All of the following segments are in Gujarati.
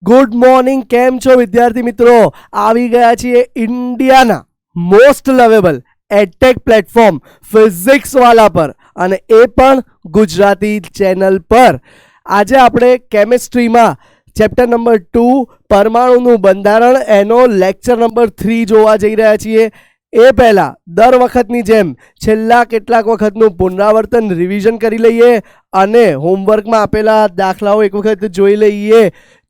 Good morning. કેમ છો વિદ્યાર્થી મિત્રો? આવી ગયા છીએ ઇન્ડિયાના most lovable edtech platform physics વાલા પર, અને એ પણ ગુજરાતી ચેનલ પર. આજે આપણે કેમિસ્ટ્રીમાં ચેપ્ટર નંબર 2 પરમાણુનું બંધારણ એનો લેક્ચર નંબર 3 જોવા જઈ રહ્યા છીએ. એ પહેલા દર વખતની જેમ છેલ્લા કેટલાક વખતનું પુનરાવર્તન રિવિઝન કરી લઈએ અને હોમવર્કમાં આપેલા દાખલાઓ એક વખત જોઈ લઈએ.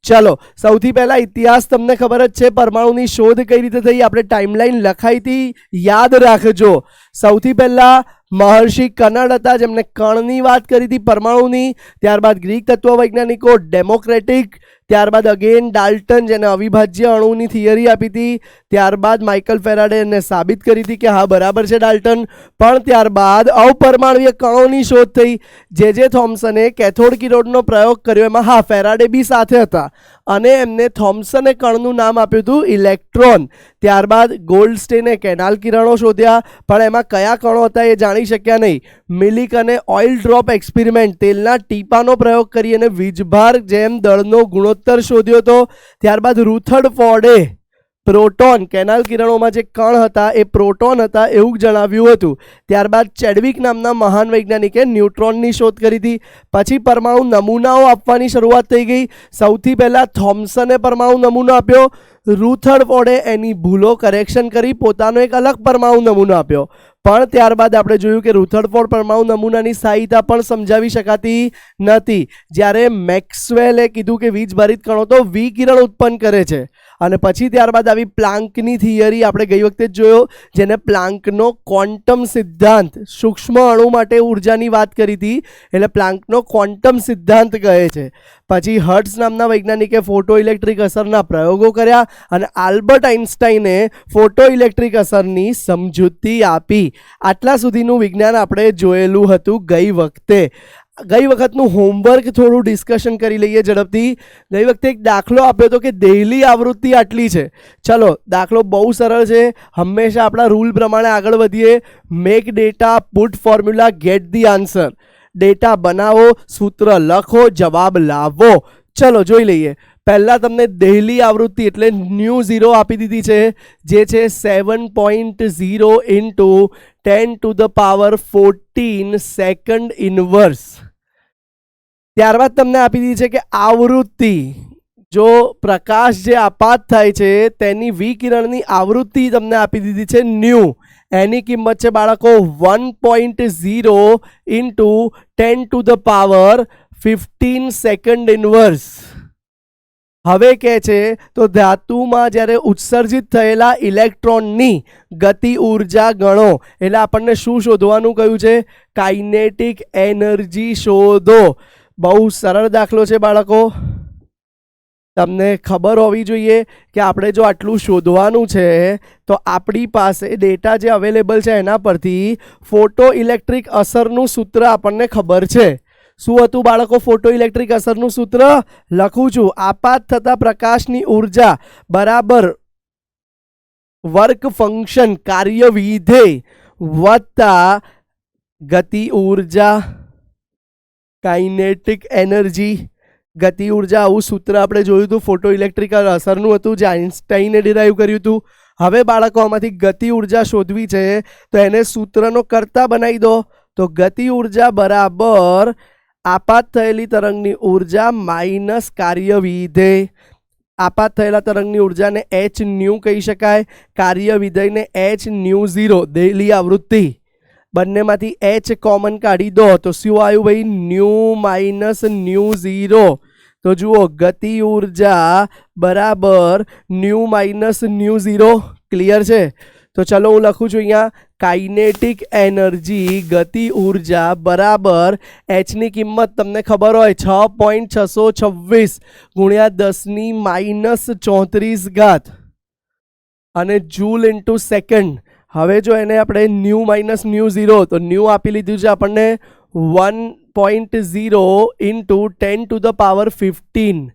ચલો, સૌથી પહેલા ઇતિહાસ તમને ખબર જ છે. પરમાણુની શોધ કઈ રીતે થઈ, આપણે ટાઈમલાઈન લખાઈ હતી, યાદ રાખજો. સૌથી પહેલા મહર્ષિ કનડ હતા જેમને કણની વાત કરી હતી પરમાણુની. ત્યારબાદ ગ્રીક તત્વવૈજ્ઞાનિકો ડેમોક્રેટિક. ત્યારબાદ અગેન ડાલ્ટન જેને અવિભાજ્ય અણુની થિયરી આપી હતી. ત્યારબાદ માઇકલ ફેરાડે એને સાબિત કરી હતી કે હા બરાબર છે ડાલ્ટન. પણ ત્યારબાદ અપરમાણુય કણોની શોધ થઈ. જે થોમ્સને કેથોડ કિરણનો પ્રયોગ કર્યો, એમાં હા ફેરાડે બી સાથે હતા, અને એમને થોમ્સને કણનું નામ આપ્યું હતું ઇલેક્ટ્રોન. ત્યારબાદ ગોલ્ડસ્ટેને કેનાલ કિરણો શોધ્યા, પણ એમાં કયા કણો હતા એ જાણી શક્યા નહીં. મિલિક અને ઓઇલ ડ્રોપ એક્સપેરિમેન્ટ, તેલના ટીપાનો પ્રયોગ કરી અને વીજભાર જેમ દળનો ગુણોત્તર શોધ્યો હતો. ત્યારબાદ રુથરફોર્ડે પ્રોટોન, કેનાલ કિરણોમાં જે કણ હતા એ પ્રોટોન હતા એવું જણાવ્યું હતું. ત્યારબાદ ચેડવિક નામના મહાન વૈજ્ઞાનિકે ન્યુટ્રોનની શોધ કરી હતી. પછી પરમાણુ નમૂનાઓ આપવાની શરૂઆત થઈ ગઈ. સૌથી પહેલા થોમ્સને પરમાણુ નમૂનો આપ્યો. રુથરફોર્ડે એની ભૂલો કરેક્શન કરી પોતાનો એક અલગ પરમાણુ નમૂનો આપ્યો. પણ ત્યારબાદ આપણે જોયું કે રુથરફોર્ડ પરમાણુ નમૂનાની સ્થાયીતા પણ સમજાવી શકાતી નથી. જ્યારે મેક્સવેલે કીધું કે વીજભારિત કણો તો વિકિરણ ઉત્પન્ન કરે છે. અને પછી ત્યારબાદ આવી પ્લાન્કની થિયરી, આપણે ગઈ વખતે જ જોયો, જેને પ્લાન્કનો ક્વોન્ટમ સિદ્ધાંત, સૂક્ષ્મ અણુ માટે ઉર્જાની વાત કરી હતી, એટલે પ્લાન્કનો ક્વોન્ટમ સિદ્ધાંત કહે છે. પછી હર્ટ્ઝ નામના વૈજ્ઞાનિકે ફોટો ઇલેક્ટ્રિક અસરના પ્રયોગો કર્યા અને આલ્બર્ટ આઇન્સ્ટાઈને ફોટો ઇલેક્ટ્રિક અસરની સમજૂતી આપી. આટલા સુધીનું વિજ્ઞાન આપણે જોયેલું હતું ગઈ વખતે. ગઈ વખતનું હોમવર્ક થોડું ડિસ્કશન કરી લઈએ ઝડપથી. ગઈ વખતે એક દાખલો આપ્યો હતો કે દહેલી આવૃત્તિ આટલી છે. ચલો, દાખલો બહુ સરળ છે. હંમેશા આપણા રૂલ પ્રમાણે આગળ વધીએ. Make data, put formula, gate the answer. Data બનાવો, સૂત્ર લખો, જવાબ લાવો. ચલો જોઈ લઈએ. પહેલાં તમને દહેલી આવૃત્તિ એટલે ન્યૂ 0 આપી દીધી છે, જે છે 7.0 ઇન્ટુ 10⁻14 સેકન્ડ ઇનવર્સ. ત્યારબાદ તમને આપી દીધી છે કે આવૃત્તિ, જો પ્રકાશ જે આપાત થાય છે તેની વિકિરણની આવૃત્તિ તમને આપી દીધી છે ન્યૂ. એની કિંમત છે બાળકો 1.0 ઇન્ટુ 10⁻15 સેકન્ડ ઇનવર્સ. હવે કહે છે તો ધાતુમાં જ્યારે ઉત્સર્જિત થયેલા ઇલેક્ટ્રોનની ગતિ ઉર્જા ગણો. એટલે આપણને શું શોધવાનું કહ્યું છે? કાઇનેટિક એનર્જી શોધો. બહુ સરળ દાખલો છે બાળકો. તમને ખબર હોવી જોઈએ કે આપણે જો આટલું શોધવાનું છે તો આપણી પાસે ડેટા જે અવેલેબલ છે એના પરથી ફોટો ઇલેક્ટ્રિક અસરનું સૂત્ર આપણને ખબર છે. શું હતું બાળકો ફોટો ઇલેક્ટ્રિક અસરનું સૂત્ર? લખું છું. આપાત થતા પ્રકાશની ઉર્જા બરાબર વર્ક ફંક્શન, કાર્ય વિધેય વત્તા ગતિ ઉર્જા, કાઇનેટિક એનર્જી, ગતિ ઉર્જા. આવું સૂત્ર આપણે જોયું હતું, ફોટો ઇલેક્ટ્રિક અસરનું હતું, જે આઇન્સ્ટાઈને ડિરાઈવ કર્યું હતું. હવે બાળકો આમાંથી ગતિ ઉર્જા શોધવી છે તો એને સૂત્રનો કર્તા બનાવી દો. તો ગતિ ઉર્જા બરાબર આપાત થયેલી તરંગની ઉર્જા માઇનસ કાર્ય વિધેય. આપાત થયેલા તરંગની ઉર્જાને h ન્યૂ કહી શકાય, કાર્ય વિધેયને h ન્યૂ 0. દહેલી આવૃત્તિ, બંનેમાંથી h કોમન કાઢી દો તો શું આવ્યું ભાઈ? New minus new 0. તો જુઓ, ગતિ ઉર્જા બરાબર ન્યૂ માઇનસ ન્યૂ 0. ક્લિયર છે? તો ચલો હું લખું છું અહીંયા, કાઇનેટિક એનર્જી ગતિ ઉર્જા બરાબર એચની કિંમત તમને ખબર હોય 6.626 ગુણ્યા 10⁻34 અને જૂલ ઇન્ટુ સેકન્ડ. હવે જો એને આપણે ન્યૂ માઇનસ ન્યૂ 0, તો ન્યૂ આપી લીધું છે આપણને 1.0 ઇન્ટુ 10⁻15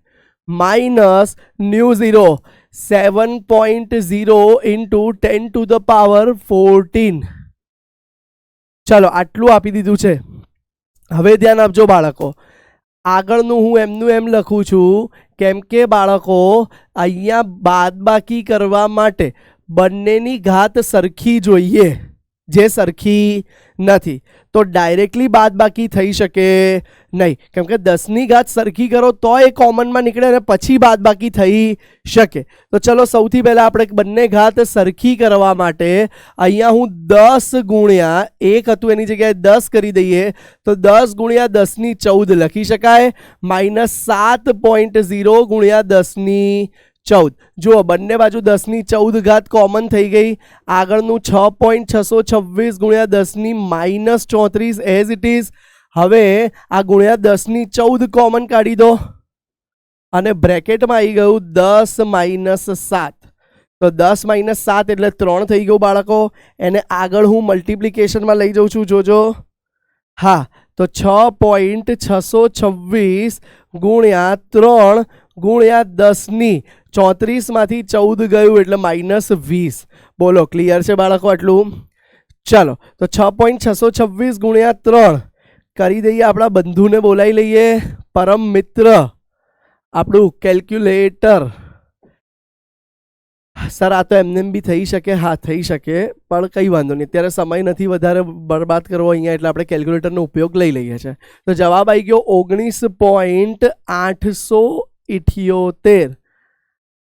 માઇનસ ન્યૂ 0 7.0 ઇન્ટુ 10⁻14. ચલો આટલું આપી દીધું છે. હવે ધ્યાન આપજો બાળકો. આગળનું હું એમનું એમ લખું છું કેમ કે બાળકો અહીંયા બાદબાકી કરવા માટે બંનેની ઘાત સરખી જોઈએ, જે સરખી નથી તો ડાયરેક્ટલી બાદબાકી થઈ શકે નહીં, કેમ કે 10ની ઘાત સરખી કરો તો એ કોમનમાં નીકળે અને પછી બાદબાકી થઈ શકે. તો ચલો સૌથી પહેલાં આપણે બંને ઘાત સરખી કરવા માટે અહીંયા હું 10 ગુણ્યા 1 હતું એની જગ્યાએ 10 કરી દઈએ તો 10 ગુણ્યા 10ની 14 લખી શકાય, -7.0 ગુણ્યા 10ની 14. જુઓ બંને બાજુ 10ની 14 ઘાત કોમન થઈ ગઈ. આગળનું 6.626 ગુણ્યા 10ની -34 એઝ ઇટ ઇઝ. હવે આ ગુણ્યા 10ની 14 કોમન કાઢી દો અને બ્રેકેટમાં આવી ગયું 10 - 7. તો 10 - 7 એટલે 3 થઈ ગયું બાળકો. એને આગળ હું મલ્ટિપ્લિકેશનમાં લઈ જાઉં છું, જોજો. હા, તો 6.626 ગુણ્યા 3 ગુણ્યા 10ની 34માંથી 14 ગયું એટલે -20. બોલો ક્લિયર છે બાળકો આટલું? ચલો તો 6.626 ગુણ્યા 3 કરી દઈએ. આપણા બંધુને બોલાવી લઈએ, પરમ મિત્ર, આપણું કેલ્ક્યુલેટર. સર આ તો એમને બી થઈ શકે. હા થઈ શકે, પણ કંઈ વાંધો નહીં, અત્યારે સમય નથી વધારે બરબાદ કરવો અહીંયા, એટલે આપણે કેલ્ક્યુલેટરનો ઉપયોગ લઈ લઈએ છીએ. તો જવાબ આવી ગયો 19.878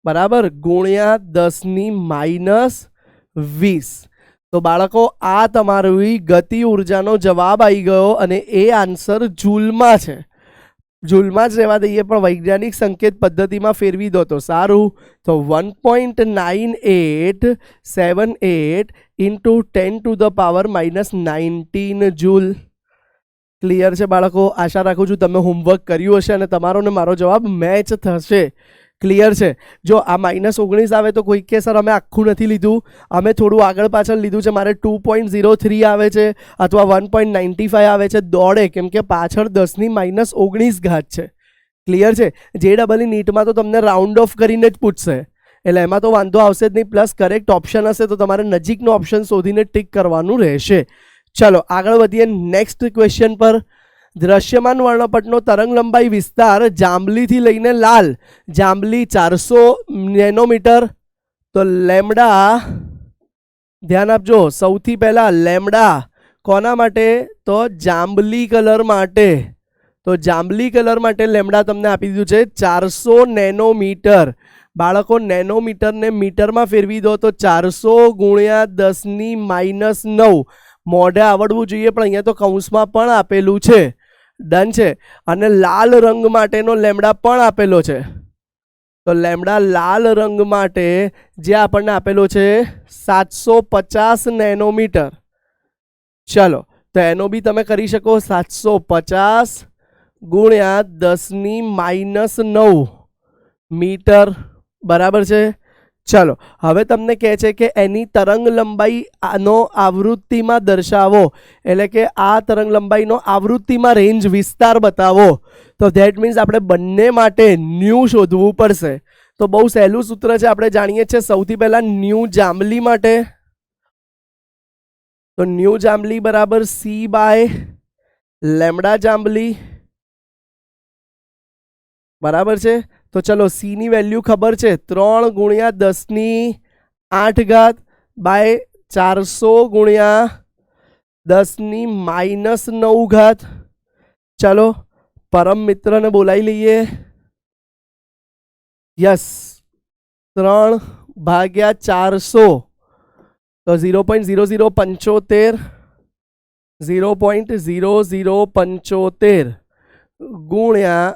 બરાબર ગુણ્યા 10ની -20. તો બાળકો આ તમારી ગતિ ઉર્જાનો જવાબ આવી ગયો અને એ આન્સર જૂલમાં છે. જૂલમાં જ રહેવા દઈએ, પણ વૈજ્ઞાનિક સંકેત પદ્ધતિમાં ફેરવી દો તો સારું. તો 1.9878 ઇન્ટુ 10⁻⁻19 જૂલ. ક્લિયર છે બાળકો? આશા રાખું છું તમે હોમવર્ક કર્યું હશે અને તમારો ને મારો જવાબ મેચ થશે. ક્લિયર છે? જો આ -19 આવે તો કોઈ કે સર અમે આખું નથી લીધું, અમે થોડું આગળ પાછળ લીધું છે, મારે 2.03 આવે છે અથવા 1.95 આવે છે, દોડે, કેમ કે પાછળ 10ની -19 ઘાત છે. ક્લિયર છે? જે ડબલ નીટમાં તો તમને રાઉન્ડ ઓફ કરીને જ પૂછશે, એટલે એમાં તો વાંધો આવશે જ નહીં. પ્લસ કરેક્ટ ઓપ્શન હશે તો તમારે નજીકનો ઓપ્શન શોધીને ટિક કરવાનું રહેશે. ચલો આગળ વધીએ નેક્સ્ટ ક્વેશ્ચન પર. દ્રશ્યમાન વર્ણપટનો તરંગ લંબાઈ વિસ્તાર જાંબલીથી લઈને લાલ. જાંબલી 400 નેનોમીટર. તો લેમડા, ધ્યાન આપજો, સૌથી પહેલા લેમડા કોના માટે? તો જાંબલી કલર માટે. તો જાંબલી કલર માટે લેમડા તમને આપી દીધું છે 400 નેનોમીટર. બાળકો નેનોમીટરને મીટરમાં ફેરવી દો તો 400 ગુણ્યા 10ની -9. મોઢે આવડવું જોઈએ, પણ અહીંયા તો કૌંસમાં પણ આપેલું છે. ડન છે? અને લાલ રંગ માટેનો લેમડા પણ આપેલો છે. તો લેમડા લાલ રંગ માટે જે આપણને આપેલો છે 750 નેનોમીટર. ચલો તો એનો બી તમે કરી શકો. 750 ગુણ્યા 10ની -9 મીટર. બરાબર છે? ચલો હવે તમને કહે છે કે એની તરંગ લંબાઈ આનો આવૃત્તિમાં દર્શાવો, એટલે કે આ તરંગ લંબાઈનો આવૃત્તિમાં રેન્જ વિસ્તાર બતાવો. તો ધેટ મીન્સ આપણે બંને માટે ન્યૂ શોધવું પડશે. તો બહુ સહેલું સૂત્ર છે, આપણે જાણીએ છીએ. સૌથી પહેલા ન્યૂ જાંબલી માટે, તો ન્યૂ જાંબલી બરાબર C/, લેમડા જાંબલી. બરાબર છે? તો ચલો સી ની વેલ્યુ ખબર છે, 3 ગુણ્યા 10ની 8 ઘાત બાય 400 ગુણ્યા 10ની -9 ઘાત. ચલો પરમ મિત્રને બોલાવી લઈએ. યસ, 3 ભાગ્યા 400 તો 0.0075 0.0075 ગુણ્યા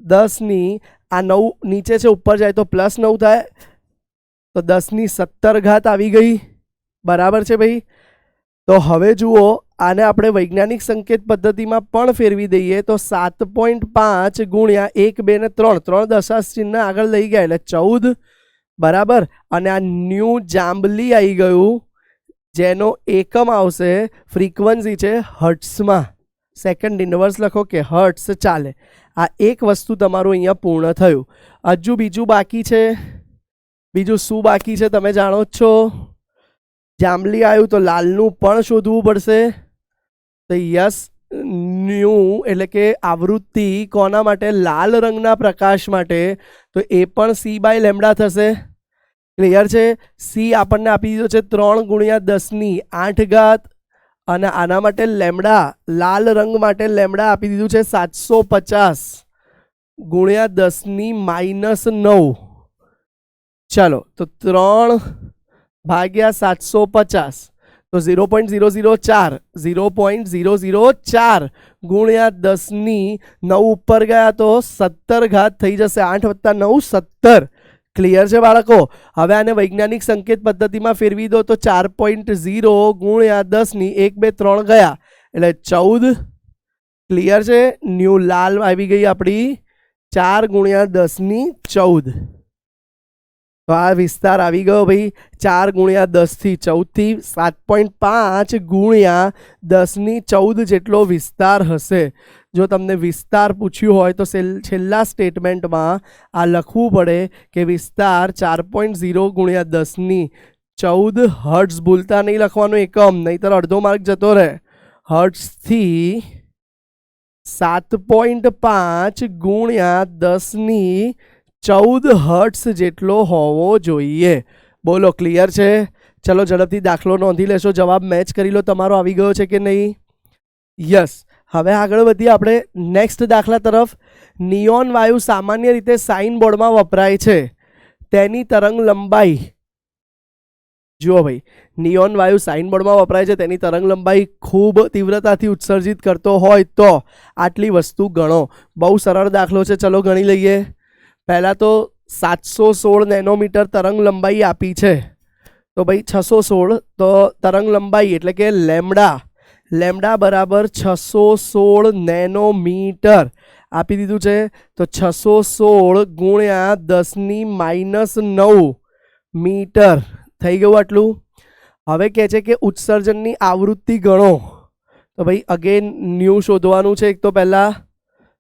10ની આ 9 નીચે છે, ઉપર જાય તો +9 થાય, તો 10ની 17 ઘાત આવી ગઈ. બરાબર છે ભાઈ? તો હવે જુઓ, આને આપણે વૈજ્ઞાનિક સંકેત પદ્ધતિમાં પણ ફેરવી દઈએ તો 7.5 ગુણ્યા 1 2 ને 3 દશાંશ ચિહ્ન આગળ લઈ ગયા એટલે 14. બરાબર? અને આ ન્યૂ જાંબલી આવી ગયું, જેનો એકમ આવશે ફ્રીક્વન્સી છે હર્ટ્સમાં. સેકન્ડ ઇન્વર્સ લખો કે હર્ટ્સ ચાલે. આ એક વસ્તુ તમારું અહીંયા પૂર્ણ થયું. હજુ બીજું બાકી છે. બીજું શું બાકી છે તમે જાણો જ છો? જાંબલી આવ્યું તો લાલનું પણ શોધવું પડશે. તો યસ, ન્યૂ એટલે કે આવૃત્તિ કોના માટે? લાલ રંગના પ્રકાશ માટે. તો એ પણ સી બાય લેમડા થશે. ક્લિયર છે? સી આપણને આપી દીધો છે 3 ગુણ્યા 10⁸ અને આના માટે લેમડા, લાલ રંગ માટે લેમડા આપી દીધું છે 750 ગુણ્યા 10⁻9. ચાલો, તો 3 ભાગ્યા 750 તો 0.004 ગુણ્યા 10⁹ ઉપર ગયા તો 17 થઈ જશે. 8 + 9 17. ક્લિયર છે બાળકો? હવે આને વૈજ્ઞાનિક સંકેત પદ્ધતિમાં ફેરવી દો તો 4.0 ગુણ્યા 10⁻1 2 3 ગયા એટલે 14. ક્લિયર છે? ન્યૂ લાલ આવી ગઈ આપણી 4 ગુણ્યા 10⁻14. તો આ વિસ્તાર આવી ગયો ભાઈ 4 ગુણ્યા 10 + 14 થી 7.5 ગુણ્યા 10⁻14 જેટલો વિસ્તાર હશે. જો તમને વિસ્તાર પૂછ્યું હોય તો છેલ્લા સ્ટેટમેન્ટમાં આ લખવું પડે કે વિસ્તાર 4.0 ગુણ્યા 10⁻14 હર્ટ્ઝ. ભૂલતા નહીં લખવાનું એકમ, નહીંતર અડધો માર્ક જતો રહે. હર્ટ્ઝથી 7.5 ગુણ્યા 10⁻14 હર્ટ્ઝ જેટલો હોવો જોઈએ. બોલો, ક્લિયર છે? ચલો ઝડપથી દાખલો નોંધી લેશો. જવાબ મેચ કરી લો. તમારો આવી ગયો છે કે નહીં? યસ. હવે આગળ વધીએ આપણે નેક્સ્ટ દાખલા તરફ. નિયોન વાયુ સામાન્ય રીતે સાઇન બોર્ડમાં વપરાય છે. તેની તરંગ લંબાઈ, જુઓ ભાઈ, નિયોન વાયુ સાઇન બોર્ડમાં વપરાય છે. તેની તરંગ લંબાઈ ખૂબ તીવ્રતાથી ઉત્સર્જિત કરતો હોય તો આટલી વસ્તુ ગણો. બહુ સરળ દાખલો છે, ચલો ગણી લઈએ. પહેલાં તો 716 નેનોમીટર તરંગ લંબાઈ આપી છે. તો ભાઈ 616 તો તરંગ લંબાઈ એટલે કે લેમડા બરાબર 616 નેનોમીટર આપી દીધું છે. તો 616 ગુણ્યા 10⁻9 મીટર થઈ ગયું આટલું. હવે કહે છે કે ઉત્સર્જનની આવૃત્તિ ગણો. તો ભાઈ અગેન ન્યૂ શોધવાનું છે એક તો પહેલાં.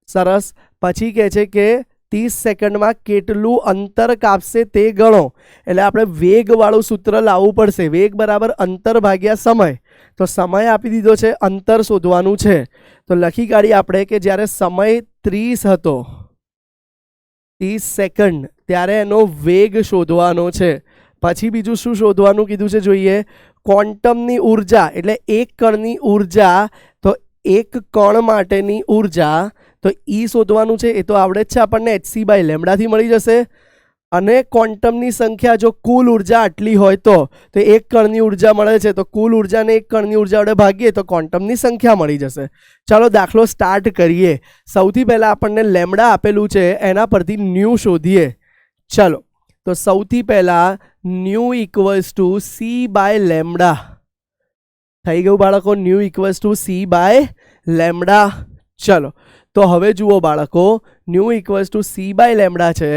સરસ. પછી કહે છે કે 30 સેકન્ડમાં કેટલું અંતર કાપશે તે ગણો. એટલે આપણે વેગવાળું સૂત્ર લાવવું પડશે. વેગ બરાબર અંતર ભાગ્યા સમય. તો સમય આપી દીધો છે, અંતર શોધવાનું છે. તો લખી કાઢીએ આપણે કે જ્યારે સમય 30 હતો, 30 સેકન્ડ, ત્યારે એનો વેગ શોધવાનો છે. પછી બીજું શું શોધવાનું કીધું છે જોઈએ? ક્વોન્ટમની ઉર્જા એટલે એક કણની ઉર્જા. તો એક કણ માટેની ઉર્જા તો ઈ શોધવાનું છે. એ તો આવડે જ છે આપણને, hc બાય લેમડાથી મળી જશે. અને ક્વોન્ટમની સંખ્યા જો કુલ ઉર્જા આટલી હોય તો એક કણની ઉર્જા મળે છે તો કુલ ઉર્જાને એક કણની ઉર્જા વડે ભાગીએ તો ક્વોન્ટમની સંખ્યા મળી જશે. ચાલો દાખલો સ્ટાર્ટ કરીએ. સૌથી પહેલાં આપણને લેમડા આપેલું છે, એના પરથી ન્યૂ શોધીએ. ચલો, તો સૌથી પહેલાં ન્યૂ = સી બાય લેમડા થઈ ગયું બાળકો. Nu = c by lambda. ચલો, તો હવે જુઓ બાળકો, ન્યૂ = સી બાય લેમડા છે.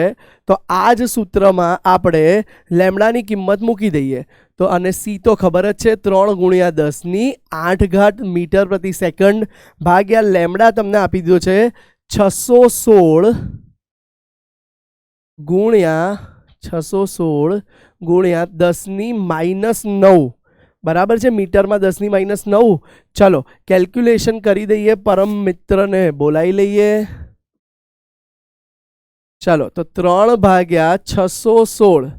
તો આ જ સૂત્રમાં આપણે લેમડાની કિંમત મૂકી દઈએ. તો અને સી તો ખબર જ છે, 3 ગુણ્યા 10⁸ મીટર પ્રતિ સેકન્ડ ભાગ્યા લેમડા તમને આપી દીધો છે 616 ગુણ્યા 10⁻9 બરાબર છે. મીટરમાં 10⁻9. ચલો કેલ્ક્યુલેશન કરી દઈએ. પરમ મિત્રને બોલાવી લઈએ. ચલો, તો 3 ભાગ્યા 616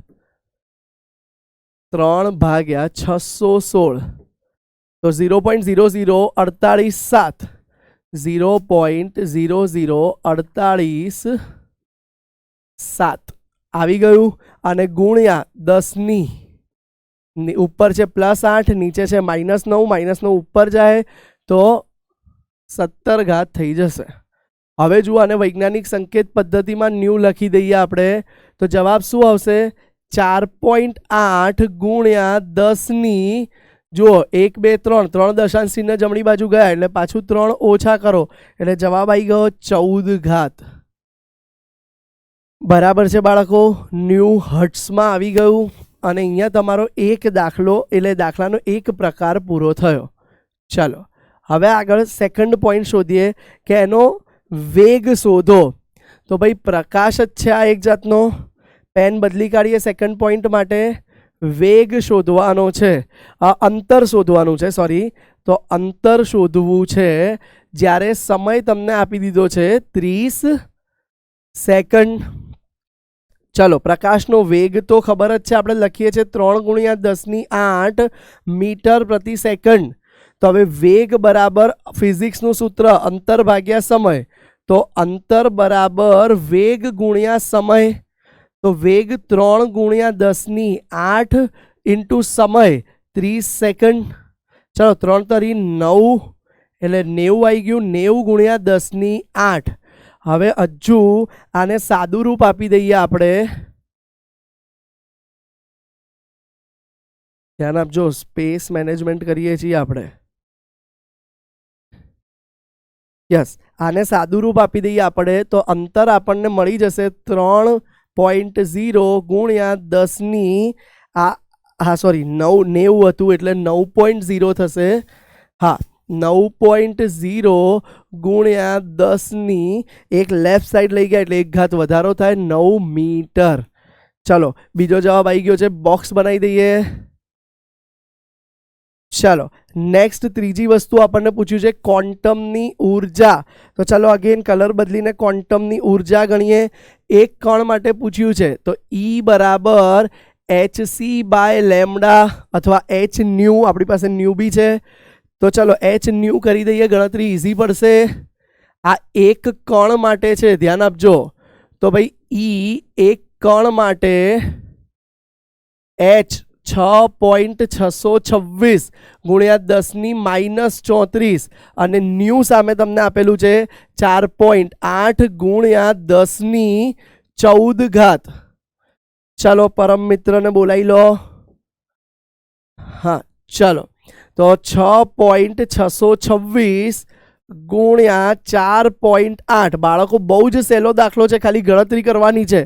તો 0.00487 0.00487 આવી ગયું. અને ગુણ્યા 10 ઉપર છે +8, નીચે છે -9 ઉપર જાય તો 17 થઈ જશે. હવે જુઓ, આને વૈજ્ઞાનિક સંકેત પદ્ધતિમાં ન્યૂ લખી દઈએ આપણે. તો જવાબ શું આવશે? 4.8 ગુણ્યા 10 જુઓ 1 2 3 દશાંશ ચિહ્ન જમણી બાજુ ગયા એટલે પાછું 3 ઓછા કરો એટલે જવાબ આવી ગયો 14. બરાબર છે બાળકો? ન્યૂ હર્ટ્ઝમાં આવી ગયું. અને અહીંયા તમારો એક દાખલો એટલે દાખલાનો એક પ્રકાર પૂરો થયો. ચલો હવે આગળ સેકન્ડ પોઈન્ટ શોધીએ કે એનો વેગ શોધો. તો ભાઈ પ્રકાશ જ છે આ એક જાતનો. પેન બદલી કાઢીએ સેકન્ડ પોઈન્ટ માટે. વેગ શોધવાનો છે, અંતર શોધવાનું છે, સોરી. તો અંતર શોધવું છે જ્યારે સમય તમને આપી દીધો છે 30 સેકન્ડ. ચલો, પ્રકાશનો વેગ તો ખબર જ છે, આપણે લખીએ છીએ 3 × 10⁸ મીટર પ્રતિ સેકન્ડ. તો હવે વેગ બરાબર ફિઝિક્સનું સૂત્ર અંતર ભાગ્યા સમય. તો અંતર બરાબર વેગ ગુણ્યા સમય. તો વેગ 3 × 10⁸ ઇન્ટુ સમય 30 સેકન્ડ. ચલો, 3 × 9 એટલે 90 આવી ગયું. 90 × 10⁸. હવે હજુ આને સાદું રૂપ આપી દઈએ આપણે. ધ્યાન આપજો, સ્પેસ મેનેજમેન્ટ કરીએ છીએ આપણે. યસ, આને સાદું રૂપ આપી દઈએ આપણે તો અંતર આપણને મળી જશે 3.0 × 90 હતું એટલે 9.0 થશે. હા, 9.0 × 10 એક લેફ્ટ સાઈડ લઈ ગયા એટલે 1 ઘાત વધારો થાય, 9 મીટર. ચલો, બીજો જવાબ આવી ગયો છે, બોક્સ બનાવી દઈએ. ચાલો, નેક્સ્ટ ત્રીજી વસ્તુ આપણને પૂછ્યું છે ક્વોન્ટમની ઉર્જા. તો ચાલો અગેન કલર બદલીને ક્વોન્ટમની ઉર્જા ગણીએ. એક કણ માટે પૂછ્યું છે તો E બરાબર hc/λ અથવા h ન્યુ, આપણી પાસે ન્યુ બી છે તો ચલો h ન્યુ કરી દઈએ, ગણતરી ઇઝી પડશે. આ એક કણ માટે છે, ધ્યાન આપજો. તો ભાઈ E એક કણ માટે h 6.626 × 10⁻34 અને ન્યુ સામે તમને આપેલું છે 4.8 × 10⁻14. ચલો પરમ મિત્રને બોલાવી લો. હા ચલો, તો 6.626 × 4.8. બાળકો બહુ જ સહેલો દાખલો છે, ખાલી ગણતરી કરવાની છે.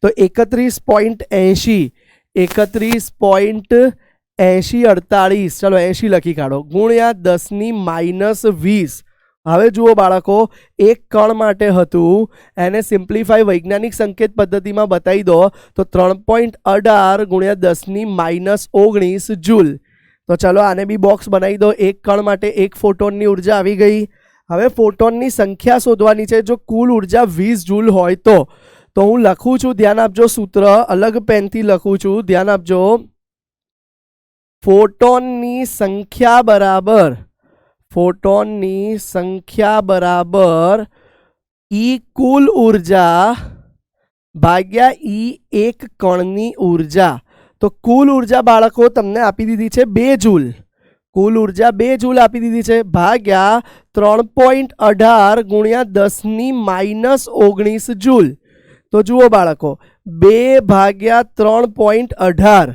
તો 31.80 31.8048, ચલો 80 લખી કાઢો, × 10⁻20. હવે જુઓ બાળકો, એક કણ માટે હતું એને સિમ્પ્લિફાઈ વૈજ્ઞાનિક સંકેત પદ્ધતિમાં બતાવી દો તો 3.18 × 10⁻19 જૂલ. તો ચલો આને બી બોક્સ બનાવી દો. એક કણ માટે એક ફોટોનની ઉર્જા આવી ગઈ. હવે ફોટોનની સંખ્યા શોધવાની છે. જો કુલ ઉર્જા 20 જૂલ હોય તો હું લખું છું, ધ્યાન આપજો, સૂત્ર અલગ પેનથી લખું છું, ધ્યાન આપજો. ફોટોનની સંખ્યા બરાબર E કુલ ઉર્જા ભાગ્યા E એક કણની ઉર્જા. તો કુલ ઉર્જા બાળકો તમને આપી દીધી છે 2 જૂલ. કુલ ઉર્જા 2 જૂલ આપી દીધી છે ભાગ્યા 3.18 × 10⁻19 જૂલ. તો જુઓ બાળકો, 2/3.18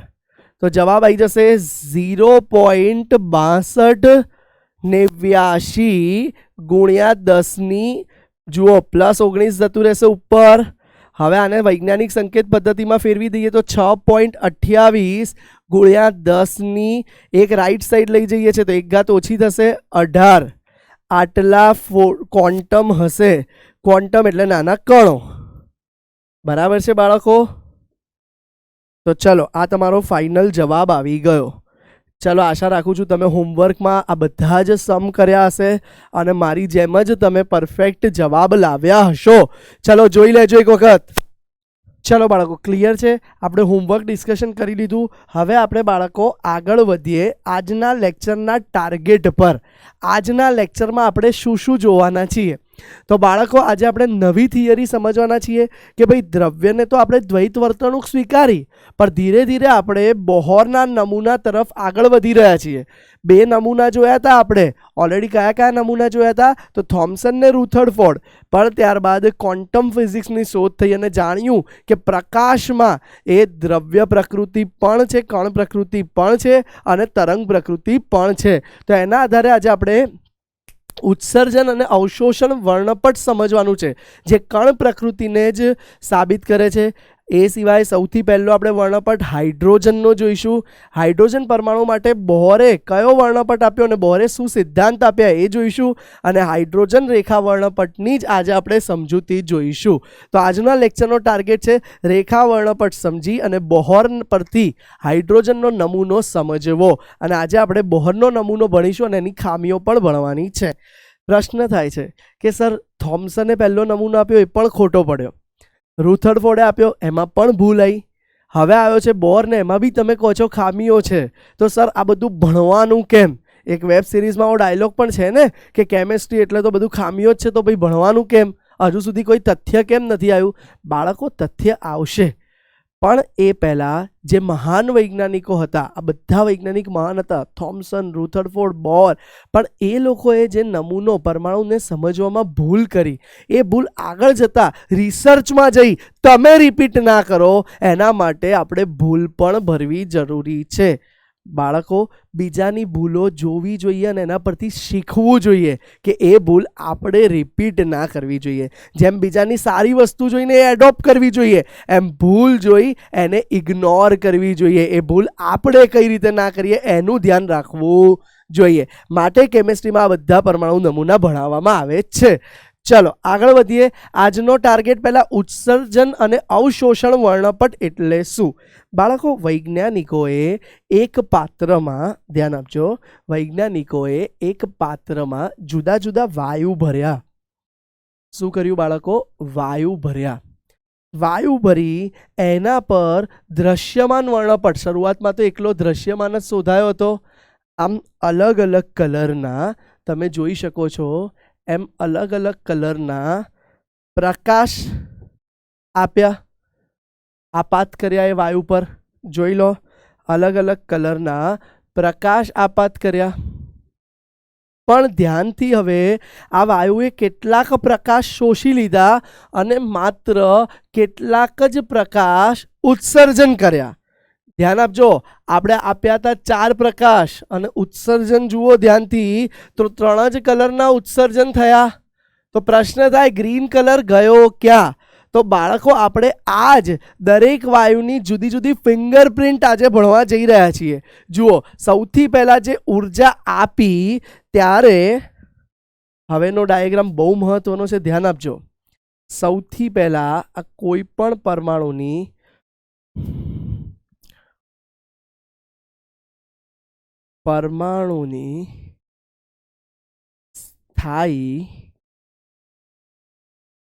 તો જવાબ આવી જશે 0.6289 × 10 જુઓ +19 જતું રહેશે ઉપર. હવે આને વૈજ્ઞાનિક સંકેત પદ્ધતિમાં ફેરવી દઈએ તો 6.28 × 10 એક રાઈટ સાઈડ લઈ જઈએ છીએ તો 1 ઘાત ઓછી થશે, 18. આટલા ક્વોન્ટમ હશે. ક્વોન્ટમ એટલે નાના કણો. બરાબર છે બાળકો? તો ચલો આ તમારો ફાઇનલ જવાબ આવી ગયો. ચલો આશા રાખું છું તમે હોમવર્કમાં આ બધા જ સમ કર્યા હશે અને મારી જેમ જ તમે પરફેક્ટ જવાબ લાવ્યા હશો. ચલો જોઈ લેજો એક વખત. ચલો બાળકો ક્લિયર છે, આપણે હોમવર્ક ડિસ્કશન કરી લીધું. હવે આપણે બાળકો આગળ વધીએ આજના લેક્ચરના ટાર્ગેટ પર. આજના લેક્ચરમાં આપણે શું શું જોવાના છીએ? તો બાળકો આજે આપણે નવી થિયરી સમજવાના છીએ કે ભાઈ દ્રવ્યને તો આપણે દ્વૈત વર્તણૂક સ્વીકારી, પણ ધીરે ધીરે આપણે બોહરના નમૂના તરફ આગળ વધી રહ્યા છીએ. 2 નમૂના જોયા હતા આપણે ઓલરેડી. કયા નમૂના જોયા હતા? તો થોમ્સન ને રુથરફોર્ડ. પણ ત્યારબાદ ક્વોન્ટમ ફિઝિક્સની શોધ થઈ અને જાણ્યું કે પ્રકાશમાં એ દ્રવ્ય પ્રકૃતિ પણ છે, કણ પ્રકૃતિ પણ છે અને તરંગ પ્રકૃતિ પણ છે. તો એના આધારે આજે આપણે ઉત્સર્જન અને અવશોષણ વર્ણપટ સમજવાનું છે, જે કણ પ્રકૃતિને જ સાબિત કરે છે. એ સિવાય સૌથી પહેલો આપણે વર્ણપટ હાઇડ્રોજનનો જોઈશું. હાઇડ્રોજન પરમાણુ માટે બોહરે કયો વર્ણપટ આપ્યો અને બોહરે શું સિદ્ધાંત આપ્યા એ જોઈશું. અને હાઇડ્રોજન રેખા વર્ણપટની જ આજે આપણે સમજૂતી જોઈશું. તો આજના લેક્ચરનો ટાર્ગેટ છે રેખા વર્ણપટ સમજી અને બોહર પરથી હાઇડ્રોજનનો નમૂનો સમજવો. અને આજે આપણે બોહરનો નમૂનો ભણીશું અને એની ખામીઓ પણ ભણવાની છે. પ્રશ્ન થાય છે કે સર થોમ્સને પહેલો નમૂનો આપ્યો એ પણ ખોટો પડ્યો, રુથરફોર્ડે આપ્યો એમાં પણ ભૂલ આવી, હવે આવ્યો છે બોરને એમાં બી તમે કહો છો ખામીઓ છે, તો સર આ બધું ભણવાનું કેમ? એક વેબ સિરીઝમાં ડાયલોગ પણ છે ને કે કેમેસ્ટ્રી એટલે તો બધું ખામીઓ જ છે, તો ભાઈ ભણવાનું કેમ? હજુ સુધી કોઈ તથ્ય કેમ નથી આવ્યું? બાળકો તથ્ય આવશે, પણ એ પહેલાં જે મહાન વૈજ્ઞાનિકો હતા, આ બધા વૈજ્ઞાનિક મહાન હતા, થોમ્સન, રુથરફોર્ડ, બોર, પણ એ લોકોએ જે નમૂનો પરમાણુને સમજવામાં ભૂલ કરી, એ ભૂલ આગળ જતાં રિસર્ચમાં જઈ તમે રિપીટ ના કરો, એના માટે આપણે ભૂલ પણ ભરવી જરૂરી છે. બાળકો બીજાની ભૂલો જોવી જોઈએ અને એના પરથી શીખવું જોઈએ કે એ ભૂલ આપણે રિપીટ ના કરવી જોઈએ. જેમ બીજાની સારી વસ્તુ જોઈને એ એડોપ્ટ કરવી જોઈએ, એમ ભૂલ જોઈ એને ઇગ્નોર કરવી જોઈએ. એ ભૂલ આપણે કઈ રીતે ના કરીએ એનું ધ્યાન રાખવું જોઈએ. માટે કેમેસ્ટ્રીમાં આ બધા પરમાણુ નમૂના ભણાવવામાં આવે છે. ચલો આગળ વધીએ. આજનો ટાર્ગેટ પહેલા ઉત્સર્જન અને અવશોષણ વર્ણપટ એટલે શું? બાળકો વૈજ્ઞાનિકોએ એક પાત્રમાં, ધ્યાન આપજો, વૈજ્ઞાનિકોએ એક પાત્રમાં જુદા જુદા વાયુ ભર્યા. શું કર્યું બાળકો? વાયુ ભર્યા. વાયુ ભરી એના પર દ્રશ્યમાન વર્ણપટ, શરૂઆતમાં તો એકલો દ્રશ્યમાન જ શોધાયો હતો, આમ અલગ અલગ કલરના તમે જોઈ શકો છો, એમ અલગ અલગ કલરના પ્રકાશ આપ્યા, આપાત કર્યા એ વાયુ પર. જોઈ લો, અલગ અલગ કલરના પ્રકાશ આપાત કર્યા. પણ ધ્યાનથી હવે આ વાયુએ કેટલાક પ્રકાશ શોષી લીધા અને માત્ર કેટલાક જ પ્રકાશ ઉત્સર્જન કર્યા. ધ્યાન આપજો, આપણે આપ્યા હતા 4 પ્રકાશ અને ઉત્સર્જન જુઓ ધ્યાનથી, તો 3 જ કલરના ઉત્સર્જન થયા. તો પ્રશ્ન થાય ગ્રીન કલર ગયો ક્યાં? તો બાળકો આપણે આજ દરેક વાયુની જુદી જુદી ફિંગરપ્રિન્ટ આજે ભણવા જઈ રહ્યા છીએ. જુઓ, સૌથી પહેલા જે ઉર્જા આપી ત્યારે, હવેનો ડાયાગ્રામ બહુ મહત્વનો છે, ધ્યાન આપજો. સૌથી પહેલા આ કોઈ પણ પરમાણુની સ્થાયી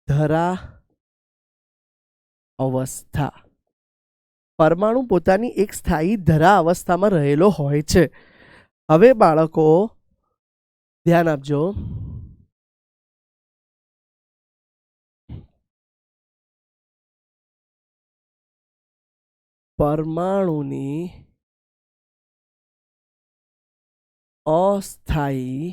ધરા અવસ્થા. પરમાણુ પોતાની એક સ્થાયી ધરા અવસ્થામાં રહેલો હોય છે. હવે બાળકો ધ્યાન આપજો, પરમાણુની અસ્થાયી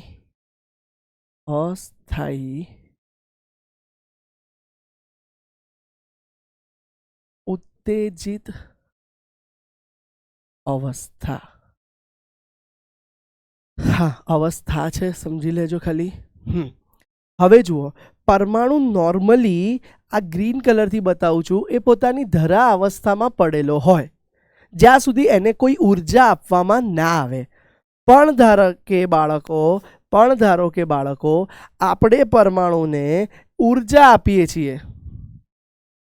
ઉત્તેજિત અવસ્થા. હા, અવસ્થા છે, સમજી લેજો ખાલી. હવે જુઓ, પરમાણુ નોર્મલી આ ગ્રીન કલરથી બતાવું છું, એ પોતાની ધરા અવસ્થામાં પડેલો હોય જ્યાં સુધી એને કોઈ ઉર્જા આપવામાં ના આવે. પણ ધારો કે બાળકો આપણે પરમાણુને ઉર્જા આપીએ છીએ.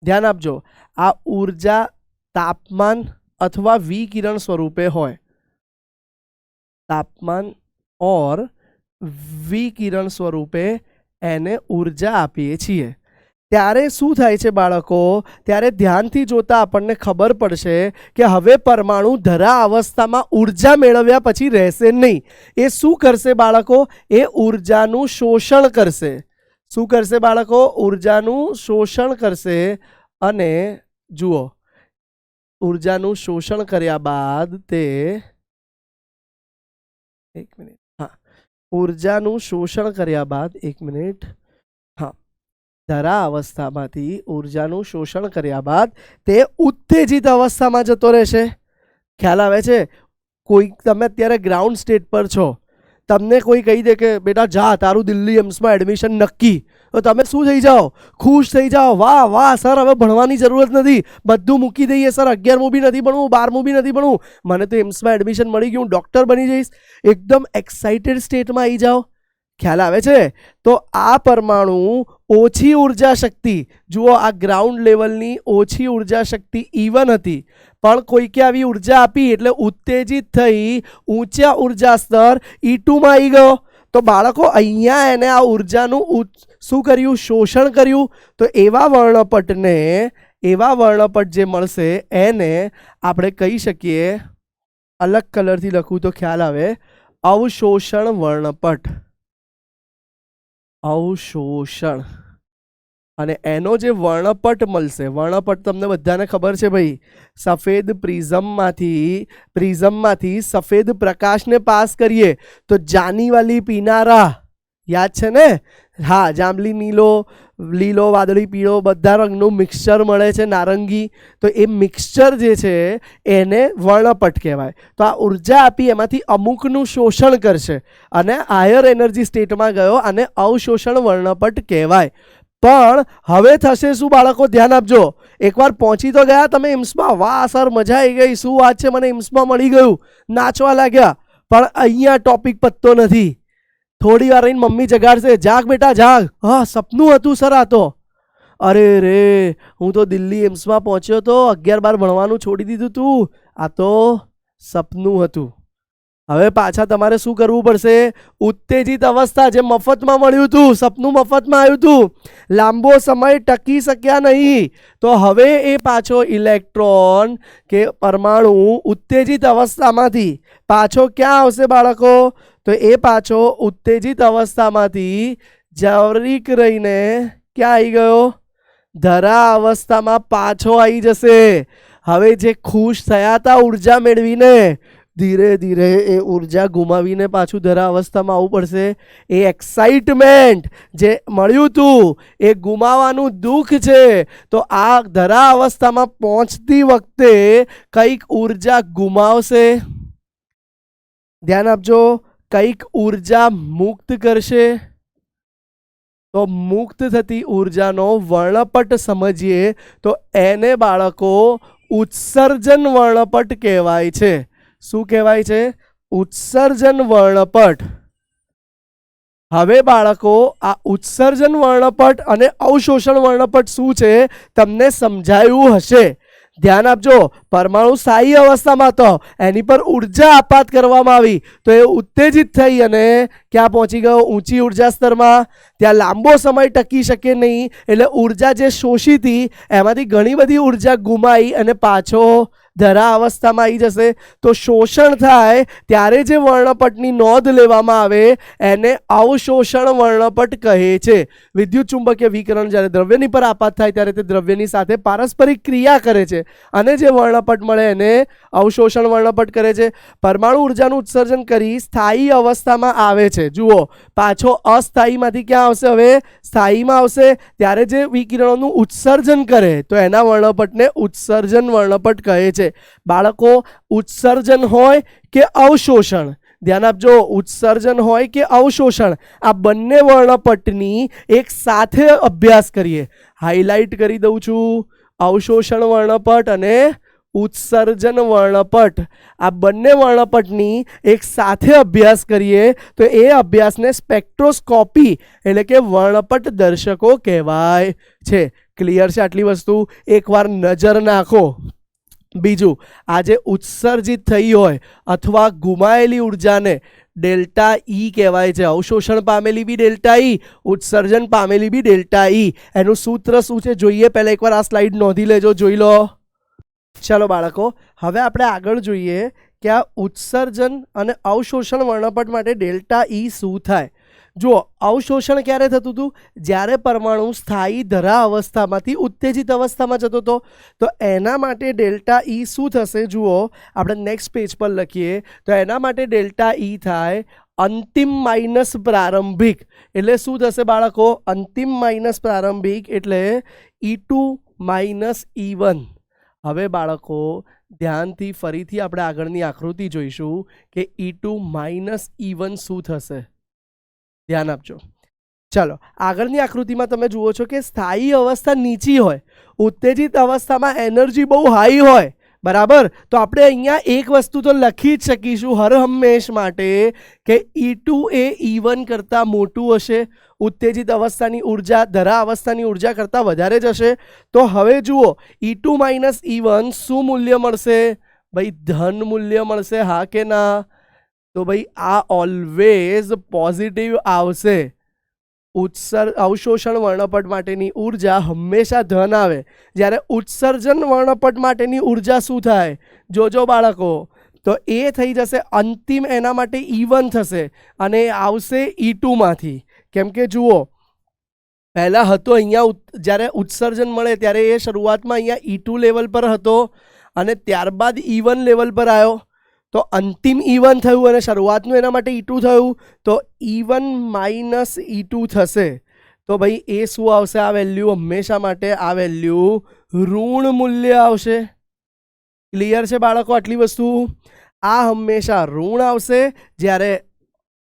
ધ્યાન આપજો, આ ઉર્જા તાપમાન અથવા વિકિરણ સ્વરૂપે હોય. તાપમાન और વિકિરણ સ્વરૂપે એને ઉર્જા આપીએ છીએ. ત્યારે શું થાય છે બાળકો? ત્યારે ધ્યાનથી જોતા આપણને ખબર પડશે કે હવે પરમાણુ ધરા અવસ્થામાં ઉર્જા મેળવ્યા પછી રહેશે નહીં. એ શું કરશે બાળકો? એ ઉર્જાનું શોષણ કરશે. શું કરશે બાળકો? ઉર્જાનું શોષણ કરશે. અને જુઓ, ઉર્જાનું શોષણ કર્યા બાદ તે ઉર્જાનું શોષણ કર્યા બાદ ધરા અવસ્થામાંથી ઉર્જાનું શોષણ કર્યા બાદ તે ઉત્તેજિત અવસ્થામાં જતો રહેશે. ખ્યાલ આવે છે? કોઈ, તમે અત્યારે ગ્રાઉન્ડ સ્ટેટ પર છો, તમને કોઈ કહી દે કે બેટા જા, તારું દિલ્હી એમ્સમાં એડમિશન નક્કી, તો તમે શું થઈ જાઓ? ખુશ થઈ જાઓ, વાહ વાહ સર, હવે ભણવાની જરૂરત નથી, બધું મૂકી દઈએ સર, 11મું બી નથી ભણવું, 12મું બી નથી ભણવું, મને તો એમ્સમાં એડમિશન મળી ગયું, ડૉક્ટર બની જઈશ. એકદમ એક્સાઇટેડ સ્ટેટમાં આવી જાઓ. ખ્યાલ આવે છે? તો આ પરમાણુ ઓછી ઉર્જા શક્તિ, જુઓ આ ગ્રાઉન્ડ લેવલની ઓછી ઉર્જા શક્તિ E1 હતી, પણ કોઈકે આવી ઉર્જા આપી એટલે ઉત્તેજિત થઈ ઊંચા ઉર્જા સ્તર E2માં આવી ગયો. તો બાળકો અહીંયા એને આ ઉર્જાનું શું કર્યું, શોષણ કર્યું. તો એવા વર્ણપટ જે મળશે એને આપણે કહી શકીએ, અલગ કલરથી લખું તો ખ્યાલ આવે, અવશોષણ વર્ણપટ. અવશોષણ. અને એનો જે વર્ણપટ મળશે, વર્ણપટ તમને બધાને ખબર છે ભાઈ, સફેદ પ્રિઝમમાંથી સફેદ પ્રકાશને પાસ કરીએ તો જાની વાલી પીનારા, યાદ છે ને? હા, જાંબલી, લીલો, વાદળી, પીળો બધા રંગનું મિક્સચર મળે છે, નારંગી. તો એ મિક્સચર જે છે એને વર્ણપટ કહેવાય. તો આ ઉર્જા આપી એમાંથી અમુકનું શોષણ કરશે અને હાયર એનર્જી સ્ટેટમાં ગયો, અને અવશોષણ વર્ણપટ કહેવાય. પણ હવે થશે શું બાળકો, ધ્યાન આપજો. એકવાર પહોંચી તો ગયા તમે એમ્સમાં, વાહ સર મજા આવી ગઈ, શું વાત છે, મને એમ્સમાં મળી ગયું, નાચવા લાગ્યા. પણ અહીંયા ટોપિક પતતો નથી. થોડી વાર રહીને મમ્મી જગાડશે, જાગ બેટા જાગ. હા, સપનું હતું સર આ તો. અરે રે, હું તો દિલ્હી એમ્સમાં પહોંચ્યો તો, 11-12 ભણવાનું છોડી દીધું તું, આ તો સપનું હતું. હવે પાછા તમારે શું કરવું પડશે, ઉત્તેજિત અવસ્થા જે મફતમાં મળ્યું હતું, સપનું મફતમાં આવ્યું હતું, લાંબો સમય ટકી શક્યા નહીં, તો હવે એ પાછો ઇલેક્ટ્રોન કે પરમાણુ ઉત્તેજિત અવસ્થામાંથી પાછો ક્યાં આવશે બાળકો? તો એ પાછો ઉત્તેજિત અવસ્થામાંથી જરીક રહીને ક્યાં આવી ગયો, ધરા અવસ્થામાં પાછો આવી જશે. હવે જે ખુશ થયા હતા ઉર્જા મેળવીને, ધીરે ધીરે એ ઉર્જા ગુમાવીને પાછું ધરા અવસ્થામાં આવવું પડશે. એ એક્સાઇટમેન્ટ જે મળ્યું હતું એ ગુમાવાનું દુઃખ છે. તો આ ધરા અવસ્થામાં પહોંચતી વખતે કંઈક ઉર્જા ગુમાવશે, ધ્યાન આપજો, કંઈક ઉર્જા મુક્ત કરશે. તો મુક્ત થતી ઉર્જાનો વર્ણપટ સમજીએ તો એને બાળકો ઉત્સર્જન વર્ણપટ કહેવાય છે. શું કહેવાય છે? ઉત્સર્જન વર્ણપટ. હવે બાળકો આ ઉત્સર્જન વર્ણપટ અને અવશોષણ વર્ણપટ શું છે તમને સમજાયું હશે. ધ્યાન આપજો, પરમાણુ સ્થાયી અવસ્થામાં હતો, એની પર ઉર્જા આપાત કરવામાં આવી તો એ ઉત્તેજિત થઈ અને ક્યાં પહોંચી ગયો, ઊંચી ઉર્જા સ્તરમાં. ત્યાં લાંબો સમય ટકી શકે નહીં, એટલે ઉર્જા જે શોષી હતી એમાંથી ઘણી બધી ઉર્જા ગુમાઈ અને પાછો ધરા અવસ્થામાં આવી જશે. તો શોષણ થાય ત્યારે જે વર્ણપટની નોંધ લેવામાં આવે એને અવશોષણ વર્ણપટ કહે છે. વિદ્યુત ચુંબકીય વિકિરણ જ્યારે દ્રવ્યની પર આપાત થાય ત્યારે તે દ્રવ્યની સાથે પારસ્પરિક ક્રિયા કરે છે અને જે વર્ણપટ મળે એને અવશોષણ વર્ણપટ કરે છે. પરમાણુ ઉર્જાનું ઉત્સર્જન કરી સ્થાયી અવસ્થામાં આવે છે. જુઓ, પાછો અસ્થાયીમાંથી ક્યાં આવશે, હવે સ્થાયીમાં આવશે. ત્યારે જે વિકિરણોનું ઉત્સર્જન કરે તો એના વર્ણપટને ઉત્સર્જન વર્ણપટ કહે છે. બાળકો, ઉત્સર્જન હોય કે અવશોષણ, ધ્યાન આપજો, ઉત્સર્જન હોય કે અવશોષણ, આ બંને વર્ણપટની એક સાથે અભ્યાસ કરીએ. હાઇલાઇટ કરી દઉં છું, અવશોષણ વર્ણપટ અને ઉત્સર્જન વર્ણપટ, આ બંને વર્ણપટની એક સાથે અભ્યાસ કરીએ તો એ અભ્યાસને સ્પેક્ટ્રોસ્કોપી એટલે કે વર્ણપટ દર્શકો કહેવાય છે. ક્લિયર છે આટલી વસ્તુ? એકવાર નજર નાખો. બીજું, આજે ઉત્સર્જિત થઈ હોય અથવા ગુમાયેલી ઉર્જાને ડેલ્ટા ઈ કહેવાય છે. અવશોષણ પામેલી બી ડેલ્ટા ઈ, ઉત્સર્જન પામેલી બી ડેલ્ટા ઈ. એનું સૂત્ર શું છે જોઈએ, પહેલા એકવાર આ સ્લાઇડ નોંધી લેજો, જોઈ લો. ચાલો બાળકો, હવે આપણે આગળ જોઈએ કે આ ઉત્સર્જન અને અવશોષણ વર્ણપટ માટે ડેલ્ટા ઈ શું થાય. જુઓ, અવશોષણ ક્યારે થતું હતું? જ્યારે પરમાણુ સ્થાયી ધરા અવસ્થામાંથી ઉત્તેજિત અવસ્થામાં જતો હતો. તો એના માટે ડેલ્ટા ઈ શું થશે? જુઓ, આપણે નેક્સ્ટ પેજ પર લખીએ તો એના માટે ડેલ્ટા ઈ થાય અંતિમ માઇનસ પ્રારંભિક. એટલે શું થશે બાળકો? અંતિમ માઇનસ પ્રારંભિક એટલે E2 માઇનસ E1. હવે બાળકો ધ્યાનથી ફરીથી આપણે આગળની આકૃતિ જોઈશું કે E2 માઇનસ E1 શું થશે, ધ્યાન આપજો. ચાલો, આગળની આકૃતિમાં તમે જુઓ છો કે સ્થાયી અવસ્થા નીચી હોય, ઉત્તેજિત અવસ્થામાં એનર્જી બહુ હાઈ હોય, બરાબર. તો આપણે અહીંયા એક વસ્તુ તો લખી જ શકીશું હર હંમેશ માટે કે E2 એ E1 કરતાં મોટું હશે, ઉત્તેજિત અવસ્થાની ઉર્જા ધરા અવસ્થાની ઉર્જા કરતાં વધારે જ હશે. તો હવે જુઓ, E2 માઇનસ E1 શું મૂલ્ય મળશે? ભાઈ ધન મૂલ્ય મળશે, હા કે ના? તો ભાઈ આ ઓલવેઝ પોઝિટિવ આવશે. અવશોષણ વર્ણપટ માટેની ઉર્જા હંમેશા ધન આવે. જ્યારે ઉત્સર્જન વર્ણપટ માટેની ઉર્જા શું થાય જોજો બાળકો, તો એ થઈ જશે અંતિમ, એના માટે E1 થશે અને એ આવશે E2 માંથી. કેમ કે જુઓ પહેલાં હતો અહીંયા જ્યારે ઉત્સર્જન મળે ત્યારે એ શરૂઆતમાં અહીંયા E2 લેવલ પર હતો અને ત્યારબાદ E1 લેવલ પર આવ્યો. તો અંતિમ E1 થયું અને શરૂઆતનું એના માટે E2 થયું, તો E1 માઇનસ E2 થશે. તો ભાઈ એ શું આવશે, આ વેલ્યુ હંમેશા માટે આ વેલ્યુ ઋણ મૂલ્ય આવશે. ક્લિયર છે બાળકો આટલી વસ્તુ? આ હંમેશા ઋણ આવશે, જ્યારે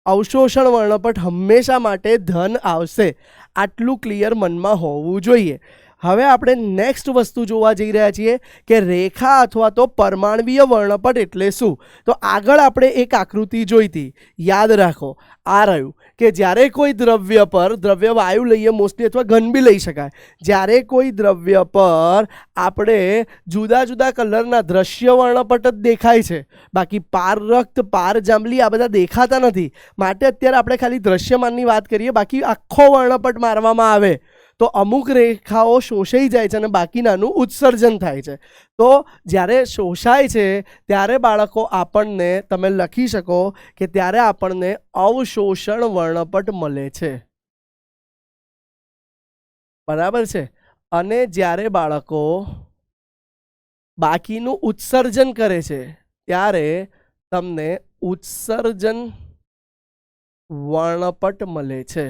અવશોષણ વર્ણપટ હંમેશા માટે ધન આવશે. આટલું ક્લિયર મનમાં હોવું જોઈએ. હવે આપણે નેક્સ્ટ વસ્તુ જોવા જઈ રહ્યા છીએ કે રેખા અથવા તો પરમાણવીય વર્ણપટ એટલે શું. તો આગળ આપણે એક આકૃતિ જોઈ હતી, યાદ રાખો. આ રહ્યું કે જ્યારે કોઈ દ્રવ્ય પર, દ્રવ્ય વાયુ લઈએ મોસ્ટલી અથવા ઘન બી લઈ શકાય, જ્યારે કોઈ દ્રવ્ય પર આપણે જુદા જુદા કલરના દ્રશ્ય વર્ણપટ જ દેખાય છે, બાકી પારરક્ત, પારજાંબલી આ બધા દેખાતા નથી. માટે અત્યારે આપણે ખાલી દ્રશ્યમાનની વાત કરીએ, બાકી આખો વર્ણપટ મારવામાં આવે તો અમુક રેખાઓ શોષાઈ જાય છે અને બાકીનાનું ઉત્સર્જન થાય છે. તો જ્યારે શોષાય છે ત્યારે બાળકો આપણને, તમે લખી શકો કે ત્યારે આપણને અવશોષણ વર્ણપટ મળે છે. બરાબર છે? અને જ્યારે બાળકો બાકીનું ઉત્સર્જન કરે છે ત્યારે તમને ઉત્સર્જન વર્ણપટ મળે છે.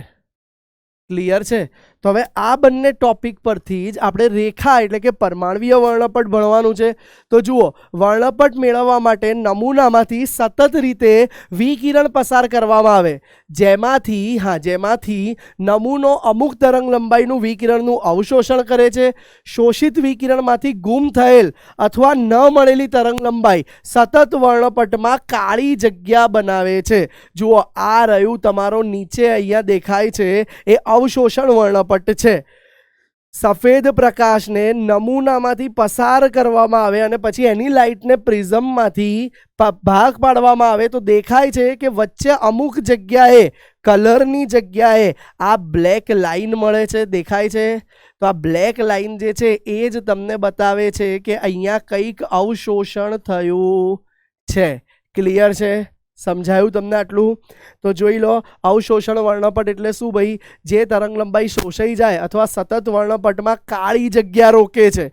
ક્લિયર છે? તો હવે આ બંને ટોપિક પરથી જ આપણે રેખા એટલે કે પરમાણવીય વર્ણપટ ભણવાનું છે. તો જુઓ, વર્ણપટ મેળવવા માટે નમૂનામાંથી સતત રીતે વિકિરણ પસાર કરવામાં આવે, જેમાંથી નમૂનો અમુક તરંગ લંબાઈનું વિકિરણનું અવશોષણ કરે છે. શોષિત વિકિરણમાંથી ગુમ થયેલ અથવા ન મળેલી તરંગ લંબાઈ સતત વર્ણપટમાં કાળી જગ્યા બનાવે છે. જુઓ આ રહ્યું તમારો નીચે અહીંયા દેખાય છે એ અવશોષણ વર્ણપટ છે. સફેદ પ્રકાશને નમૂનામાંથી પસાર કરવામાં આવે અને પછી એની લાઇટને પ્રિઝમમાંથી ભાગ પાડવામાં આવે તો દેખાય છે કે વચ્ચે અમુક જગ્યાએ, કલરની જગ્યાએ આ બ્લેક લાઇન મળે છે. દેખાય છે? તો આ બ્લેક લાઇન જે છે એ જ તમને બતાવે છે કે અહીંયા કંઈક અવશોષણ થયું છે. ક્લિયર છે? સમજાયું તમને આટલું? તો જોઈ લો, અવશોષણ વર્ણપટ એટલે શું ભાઈ? જે તરંગ લંબાઈ શોષાઈ જાય અથવા સતત વર્ણપટમાં કાળી જગ્યા રોકે છે,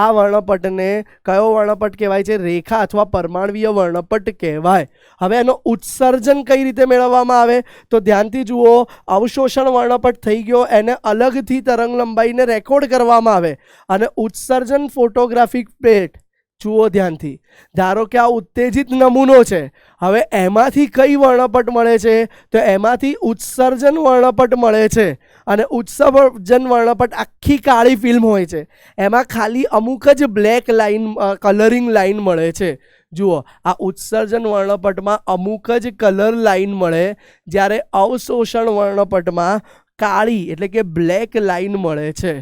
આ વર્ણપટને કયો વર્ણપટ કહેવાય છે? રેખા અથવા પરમાણવીય વર્ણપટ કહેવાય. હવે એનો ઉત્સર્જન કઈ રીતે મેળવવામાં આવે? તો ધ્યાનથી જુઓ, અવશોષણ વર્ણપટ થઈ ગયો, એને અલગથી તરંગ લંબાઈને રેકોર્ડ કરવામાં આવે અને ઉત્સર્જન ફોટોગ્રાફિક પ્લેટ. જુઓ ધ્યાનથી, ધારો કે આ ઉત્તેજિત નમૂનો છે, હવે એમાંથી કઈ વર્ણપટ મળે છે? તો એમાંથી ઉત્સર્જન વર્ણપટ મળે છે. અને ઉત્સર્જન વર્ણપટ આખી કાળી ફિલ્મ હોય છે, એમાં ખાલી અમુક જ બ્લેક લાઇન, કલરિંગ લાઇન મળે છે. જુઓ, આ ઉત્સર્જન વર્ણપટમાં અમુક જ કલર લાઇન મળે, જ્યારે અવશોષણ વર્ણપટમાં કાળી એટલે કે બ્લેક લાઇન મળે છે.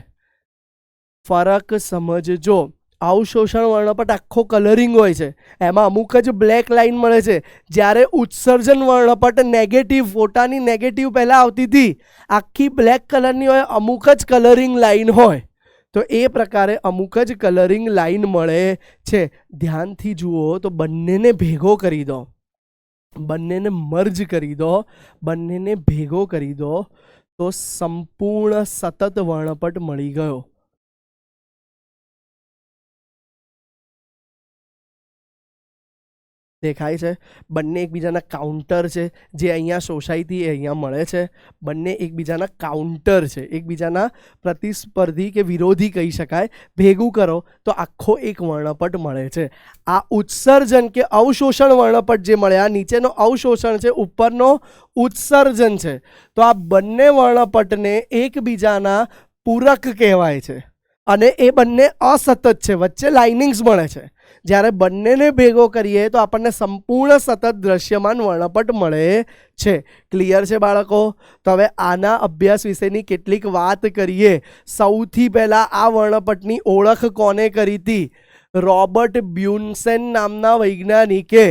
ફરક સમજજો. અવશોષણ વર્ણપટ આખો કલરિંગ હોય છે, એમાં અમુક જ બ્લેક લાઇન મળે છે, જ્યારે ઉત્સર્જન વર્ણપટ નેગેટિવ, ફોટાની નેગેટિવ પહેલાં આવતી હતી, આખી બ્લેક કલરની હોય, અમુક જ કલરિંગ લાઇન હોય. તો એ પ્રકારે અમુક જ કલરિંગ લાઇન મળે છે. ધ્યાનથી જુઓ તો બંનેને ભેગો કરી દો, બંનેને મર્જ કરી દો, બંનેને ભેગો કરી દો તો સંપૂર્ણ સતત વર્ણપટ મળી ગયો. દેખાય છે? બંને એકબીજાના કાઉન્ટર છે. જે અહીંયા સોસાયટી એ અહીંયા મળે છે. બંને એકબીજાના કાઉન્ટર છે, એકબીજાના પ્રતિસ્પર્ધી કે વિરોધી કહી શકાય. ભેગું કરો તો આખો એક વર્ણપટ મળે છે. આ ઉત્સર્જન કે અવશોષણ વર્ણપટ જે મળ્યા, નીચેનો અવશોષણ છે, ઉપરનો ઉત્સર્જન છે. તો આ બંને વર્ણપટને એકબીજાના પૂરક કહેવાય છે અને એ બંને અસતત છે, વચ્ચે લાઇનિંગ્સ મળે છે. જ્યારે બંનેને ભેગો કરીએ તો આપણને સંપૂર્ણ સતત દ્રશ્યમાન વર્ણપટ મળે છે. ક્લિયર છે બાળકો? તો હવે આના અભ્યાસ વિશેની કેટલીક વાત કરીએ. સૌથી પહેલાં આ વર્ણપટની ઓળખ કોને કરી હતી? રોબર્ટ બ્યુન્સેન નામના વૈજ્ઞાનિકે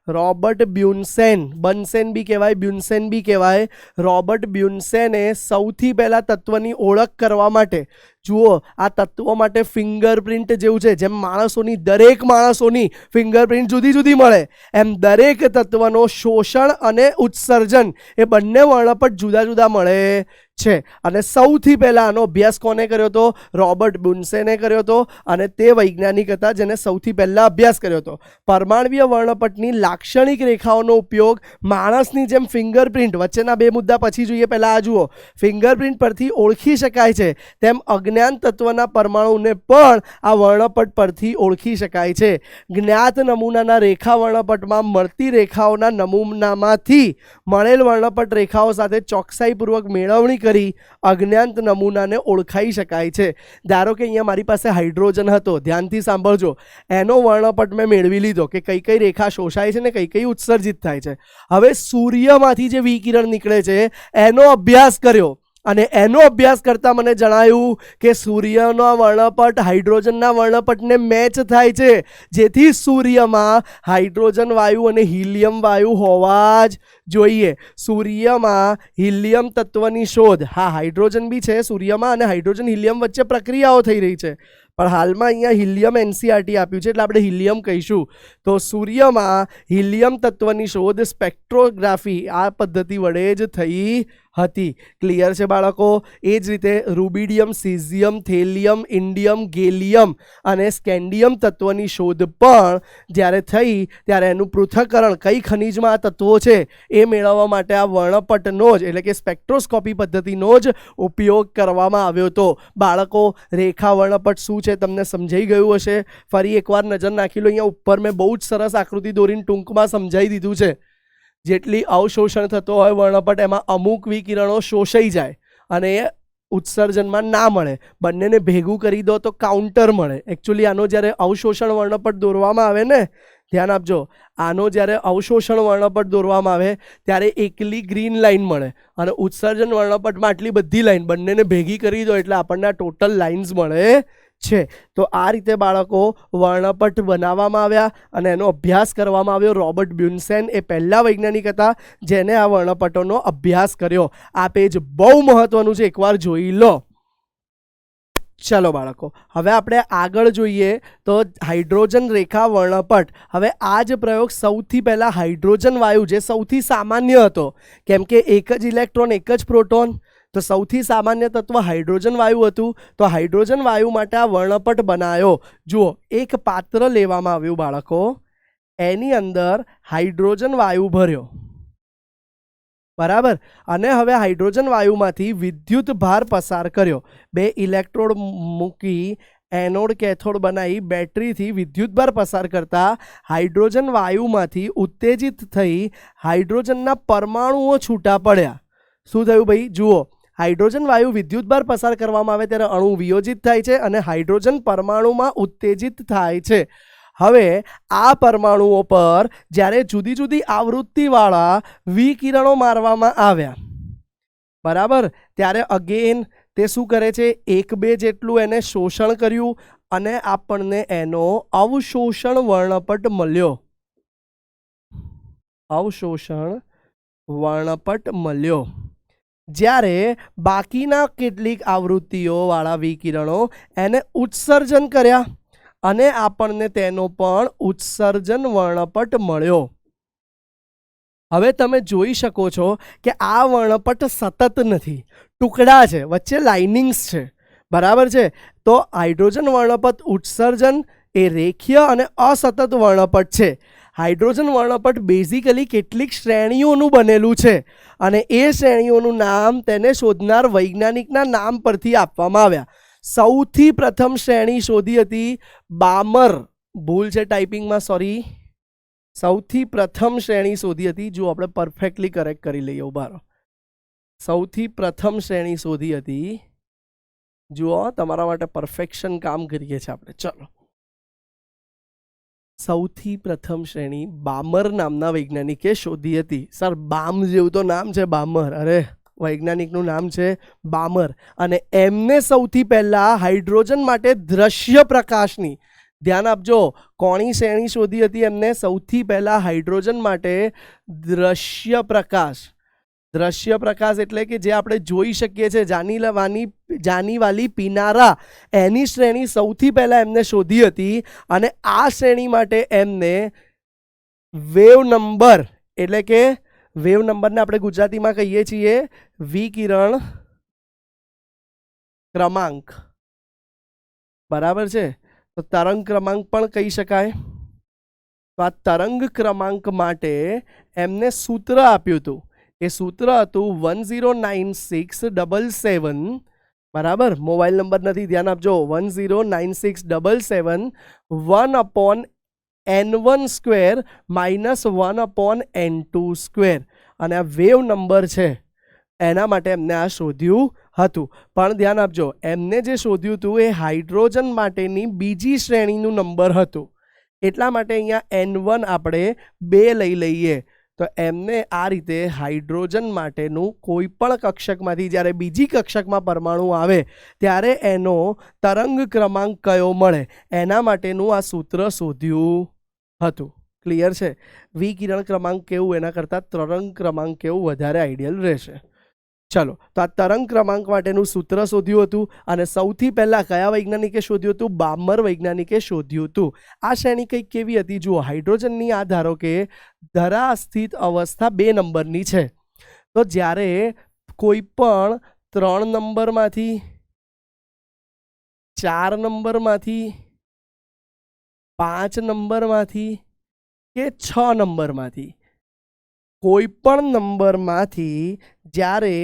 રોબર્ટ બ્યુન્સેન, બન્સેન બી કહેવાય, બ્યુન્સેન બી કહેવાય. રોબર્ટ બ્યુન્સેને સૌથી પહેલા તત્વની ઓળખ કરવા માટે, જુઓ આ તત્વો માટે ફિંગરપ્રિન્ટ જેવું છે, જેમ માણસોની દરેક માણસોની ફિંગરપ્રિન્ટ જુદી જુદી મળે, એમ દરેક તત્વનો શોષણ અને ઉત્સર્જન એ બંને વર્ણપટ જુદા જુદા મળે છે. અને સૌથી પહેલા આનો અભ્યાસ કોને કર્યો હતો? રોબર્ટ બ્યુન્સેને કર્યો હતો. અને તે વૈજ્ઞાનિક હતા જેને સૌથી પહેલા અભ્યાસ કર્યો હતો. પરમાણ્વીય વર્ણપટની લાક્ષણિક રેખાઓનો ઉપયોગ માણસની જેમ ફિંગરપ્રિન્ટ, વચ્ચેના બે મુદ્દા પછી જોઈએ, પહેલા આ જુઓ, ફિંગરપ્રિન્ટ પરથી ઓળખી શકાય છે, તેમ અજ્ઞાત તત્વના પરમાણુને પણ આ વર્ણપટ પરથી ઓળખી શકાય છે. જ્ઞાત નમૂનાના રેખા વર્ણપટમાં મળતી રેખાઓના નમૂનામાંથી મળેલ વર્ણપટ રેખાઓ સાથે ચોકસાઈપૂર્વક મેળવણી કરી અજ્ઞાત નમૂનાને ઓળખાઈ શકાય છે. ધારો કે અહીંયા મારી પાસે હાઇડ્રોજન હતો, ધ્યાનથી સાંભળજો, એનો વર્ણપટ મેં મેળવી લીધો કે કઈ કઈ રેખા શોષાય છે ને કઈ કઈ ઉત્સર્જિત થાય છે. હવે સૂર્યમાંથી જે વિકિરણ નીકળે છે એનો અભ્યાસ કર્યો, અને એનો અભ્યાસ કરતાં મને જણાયું કે સૂર્યનો વર્ણપટ હાઇડ્રોજનના વર્ણપટને મેચ થાય છે, જેથી સૂર્યમાં હાઇડ્રોજન વાયુ અને હિલિયમ વાયુ હોવા જ જોઈએ. સૂર્યમાં હિલિયમ તત્વની શોધ, હા હાઇડ્રોજન બી છે સૂર્યમાં, અને હાઇડ્રોજન હિલિયમ વચ્ચે પ્રક્રિયાઓ થઈ રહી છે, પણ હાલમાં અહીંયા હિલિયમ એનસીઆરટી આપ્યું છે એટલે આપણે હિલિયમ કહીશું. તો સૂર્યમાં હિલિયમ તત્વની શોધ સ્પેક્ટ્રોગ્રાફી આ પદ્ધતિ વડે જ થઈ હતી. ક્લિયર છે બાળકો? એ જ રીતે rubidium, caesium, thallium, indium, gallium અને સ્કેન્ડિયમ તત્વની શોધ પણ જ્યારે થઈ ત્યારે એનું પૃથ્થકરણ કઈ ખનિજમાં આ તત્વો છે એ મેળવવા માટે આ વર્ણપટનો જ એટલે કે સ્પેક્ટ્રોસ્કોપી પદ્ધતિનો જ ઉપયોગ કરવામાં આવ્યો હતો. બાળકો, રેખા વર્ણપટ શું છે તમને સમજાઈ ગયું હશે? ફરી એકવાર નજર નાખી લો, અહીંયા ઉપર મેં બહુ જ સરસ આકૃતિ દોરીને ટૂંકમાં સમજાવી દીધું છે. જેટલી અવશોષણ થતો હોય વર્ણપટ એમાં અમુક વિકિરણો શોષાઈ જાય અને એ ઉત્સર્જનમાં ના મળે, બંનેને ભેગું કરી દો તો કાઉન્ટર મળે. એકચ્યુઅલી આનો જ્યારે અવશોષણ વર્ણપટ દોરવામાં આવે ને, ધ્યાન આપજો, આનો જ્યારે અવશોષણ વર્ણપટ દોરવામાં આવે ત્યારે એકલી ગ્રીન લાઇન મળે અને ઉત્સર્જન વર્ણપટમાં આટલી બધી લાઇન, બંનેને ભેગી કરી દો એટલે આપણને આ ટોટલ લાઇન્સ મળે છે. તો આ રીતે બાળકો વર્ણપટ બનાવવામાં આવ્યા અને એનો અભ્યાસ કરવામાં આવ્યો. રોબર્ટ બ્યુન્સેન એ પહેલા વૈજ્ઞાનિક હતા જેને આ વર્ણપટોનો અભ્યાસ કર્યો. આ પેજ બહુ મહત્વનું છે, એકવાર જોઈ લો. ચલો બાળકો, હવે આપણે આગળ જોઈએ તો હાઇડ્રોજન રેખા વર્ણપટ. હવે આ જ પ્રયોગ સૌથી પહેલા હાઇડ્રોજન વાયુ, જે સૌથી સામાન્ય હતો, કેમ કે એક જ ઇલેક્ટ્રોન એક જ પ્રોટોન, તો સૌથી સામાન્ય તત્વ હાઇડ્રોજન વાયુ હતું. તો હાઇડ્રોજન વાયુ માટે આ વર્ણપટ બનાવ્યો. જુઓ, એક પાત્ર લેવામાં આવ્યું બાળકો, એની અંદર હાઇડ્રોજન વાયુ ભર્યો, બરાબર, અને હવે હાઇડ્રોજન વાયુમાંથી વિદ્યુત ભાર પસાર કર્યો. બે ઇલેક્ટ્રોડ મૂકી એનોડ કેથોડ બનાવી બેટરીથી વિદ્યુતભાર પસાર કરતા હાઇડ્રોજન વાયુમાંથી ઉત્તેજિત થઈ હાઇડ્રોજનના પરમાણુઓ છૂટા પડ્યા. શું થયું ભાઈ? જુઓ, હાઇડ્રોજન વાયુ વિદ્યુતભાર પસાર કરવામાં આવે ત્યારે અણુ વિયોજિત થાય છે અને હાઇડ્રોજન પરમાણુમાં ઉત્તેજિત થાય છે. હવે આ પરમાણુઓ પર જ્યારે જુદી જુદી આવૃત્તિવાળા વિકિરણો મારવામાં આવ્યા, બરાબર, ત્યારે અગેન તે શું કરે છે? એક બે જેટલું એને શોષણ કર્યું અને આપણને એનો અવશોષણ વર્ણપટ મળ્યો. અવશોષણ વર્ણપટ મળ્યો. જ્યારે બાકીના કેટલીક આવૃત્તિઓ વાળા વિકિરણો એને ઉત્સર્જન કર્યા અને આપણને તેનો પણ ઉત્સર્જન વર્ણપટ મળ્યો. હવે તમે જોઈ શકો છો કે આ વર્ણપટ સતત નથી, ટુકડા છે, વચ્ચે લાઇનિંગ્સ છે, બરાબર છે. તો હાઇડ્રોજન વર્ણપટ ઉત્સર્જન એ રેખીય અને અસતત વર્ણપટ છે. હાઇડ્રોજન વર્ણપટ બેઝિકલી કેટલીક શ્રેણીઓનું બનેલું છે અને એ શ્રેણીઓનું નામ તેને શોધનાર વૈજ્ઞાનિકના નામ પરથી આપવામાં આવ્યા. સૌથી પ્રથમ શ્રેણી શોધી હતી બામર, ભૂલ છે ટાઈપિંગમાં, સોરી, સૌથી પ્રથમ શ્રેણી શોધી હતી, જો આપણે પરફેક્ટલી કરેક્ટ કરી લઈએ, ઉભા રહો. સૌથી પ્રથમ શ્રેણી શોધી હતી, જુઓ તમારા માટે પરફેક્શન કામ કરીએ છીએ આપણે. ચલો, સૌથી પ્રથમ શ્રેણી બામર નામના વૈજ્ઞાનિકે શોધી હતી. સર, બામ જેવું તો નામ છે, બામર, અરે વૈજ્ઞાનિકનું નામ છે બામર, અને એમને સૌથી પહેલા હાઇડ્રોજન માટે દ્રશ્ય પ્રકાશની, ધ્યાન આપજો, કોની શ્રેણી શોધી હતી એમને? સૌથી પહેલા હાઇડ્રોજન માટે દ્રશ્ય પ્રકાશ એટલે કે જે આપણે જોઈ શકીએ છીએ, જાની વાલી પીનારા, એની શ્રેણી સૌથી પહેલા એમને શોધી હતી. અને આ શ્રેણી માટે એમને વેવ નંબર એટલે કે વેવ નંબરને આપણે ગુજરાતીમાં કહીએ છીએ વિકિરણ ક્રમાંક. બરાબર છે, તો તરંગ ક્રમાંક પણ કહી શકાય. તો આ તરંગ ક્રમાંક માટે એમને સૂત્ર આપ્યું હતું. એ સૂત્ર હતું 109677. બરાબર, મોબાઈલ નંબર નથી, ધ્યાન આપજો. 109677 1/n1² -1/n2². અને આ વેવ નંબર છે એના માટે એમને આ શોધ્યું હતું. પણ ધ્યાન આપજો, એમને જે શોધ્યું હતું એ હાઇડ્રોજન માટેની બીજી શ્રેણીનું નંબર હતું. એટલા માટે અહીંયા N1 આપણે 2 લઈ લઈએ. તો એમને આ રીતે હાઇડ્રોજન માટેનું કોઈ પણ કક્ષકમાંથી જ્યારે બીજી કક્ષકમાં પરમાણુ આવે ત્યારે એનો તરંગ ક્રમાંક કયો મળે એના માટેનું આ સૂત્ર શોધ્યું હતું. ક્લિયર છે? વિકિરણ ક્રમાંક કેવું એના કરતાં તરંગ ક્રમાંક કેવું વધારે આઈડિયલ રહેશે. ચલો, તો આ તરંગ ક્રમાંક માટેનું સૂત્ર શોધ્યું હતું. અને સૌથી પહેલા કયા વૈજ્ઞાનિકે શોધ્યું હતું? બામર વૈજ્ઞાનિકે શોધ્યું હતું. આ શ્રેણી કંઈક કેવી હતી? જુઓ, હાઇડ્રોજનની આ ધારો કે ધરા સ્થિત અવસ્થા 2 નંબરની છે. તો જ્યારે કોઈ પણ 3 નંબરમાંથી, 4 નંબરમાંથી, 5 નંબરમાંથી કે 6 નંબરમાંથી કોઈ પણ નંબરમાંથી જ્યારે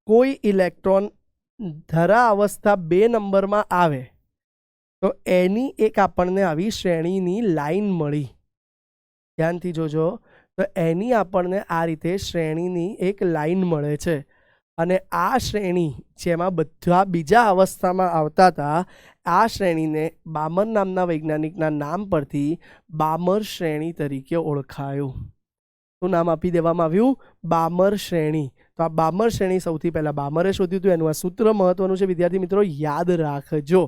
કોઈ ઇલેક્ટ્રોન ધરા અવસ્થા 2 નંબરમાં આવે તો એની એક આપણને આવી શ્રેણીની લાઈન મળી. ધ્યાનથી જોજો, તો એની આપણને આ રીતે શ્રેણીની એક લાઈન મળે છે. અને આ શ્રેણી જેમાં બધા બીજા અવસ્થામાં આવતા હતા, આ શ્રેણીને બામર નામના વૈજ્ઞાનિકના નામ પરથી બામર શ્રેણી તરીકે ઓળખાયું. શું નામ આપી દેવામાં આવ્યું? બામર શ્રેણી. તો આ બામર શ્રેણી સૌથી પહેલા બામરે શોધ્યું હતું. એનું આ સૂત્ર મહત્વનું છે, વિદ્યાર્થી મિત્રો, યાદ રાખજો.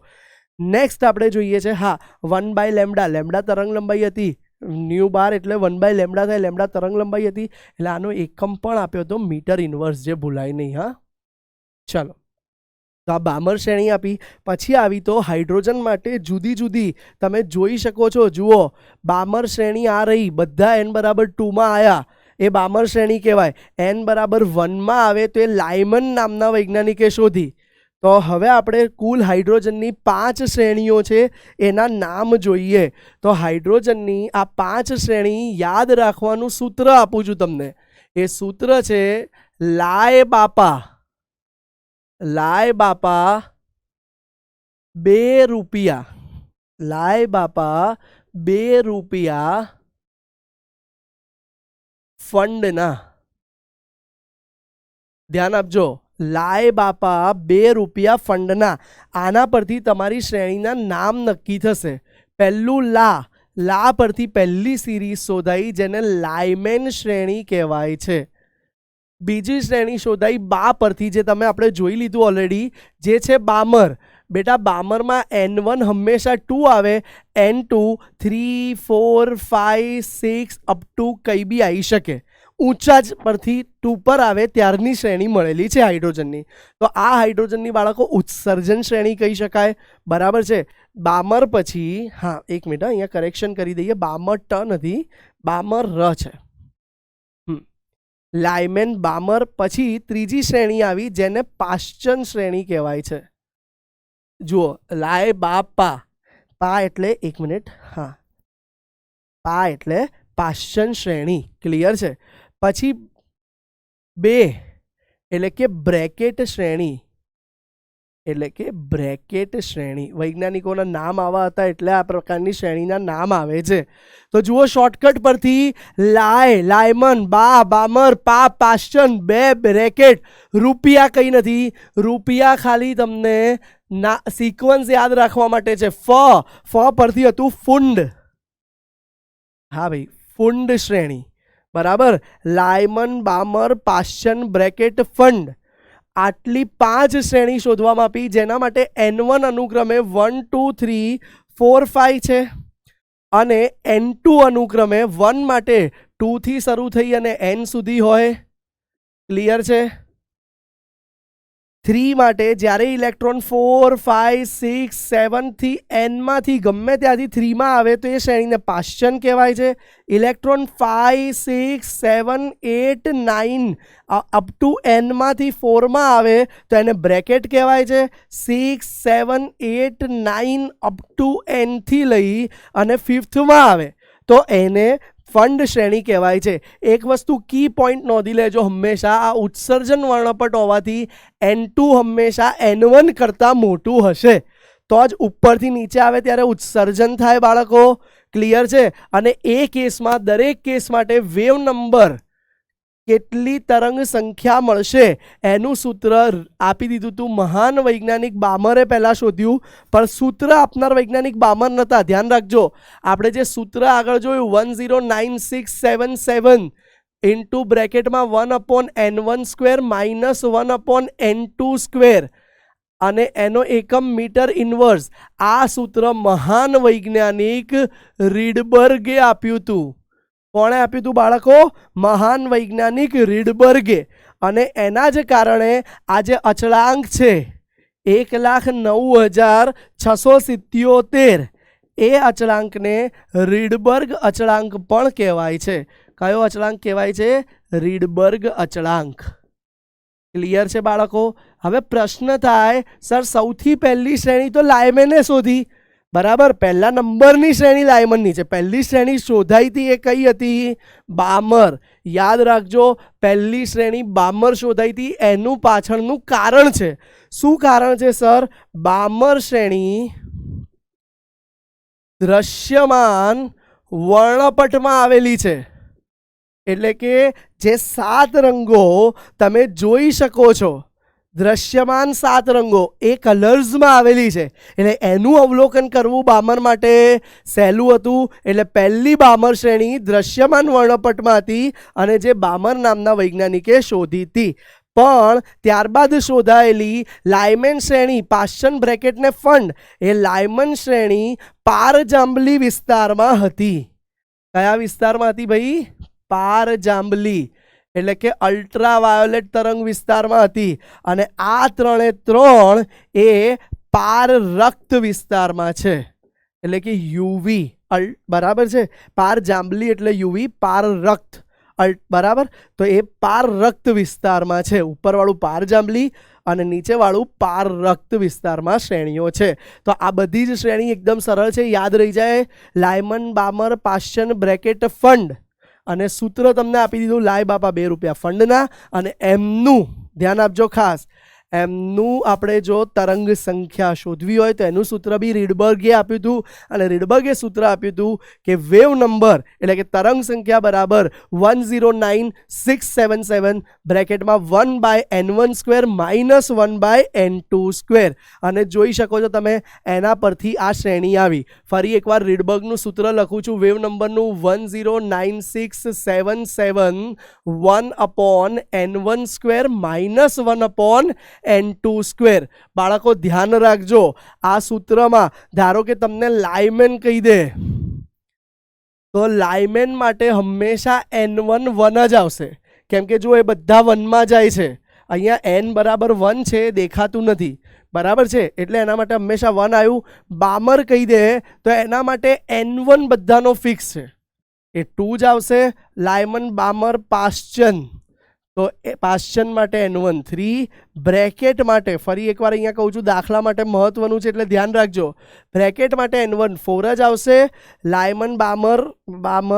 નેક્સ્ટ આપણે જોઈએ છે, હા, 1/λ. લેમ્ડા તરંગ લંબાઈ હતી. ન્યુ બાર એટલે 1/λ થાય. લેમ્ડા તરંગ લંબાઈ હતી એટલે આનો એકમ પણ આપ્યો હતો મીટર ઇન્વર્સ, જે ભૂલાય નહીં. હા, ચલો, તો આ બામર શ્રેણી આપી. પછી આવી તો હાઇડ્રોજન માટે જુદી જુદી તમે જોઈ શકો છો. જુઓ, બામર શ્રેણી આ રહી, બધા n = 2 માં આવ્યા, એ બામર શ્રેણી કહેવાય. n = 1 માં આવે તો એ લાયમન નામના વૈજ્ઞાનિકે શોધી. તો હવે આપણે કુલ હાઇડ્રોજનની 5 શ્રેણીઓ છે એના નામ જોઈએ. તો હાઇડ્રોજનની આ 5 શ્રેણી યાદ રાખવાનું સૂત્ર આપું છું તમને. એ સૂત્ર છે લાય બાપા ₹2. લાય બાપા ₹2 ફંડના. ધ્યાન આપજો, લાય બાપા ₹2 ફંડના. આના પરથી તમારી શ્રેણીના નામ નક્કી થશે. પહેલું લા પરથી પહેલી સિરીઝ શોધાઈ, જેને લાયમેન શ્રેણી કહેવાય છે. બીજી શ્રેણી શોધાઈ બા પરથી, જે તમે આપણે જોઈ લીધું ઓલરેડી, જે છે બામર. બેટા, બામરમાં N1 હંમેશા 2 આવે, N2 3 4 5 6 અપ ટુ કંઈ બી આવી શકે. ઊંચા જ પરથી 2 પર આવે ત્યારની શ્રેણી મળેલી છે હાઇડ્રોજનની. તો આ હાઇડ્રોજનની બાળકો ઉત્સર્જન શ્રેણી કહી શકાય. બરાબર છે? બામર પછી, હા, એક મિનિટ, અહીંયા કરેક્શન કરી દઈએ. બામર ટ નથી, બામર ર છે. લાયમેન બામર. પછી ત્રીજી શ્રેણી આવી જેને પાશ્ચન શ્રેણી કહેવાય છે. જુઓ, લાય બાપા, પા એટલે, એક મિનિટ, હા, પા એટલે પાશ્ચન શ્રેણી. ક્લિયર છે? પછી 2 એટલે કે બ્રેકેટ શ્રેણી. વૈજ્ઞાનિકોના નામ આવા હતા એટલે આ પ્રકારની શ્રેણીના નામ આવે છે. તો જુઓ, શોર્ટકટ પરથી લાયમન, બામર, પાશ્ચન, 2 બ્રેકેટ, રૂપિયા કંઈ નથી. રૂપિયા ખાલી તમને સિક્વન્સ યાદ રાખવા માટે છે. ફ પરથી હતું ફુંડ. હા ભાઈ, ફુંડ શ્રેણી. બરાબર? લાયમન, બામર, પાશ્ચન, બ્રેકેટ, ફંડ. આટલી 5 શ્રેણી શોધવામાં આપી, જેના માટે N1 અનુક્રમે 1 2 3 4 5 છે અને N2 અનુક્રમે 1 માટે 2 થી શરૂ થઈ અને N સુધી હોય. ક્લિયર છે? 3 માટે જ્યારે ઇલેક્ટ્રોન 4 5 6 7 થી N માંથી ગમે ત્યાંથી 3 માં આવે તો એ શ્રેણીને પાશ્ચન કહેવાય છે. ઇલેક્ટ્રોન 5 6 7 8 9 અપ ટુ N માંથી 4 માં આવે તો એને બ્રેકેટ કહેવાય છે. 6 7 8 9 અપ ટુ N થી લઈ અને 5th માં આવે તો એને ફંડ શ્રેણી કહેવાય છે. એક વસ્તુ કી પોઈન્ટ નોંધી લેજો, હંમેશા આ ઉત્સર્જન વર્ણપટ હોવાથી N2 હંમેશા N1 કરતાં મોટું હશે તો જ ઉપરથી નીચે આવે ત્યારે ઉત્સર્જન થાય બાળકો. ક્લિયર છે? અને એ કેસમાં દરેક કેસ માટે વેવ નંબર કેટલી તરંગ સંખ્યા મળશે એનું સૂત્ર આપી દીધું હતું. મહાન વૈજ્ઞાનિક બામરે પહેલા શોધ્યું, પણ સૂત્ર આપનાર વૈજ્ઞાનિક બામર નહોતા. ધ્યાન રાખજો, આપણે જે સૂત્ર આગળ જોયું 109677 ઇન્ટુ બ્રેકેટમાં 1/N1 square minus 1/N2 square અને એનો એકમ મીટર ઇન્વર્સ. આ સૂત્ર મહાન વૈજ્ઞાનિક રીડબર્ગે આપ્યું હતું. કોણે આપ્યું હતું બાળકો? મહાન વૈજ્ઞાનિક રીડબર્ગે. અને એના જ કારણે આ જે અચળાંક છે 1,09,677 એ અચળાંકને રીડબર્ગ અચળાંક પણ કહેવાય છે. કયો અચળાંક કહેવાય છે? રીડબર્ગ અચળાંક. ક્લિયર છે બાળકો? હવે પ્રશ્ન થાય, સર સૌથી પહેલી શ્રેણી તો લાયમેને શોધી, બરાબર? પહેલા નંબરની શ્રેણી લાયમનની છે. પહેલી શ્રેણી શોધાઈ હતી એ કઈ હતી? બામર. યાદ રાખજો, પહેલી શ્રેણી બામર શોધાઈ હતી. એનું પાછળનું કારણ છે. શું કારણ છે સર? બામર શ્રેણી દ્રશ્યમાન વર્ણપટમાં આવેલી છે. એટલે કે જે 7 રંગો તમે જોઈ શકો છો, દ્રશ્યમાન 7 રંગો એ કલર્સમાં આવેલી છે. એટલે એનું અવલોકન કરવું બામર માટે સહેલું હતું. એટલે પહેલી બામર શ્રેણી દ્રશ્યમાન વર્ણપટમાં હતી અને જે બામર નામના વૈજ્ઞાનિકે શોધી હતી. પણ ત્યારબાદ શોધાયેલી લાયમેન શ્રેણી પાશ્ચન બ્રેકેટને ફંડ એ લાયમન શ્રેણી પારજાંબલી વિસ્તારમાં હતી. કયા વિસ્તારમાં હતી ભાઈ? પારજાંબલી, એટલે કે અલ્ટ્રાવાયોલેટ તરંગ વિસ્તારમાં હતી. અને આ 3 એ પારરક્ત વિસ્તારમાં છે, એટલે કે યુવી. બરાબર છે? પારજાંબલી એટલે યુવી, પારરક્ત બરાબર. તો એ પારરક્ત વિસ્તારમાં છે. ઉપરવાળું પારજાંબલી અને નીચેવાળું પારરક્ત વિસ્તારમાં શ્રેણીઓ છે. તો આ બધી જ શ્રેણી એકદમ સરળ છે, યાદ રહી જાય. લાયમન, બામર, પાશ્ચન બ્રેકેટ ફંડ. અને સૂત્ર તમને આપી દીધું લાય બાપા ₹2 ફંડના. અને એમનું ધ્યાન આપજો ખાસ, એમનું આપણે જો તરંગ સંખ્યા શોધવી હોય તો એનું સૂત્ર બી રીડબર્ગે આપ્યું હતું. અને રીડબર્ગે સૂત્ર આપ્યું હતું કે વેવ નંબર એટલે કે તરંગ સંખ્યા બરાબર 109677 બ્રેકેટમાં 1/N1 square minus 1/N2 square. અને જોઈ શકો છો તમે એના પરથી આ શ્રેણી આવી. ફરી એકવાર રીડબર્ગનું સૂત્ર લખું છું. વેવ નંબરનું 109677 1/N1 square minus 1/N2 square. બાળકો ધ્યાન રાખજો, આ સૂત્રમાં ધારો કે તમને લાયમેન કહી દે તો લાયમેન માટે હંમેશા N1 1 જ આવશે. કેમ કે જો એ બધા 1 માં જાય છે, અહીંયા N બરાબર 1 છે, દેખાતું નથી. બરાબર છે? એટલે એના માટે હંમેશા 1 આવ્યું. બામર કહી દે તો એના માટે N1 બધાનો ફિક્સ છે, એ 2 જ આવશે. લાયમન, બામર, પાશ્ચન, તો પાશ્ચન માટે N1 3. બ્રેકેટ માટે ફરી એકવાર અહીંયા કહું છું, દાખલા માટે મહત્વનું છે એટલે ધ્યાન રાખજો. બ્રેકેટ માટે N1 4 જ આવશે. લાયમન, બામર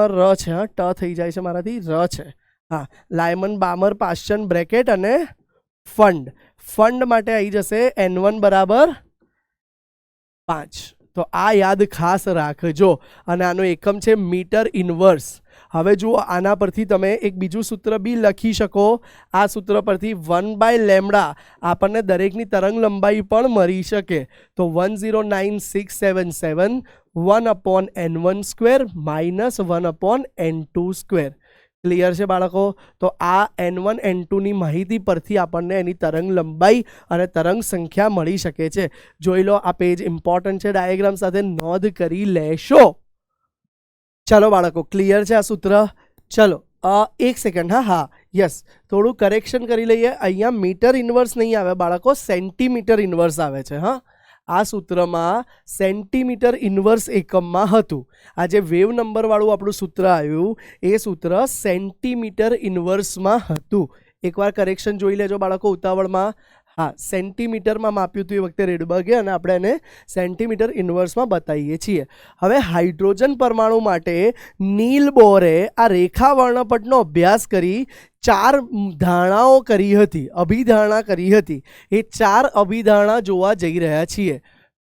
ર છે, ટ થઈ જાય છે મારાથી, ર છે. હા, લાયમન, બામર, પાશ્ચન બ્રેકેટ અને ફંડ માટે આવી જશે N1 બરાબર 5. તો આ યાદ ખાસ રાખજો. અને આનો એકમ છે મીટર ઇન્વર્સ. હવે જુઓ, આના પરથી તમે એક બીજું સૂત્ર બી લખી શકો. આ સૂત્ર પરથી 1/λ આપણને દરેકની તરંગ લંબાઈ પણ મળી શકે. તો 109677 1/N1 square minus 1/N2 square. Clear છે બાળકો? તો આ N1 N2ની માહિતી પરથી આપણને એની તરંગ લંબાઈ અને તરંગ સંખ્યા મળી શકે છે. જોઈ લો, આ પેજ ઇમ્પોર્ટન્ટ છે, ડાયાગ્રામ સાથે નોંધ કરી લેશો. ચલો બાળકો, ક્લિયર છે આ સૂત્ર? ચલો એક સેકન્ડ, હા યસ, થોડું કરેક્શન કરી લઈએ. અહીંયા મીટર ઇન્વર્સ નહીં આવે બાળકો, સેન્ટીમીટર ઇન્વર્સ આવે છે. હા, આ સૂત્રમાં સેન્ટીમીટર ઇન્વર્સ એકમમાં હતું. આ જે વેવ નંબર વાળું આપણું સૂત્ર આવ્યું એ સૂત્ર સેન્ટીમીટર ઇન્વર્સમાં હતું. એકવાર કરેક્શન જોઈ લેજો બાળકો ઉતાવળમાં. હા, સેન્ટીમીટરમાં માપ્યું હતું એ વખતે રેડબર્ગે, અને આપણે એને સેન્ટીમીટર ઇન્વર્સમાં બતાવીએ છીએ. હવે હાઇડ્રોજન પરમાણુ માટે નીલ બોરે આ રેખા વર્ણપટનો અભ્યાસ કરી 4 ધારણાઓ કરી હતી, અભિધારણા કરી હતી. એ 4 અભિધારણા જોવા જઈ રહ્યા છીએ.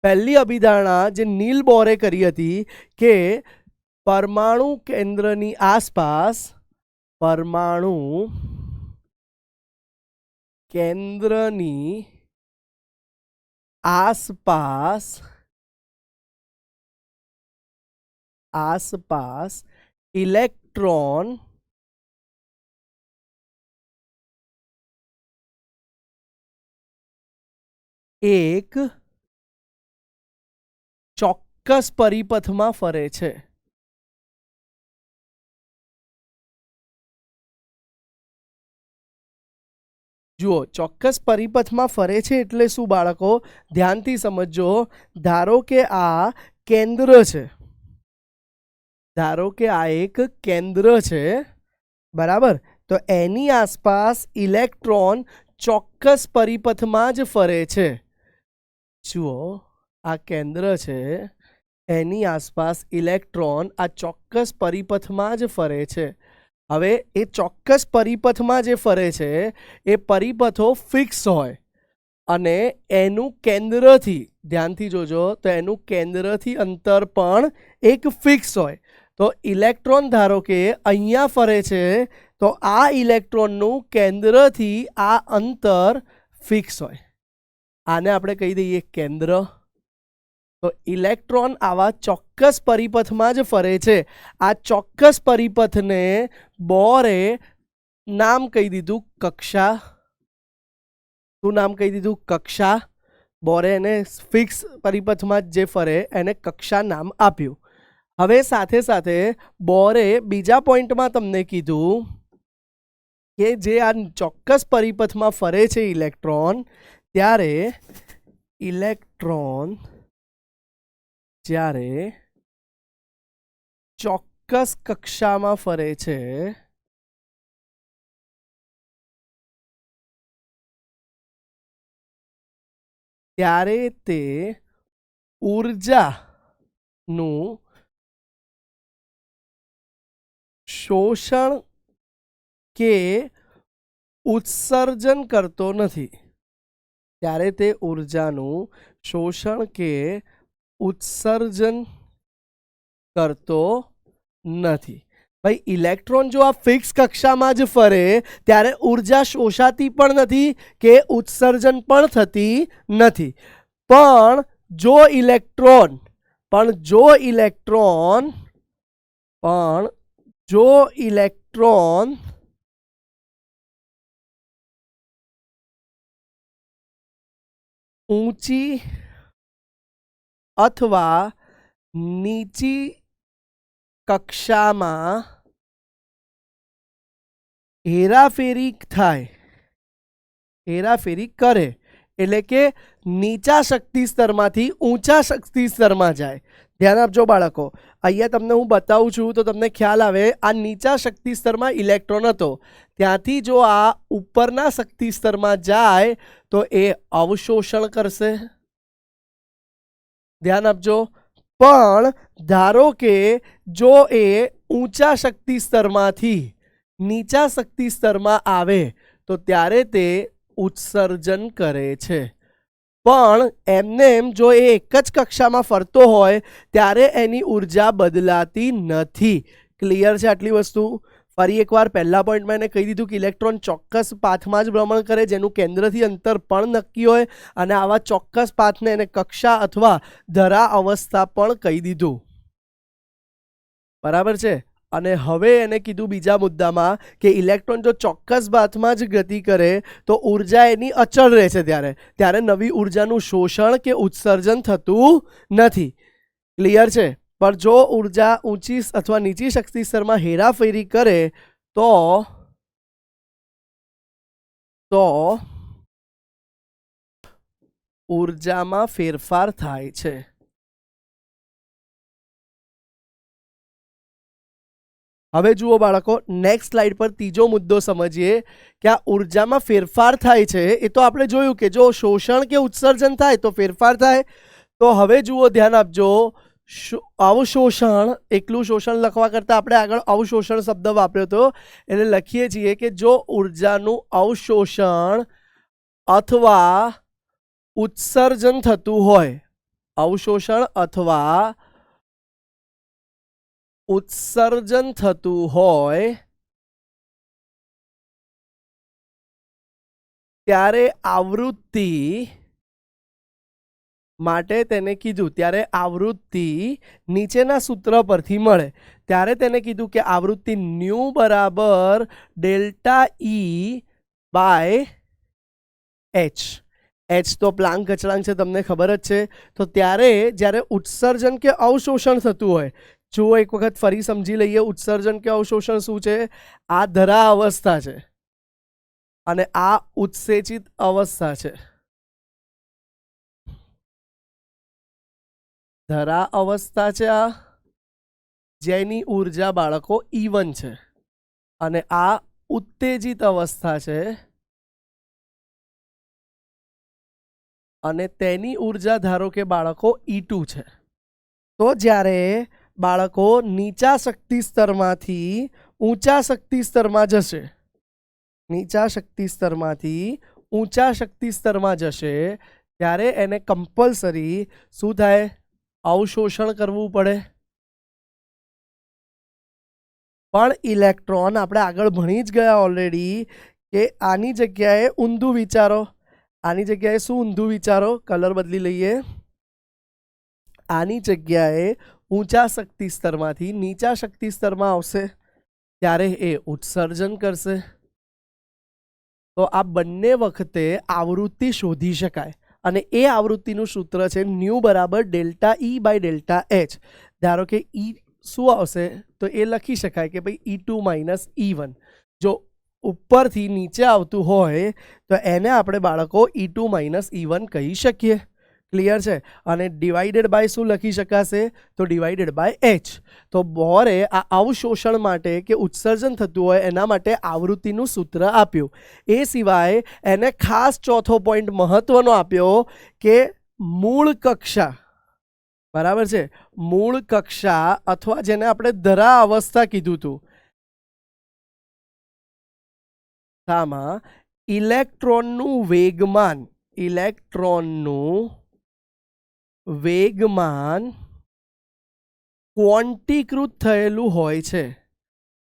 પહેલી અભિધારણા જે નીલ બોરે કરી હતી કે પરમાણુ કેન્દ્રની આસપાસ, પરમાણુ કેન્દ્રની આસપાસ ઇલેક્ટ્રોન એક ચોક્કસ પરિપથમાં ફરે છે. જુઓ, ચોક્કસ પરિપથમાં ફરે છે એટલે શું બાળકો? ધ્યાનથી સમજો. ધારો કે આ કેન્દ્ર છે, ધારો કે આ એક કેન્દ્ર છે, બરાબર? તો એની આસપાસ ઇલેક્ટ્રોન ચોક્કસ પરિપથમાં જ ફરે છે. જુઓ, આ કેન્દ્ર છે, એની આસપાસ ઇલેક્ટ્રોન આ ચોક્કસ પરિપથમાં જ ફરે છે. હવે એ ચોક્કસ પરિપથમાં જે ફરે છે એ પરિપથો ફિક્સ હોય અને એનું કેન્દ્રથી, ધ્યાનથી જોજો, તો એનું કેન્દ્રથી અંતર પણ એક ફિક્સ હોય. તો ઇલેક્ટ્રોન ધારો કે અહીંયા ફરે છે, તો આ ઇલેક્ટ્રોનનું કેન્દ્રથી આ અંતર ફિક્સ હોય. આને આપણે કહી દઈએ કેન્દ્ર. તો ઇલેક્ટ્રોન આવા ચોક્કસ પરિપથમાં જ ફરે છે. આ ચોક્કસ પરિપથને બોરે નામ કહી દીધું કક્ષા. શું નામ કહી દીધું? કક્ષા. બોરે એને ફિક્સ પરિપથમાં જે ફરે એને કક્ષા નામ આપ્યું. હવે સાથે સાથે બોરે બીજા પોઈન્ટમાં તમને કીધું કે જે આ ચોક્કસ પરિપથમાં ફરે છે ઇલેક્ટ્રોન, ત્યારે ઇલેક્ટ્રોન જ્યારે ચોક્કસ કક્ષામાં ફરે છે ત્યારે તે ઊર્જાનું શોષણ કે ઉત્સર્જન કરતો નથી. ત્યારે તે ઊર્જાનું શોષણ કે ઉત્સર્જન કરતો નથી. ભાઈ, ઇલેક્ટ્રોન જો આ ફિક્સ કક્ષામાં જ ફરે ત્યારે ઊર્જા શોષાતી પણ નથી કે ઉત્સર્જન પણ થતી નથી. પણ જો ઇલેક્ટ્રોન ઊંચી અથવા નીચી કક્ષામાં હેરાફેરી કરે, એટલે કે નીચા શક્તિ સ્તરમાંથી ઊંચા શક્તિ સ્તરમાં જાય. ધ્યાન આપજો બાળકો, અહીંયા તમને હું બતાવું છું તો તમને ખ્યાલ આવે. આ નીચા શક્તિ સ્તરમાં ઇલેક્ટ્રોન હતો, ત્યાંથી જો આ ઉપરના શક્તિ સ્તરમાં જાય તો એ અવશોષણ કરશે. ધ્યાન આપજો. પણ ધારો કે જો એ ઊંચા શક્તિ સ્તરમાંથી નીચા શક્તિ સ્તરમાં આવે તો ત્યારે તે ઉત્સર્જન કરે છે. પણ એમને એમ જો એ એક જ કક્ષામાં ફરતો હોય ત્યારે એની ઉર્જા બદલાતી નથી. ક્લિયર છે આટલી વસ્તુ? ફરી એકવાર પહેલા પોઈન્ટમાં એને કહી દીધું કે ઇલેક્ટ્રોન ચોક્કસ પાથમાં જ ભ્રમણ કરે જેનું કેન્દ્રથી અંતર પણ નક્કી હોય, અને આવા ચોક્કસ પાથને એને કક્ષા અથવા ધરા અવસ્થા પણ કહી દીધું. બરાબર છે? અને હવે એને કીધું બીજા મુદ્દામાં કે ઇલેક્ટ્રોન જો ચોક્કસ બાથમાં જ ગતિ કરે તો ઉર્જા એની અચળ રહે છે, ત્યારે નવી ઉર્જાનું શોષણ કે ઉત્સર્જન થતું નથી. ક્લિયર છે? પણ જો ઉર્જા ઊંચી અથવા નીચી શક્તિ સ્તરમાં હેરાફેરી કરે તો ઉર્જામાં ફેરફાર થાય છે. હવે જુઓ બાળકો, નેક્સ્ટ સ્લાઇડ પર ત્રીજો મુદ્દો સમજીએ કે આ ઉર્જામાં ફેરફાર થાય છે એ તો આપણે જોયું કે જો શોષણ કે ઉત્સર્જન થાય તો ફેરફાર થાય. તો હવે જુઓ, ધ્યાન આપજો, અવશોષણ, એકલું શોષણ લખવા કરતાં આપણે આગળ અવશોષણ શબ્દ વાપર્યો હતો, એટલે લખીએ છીએ કે જો ઉર્જાનું અવશોષણ અથવા ઉત્સર્જન થતું હોય, અવશોષણ અથવા ઉત્સર્જન થતું હોય ત્યારે આવૃત્તિ માટે તેને કીધું, ત્યારે આવૃત્તિ નીચેના સૂત્ર પરથી મળે. ત્યારે તેને કીધું કે આવૃત્તિ ન્યુ બરાબર delta E by h. H તો પ્લાન્ક અચળાંક છે, તમને ખબર જ છે. તો ત્યારે જ્યારે ઉત્સર્જન કે અવશોષણ થતું હોય, જો એક વખત ફરી સમજી લઈએ ઉત્સર્જન કે અવશોષણ શું છે. આ ધરા અવસ્થા છે અને આ ઉત્સેચિત અવસ્થા છે. ધરા અવસ્થા છે આ, જેની ઉર્જા બાળકો E1 છે, અને આ ઉત્તેજિત અવસ્થા છે અને તેની ઉર્જા ધારો કે બાળકો E2 છે. તો જ્યારે બાળકો નીચા શક્તિ સ્તરમાંથી ઊંચા શક્તિ સ્તરમાં જશે, નીચા શક્તિ સ્તરમાંથી ઊંચા શક્તિ સ્તરમાં જશે, ત્યારે એને કમ્પલસરી શું થાય? અવશોષણ કરવું પડે. પણ ઇલેક્ટ્રોન આપણે આગળ ભણી જ ગયા ઓલરેડી કે આની જગ્યાએ ઊંધું વિચારો. આની જગ્યાએ શું ઊંધું વિચારો? કલર બદલી લઈએ. આની જગ્યાએ ઊંચા શક્તિ સ્તરમાંથી નીચા શક્તિ સ્તરમાં આવશે ત્યારે એ ઉત્સર્જન કરશે. તો આ બંને વખતે આવૃત્તિ શોધી શકાય અને એ આવૃત્તિનું સૂત્ર છે ન્યુ બરાબર delta E by delta h. ધારો કે ઈ શું આવશે તો એ લખી શકાય કે ભાઈ E2 માઇનસ E1. જો ઉપરથી નીચે આવતું હોય તો એને આપણે બાળકો E2 માઇનસ E1 કહી શકીએ. ક્લિયર છે? અને ડિવાઇડેડ બાય શું લખી શકાશે? તો ડિવાઇડેડ બાય એચ. તો બોરે આ અવશોષણ માટે કે ઉત્સર્જન થતું હોય એના માટે આવૃત્તિનું સૂત્ર આપ્યું. એ સિવાય એને ખાસ ચોથો પોઈન્ટ મહત્વનો આપ્યો કે મૂળ કક્ષા, બરાબર છે, મૂળ કક્ષા અથવા જેને આપણે ધરા અવસ્થા કીધું હતું, આમાં ઇલેક્ટ્રોનનું વેગમાન ક્વોન્ટીકૃત થયેલું હોય છે.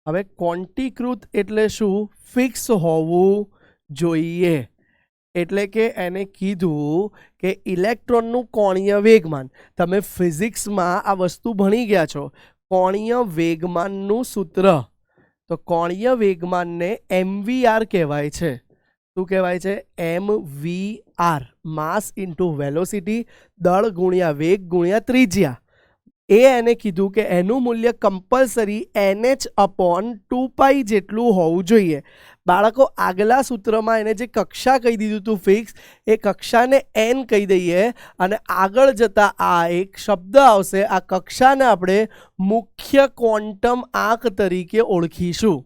હવે ક્વોન્ટીકૃત એટલે શું? ફિક્સ હોવું જોઈએ. એટલે કે એને કીધું કે ઇલેક્ટ્રોનનું કોણીય વેગમાન, તમે ફિઝિક્સમાં આ વસ્તુ ભણી ગયા છો, કોણીય વેગમાનનું સૂત્ર. તો કોણીય વેગમાનને MVR કહેવાય છે. શું કહેવાય છે? MVR, માસ ઇન્ટુ વેલોસિટી, દળ ગુણ્યા વેગ ગુણ્યા ત્રિજ્યા. એને કીધું કે એનું મૂલ્ય કમ્પલસરી NH/2π જેટલું હોવું જોઈએ. બાળકો આગલા સૂત્રમાં એને જે કક્ષા કહી દીધું હતું ફિક્સ, એ કક્ષાને n કહી દઈએ અને આગળ જતા આ એક શબ્દ આવશે, આ કક્ષાને આપણે મુખ્ય ક્વોન્ટમ આંક તરીકે ઓળખીશું.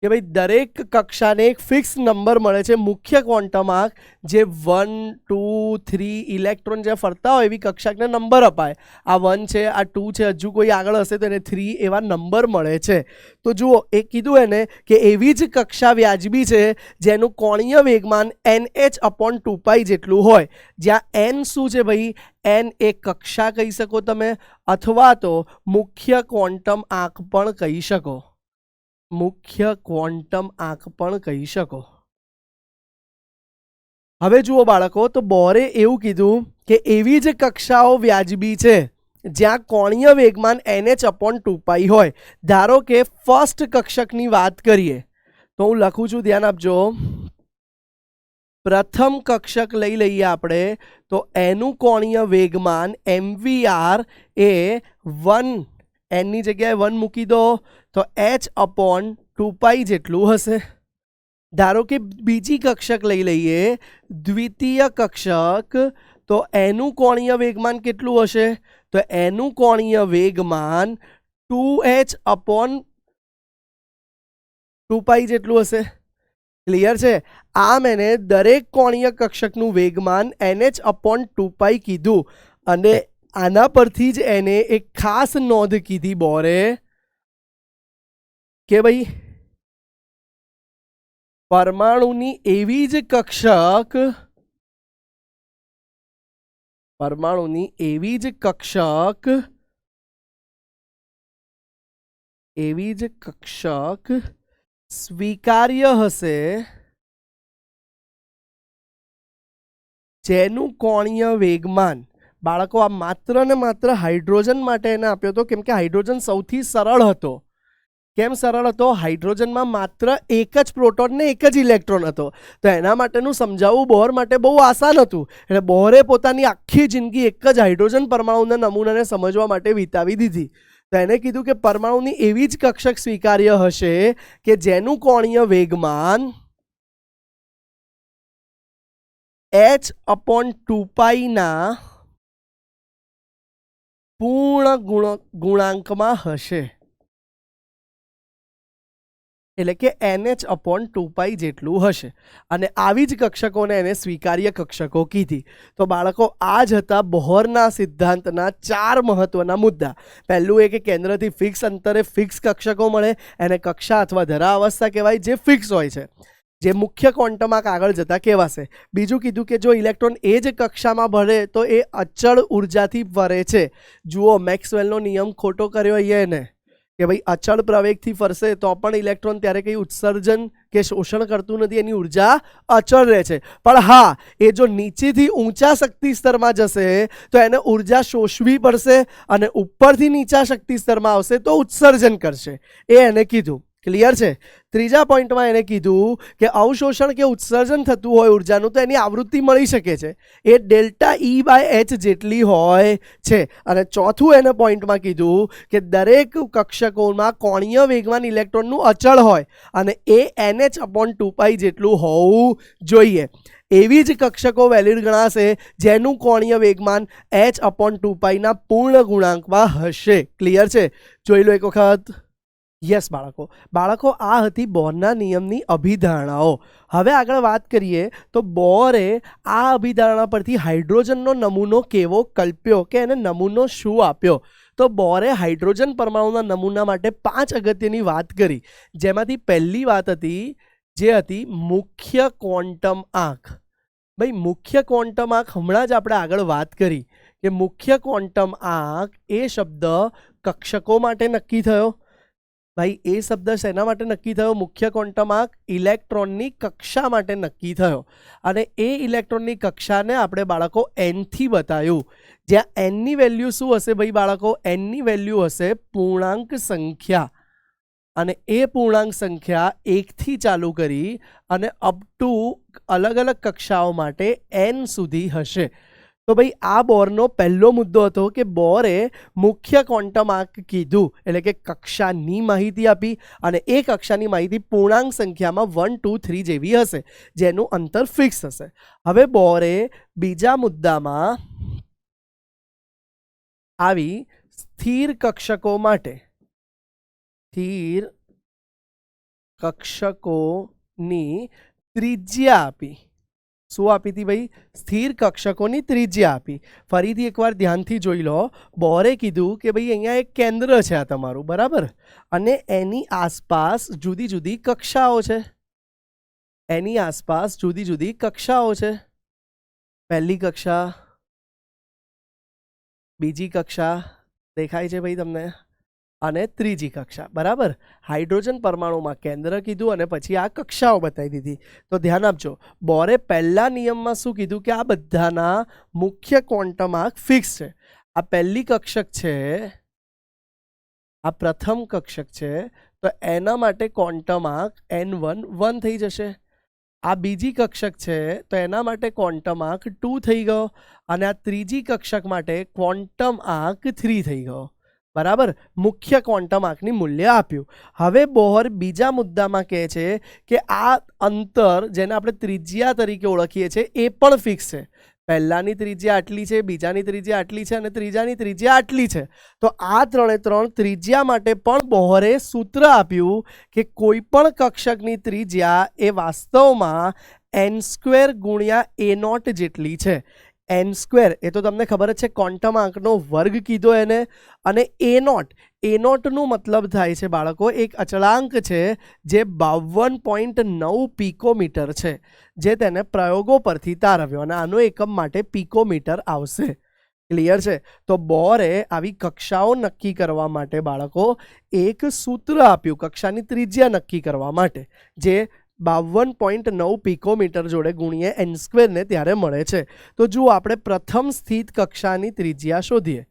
કે ભાઈ દરેક કક્ષાને એક ફિક્સ નંબર મળે છે, મુખ્ય ક્વોન્ટમ આંક, જે 1, 2, 3 ઇલેક્ટ્રોન જે ફરતા હોય એવી કક્ષાને નંબર અપાય. આ 1 છે, આ 2 છે, હજુ કોઈ આગળ હશે તો એને 3 એવા નંબર મળે છે. તો જુઓ, એ કીધું એને કે એવી જ કક્ષા વ્યાજબી છે જેનું કોણીય વેગમાન NH/2π જેટલું હોય. જ્યાં n શું છે ભાઈ? n એ કક્ષા કહી શકો તમે, અથવા તો મુખ્ય ક્વોન્ટમ આંક પણ કહી શકો. મુખ્ય ક્વોન્ટમ આંક પણ કહી શકો. હવે જુઓ બાળકો, તો બોરે એવું કીધું કે એવી જ કક્ષાઓ વ્યાજબી છે જ્યાં કોણીય વેગમાન NH/2π હોય. ધારો કે ફર્સ્ટ કક્ષકની વાત કરીએ તો હું લખું છું, ધ્યાન આપજો. પ્રથમ કક્ષક લઈ લઈએ આપણે તો એનું કોણીય વેગમાન mvr એ 1, એનની જગ્યાએ 1 મૂકી દો તો h/2π જેટલું હશે. ધારો કે બીજી કક્ષક લઈ લઈએ, દ્વિતીય કક્ષક, તો એનું કોણીય વેગમાન કેટલું હશે? તો એનું કોણીય વેગમાન 2h/2π જેટલું હશે. ક્લિયર છે? આ મેને દરેક કોણીય કક્ષકનું વેગમાન NH/2π કીધું અને આના પરથી જ એને એક ખાસ નોંધ કીધી બોરે કે ભાઈ પરમાણુની એવી જ કક્ષક સ્વીકાર્ય હશે જેનું કોણીય વેગમાન, બાળકો આ માત્ર ને માત્ર હાઇડ્રોજન માટે એને આપ્યો હતો કેમ કે હાઇડ્રોજન સૌથી સરળ હતો. કેમ સરળ હતો? હાઇડ્રોજનમાં માત્ર એક જ પ્રોટોન ને એક જ ઇલેક્ટ્રોન હતો. તો એના માટેનું સમજાવવું બોર માટે બહુ આસાન હતું. એટલે બોરે પોતાની આખી જિંદગી એક જ હાઇડ્રોજન પરમાણુના નમૂનાને સમજવા માટે વિતાવી દીધી. તો એને કીધું કે પરમાણુની એવી જ કક્ષક સ્વીકાર્ય હશે કે જેનું કોણીય વેગમાન h/2π ના પૂર્ણ ગુણાંકમાં હશે. એટલે કે NH/2π જેટલું હશે. અને આવી જ કક્ષકોને એને સ્વીકાર્ય કક્ષકો કીધી. તો બાળકો આ જ હતા બોહરના સિદ્ધાંતના 4 મહત્વના મુદ્દા. પહેલું એ કે કેન્દ્રથી ફિક્સ અંતરે ફિક્સ કક્ષકો મળે એને કક્ષા અથવા ધરા અવસ્થા કહેવાય, જે ફિક્સ હોય છે, જે મુખ્ય ક્વોન્ટમ આંક આગળ જતા કહેવાશે. બીજું કીધું કે જો ઇલેક્ટ્રોન એ જ કક્ષામાં ભળે તો એ અચળ ઉર્જાથી ફરે છે. જુઓ, મેક્સવેલનો નિયમ ખોટો કર્યો અહીંયા એને કે ભાઈ અચળ પ્રવેગથી ફરશે તો પણ ઇલેક્ટ્રોન ત્યારે કંઈ ઉત્સર્જન કે શોષણ કરતું નથી, એની ઉર્જા અચળ રહે છે. પણ હા, એ જો નીચેથી ઊંચા શક્તિ સ્તરમાં જશે તો એને ઉર્જા શોષવી પડશે અને ઉપરથી નીચા શક્તિ સ્તરમાં આવશે તો ઉત્સર્જન કરશે. એ એને કીધું. ક્લિયર છે? ત્રીજા પોઈન્ટમાં એને કીધું કે અવશોષણ કે ઉત્સર્જન થતું હોય ઉર્જાનું તો એની આવૃત્તિ મળી શકે છે, એ ΔE/h જેટલી હોય છે. અને ચોથું એને પોઈન્ટમાં કીધું કે દરેક કક્ષકોમાં કોણીય વેગમાન ઇલેક્ટ્રોનનું અચળ હોય અને એ NH/2π જેટલું હોવું જોઈએ. એવી જ કક્ષકો વેલિડ ગણાશે જેનું કોણીય વેગમાન h/2π ના પૂર્ણ ગુણાંકમાં હશે. ક્લિયર છે? જોઈ લો એક વખત. યસ બાળકો, આ હતી બોરના નિયમની અભિધારણાઓ. હવે આગળ વાત કરીએ તો બોરે આ અભિધારણા પરથી હાઇડ્રોજનનો નમૂનો કેવો કલ્પ્યો કે એને નમૂનો શું આપ્યો. તો બોરે હાઇડ્રોજન પરમાણુના નમૂના માટે 5 અગત્યની વાત કરી, જેમાંથી પહેલી વાત હતી જે હતી મુખ્ય ક્વોન્ટમ આંક. ભાઈ મુખ્ય ક્વોન્ટમ આંક હમણાં જ આપણે આગળ વાત કરી કે મુખ્ય ક્વોન્ટમ આંક એ શબ્દ કક્ષકો માટે નક્કી થયો. ભાઈ એ શબ્દ શેના માટે નક્કી થયો? મુખ્ય ક્વોન્ટમ આંક ઇલેક્ટ્રોનની કક્ષા માટે નક્કી થયો. અને એ ઇલેક્ટ્રોનની કક્ષાને આપણે બાળકો nથી બતાવ્યું, જ્યાં nની વેલ્યુ શું હશે ભાઈ બાળકો? nની વેલ્યુ હશે પૂર્ણાંક સંખ્યા. અને એ પૂર્ણાંક સંખ્યા 1 થી ચાલુ કરી અને અપ ટુ અલગ અલગ કક્ષાઓ માટે n સુધી હશે. તો ભાઈ આ બોરનો પહેલો મુદ્દો હતો કે બોરે મુખ્ય ક્વોન્ટમ આંક કીધું, એટલે કે કક્ષાની માહિતી આપી અને એ કક્ષાની માહિતી પૂર્ણાંક સંખ્યામાં 1, 2, 3 જેવી હશે, જેનું અંતર ફિક્સ હશે. હવે બોરે બીજા મુદ્દામાં આવી સ્થિર કક્ષકો માટે સ્થિર કક્ષકોની ત્રિજ્યા આપી. શું આપી હતી ભાઈ? સ્થિર કક્ષકોની ત્રિજ્યા આપી. ફરીથી એકવાર ધ્યાનથી જોઈ લો. બોરે કીધું કે ભાઈ અહીંયા એક કેન્દ્ર છે આ તમારું, બરાબર, અને એની આસપાસ જુદી જુદી કક્ષાઓ છે. એની આસપાસ જુદી જુદી કક્ષાઓ છે. પહેલી કક્ષા, બીજી કક્ષા દેખાય છે ભાઈ તમને, અને ત્રીજી કક્ષા, બરાબર. હાઇડ્રોજન પરમાણુમાં કેન્દ્ર કીધું અને પછી આ કક્ષાઓ બતાવી દીધી. તો ધ્યાન આપજો, બોરે પહેલા નિયમમાં શું કીધું કે આ બધાના મુખ્ય ક્વોન્ટમ આંક ફિક્સ છે. આ પહેલી કક્ષક છે, આ પ્રથમ કક્ષક છે, તો એના માટે ક્વોન્ટમ આંક n1 1 થઈ જશે. આ બીજી કક્ષક છે તો એના માટે ક્વોન્ટમ આંક 2 થઈ ગયો અને આ ત્રીજી કક્ષક માટે ક્વોન્ટમ આંક 3 થઈ ગયો. બરાબર, મુખ્ય ક્વોન્ટમ આંકની મૂલ્ય આપ્યું. હવે બોહર બીજા મુદ્દામાં કહે છે કે આ અંતર જેને આપણે ત્રિજ્યા તરીકે ઓળખીએ છીએ એ પણ ફિક્સ છે. પહેલાની ત્રિજ્યા આટલી છે, બીજાની ત્રિજ્યા આટલી છે અને ત્રીજાની ત્રિજ્યા આટલી છે. તો આ ત્રણ ત્રિજ્યા માટે પણ બોહરે સૂત્ર આપ્યું કે કોઈ પણ કક્ષકની ત્રિજ્યા એ વાસ્તવમાં n² ગુણ્યા a0 જેટલી છે. n² એ તો તમને ખબર જ છે, ક્વોન્ટમ આંકનો વર્ગ કીધો એને. અને a0 નું મતલબ થાય છે બાળકો એક અચળાંક છે જે 52.9 પિકોમીટર છે, જે તેને પ્રયોગો પરથી તારવ્યો અને આનો એકમ માટે પિકોમીટર આવશે. ક્લિયર છે? તો બોરે આવી કક્ષાઓ નક્કી કરવા માટે બાળકો એક સૂત્ર આપ્યું કક્ષાની ત્રિજ્યા નક્કી કરવા માટે, જે 52.9 પિકોમીટર જોડે ગુણીએ n² ને ત્યારે મળે છે. તો જુઓ, આપણે પ્રથમ સ્થિત કક્ષાની ત્રિજ્યા શોધીએ.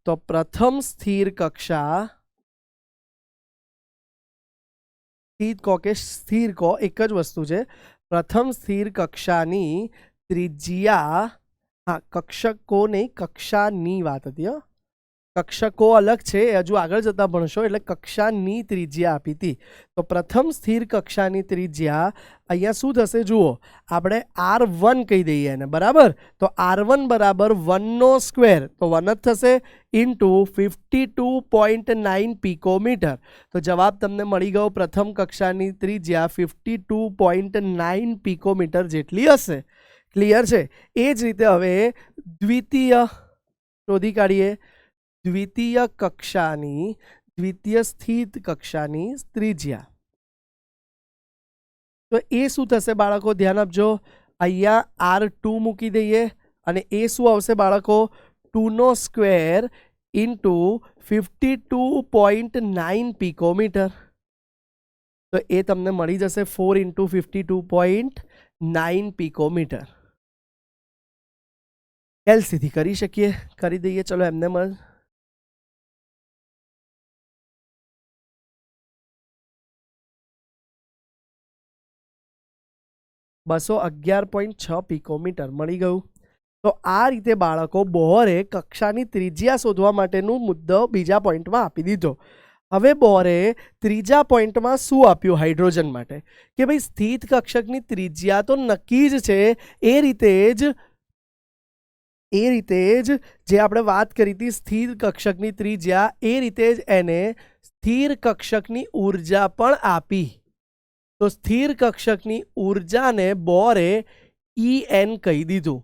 તો પ્રથમ સ્થિર કક્ષા, સ્થિત કહો કે સ્થિર કહો એક જ વસ્તુ છે. પ્રથમ સ્થિર કક્ષાની ત્રિજ્યા, હા કક્ષકો નહીં, કક્ષાની વાત હતી. કક્ષકો અલગ છે, હજુ આગળ જતા ભણશો એટલે કક્ષાની ત્રિજ્યા આપી હતી. તો પ્રથમ સ્થિર કક્ષાની ત્રિજ્યા અહીંયા શું થશે જુઓ, આપણે r1 કહી દઈએ એને. બરાબર, તો r1 બરાબર 1/², તો 1 જ થશે, ઇન્ટુ 52.9 પિકોમીટર. તો જવાબ તમને મળી ગયો પ્રથમ કક્ષાની ત્રિજ્યા 52.9 પિકોમીટર જેટલી હશે. ક્લિયર છે? એ જ રીતે હવે દ્વિતીય શોધી કાઢીએ. દ્વિતીય કક્ષાની, દ્વિતીય સ્થિત કક્ષાની ત્રિજ્યા, તો એ શું થશે બાળકો? ધ્યાન આપજો, અહીંયા r2 મૂકી દઈએ અને એ શું આવશે બાળકો? 2² ઇન્ટુ 52.9 પિકોમીટર. તો એ તમને મળી જશે 4 ઇન્ટુ 52.9 પિકોમીટર. એલસીથી કરી શકીએ, કરી દઈએ. ચલો એમને મળ 211.6 પિકોમીટર મળી ગયું. તો આ રીતે બાળકો બોહરે કક્ષાની ત્રિજ્યા શોધવા માટેનું મુદ્દો બીજા પોઈન્ટમાં આપી દીધો. હવે બોહરે ત્રીજા પોઈન્ટમાં શું આપ્યું હાઇડ્રોજન માટે? કે ભાઈ સ્થિત કક્ષકની ત્રિજ્યા તો નક્કી જ છે, એ રીતે જ જે આપણે વાત કરી હતી સ્થિર કક્ષકની ત્રિજ્યા, એ રીતે જ એને સ્થિર કક્ષકની ઉર્જા પણ આપી. તો સ્થિર કક્ષકની ઉર્જાને બોરે En કહી દીધું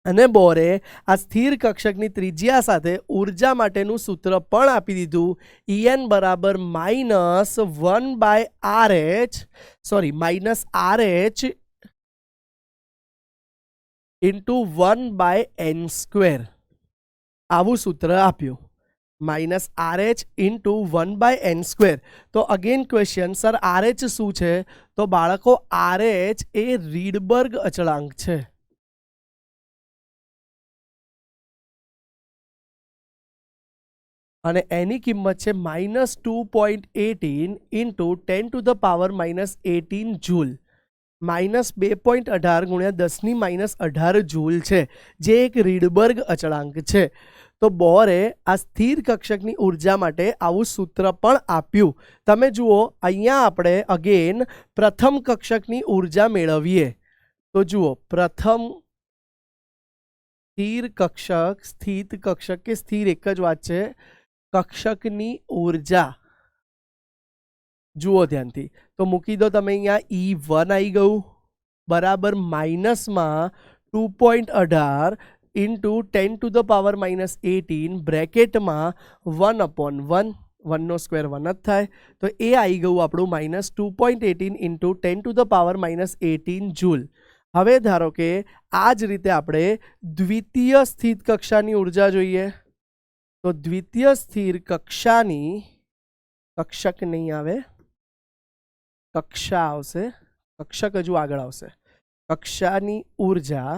અને બોરે આ સ્થિર કક્ષકની ત્રિજ્યા સાથે ઉર્જા માટેનું સૂત્ર પણ આપી દીધું. En બરાબર -RH ઇન્ટુ 1/n², આવું સૂત્ર આપ્યું. -RH into 1/n². તો અગેન ક્વેશ્ચન, સર RH શું છે? તો બાળકો RH એ રીડબર્ગ અચળાંક છે. અને એની કિંમત છે -2.18 ઇન્ટુ 10⁻⁻18 જૂલ. -2.18 ગુણ્યા 10⁻18 જૂલ છે, જે એક રીડબર્ગ અચળાંક છે. તો બોરે આ સ્થિર કક્ષકની ઉર્જા માટે આવું સૂત્ર પણ આપ્યું. તમે જુઓ, અહીંયા આપણે અગેન પ્રથમ કક્ષકની ઉર્જા મેળવીએ. તો જુઓ, પ્રથમ સ્થિર કક્ષક, સ્થિત કક્ષક કે સ્થિર એક જ વાત છે, કક્ષકની ઉર્જા જુઓ ધ્યાનથી. તો મૂકી દો તમે અહીંયા E1 આવી ગયું બરાબર માઇનસમાં 2.18 ઇન્ટુ 10⁻⁻18 બ્રેકેટમાં 1/1, 1² 1 જ થાય. તો એ આવી ગયું આપણું -2.18 ઇન્ટુ 10⁻⁻18 જૂલ. હવે ધારો કે આ જ રીતે આપણે દ્વિતીય સ્થિત કક્ષાની ઉર્જા જોઈએ. તો દ્વિતીય સ્થિર કક્ષાની, કક્ષક નહીં આવે, કક્ષા આવશે, કક્ષક હજુ આગળ આવશે. કક્ષાની ઉર્જા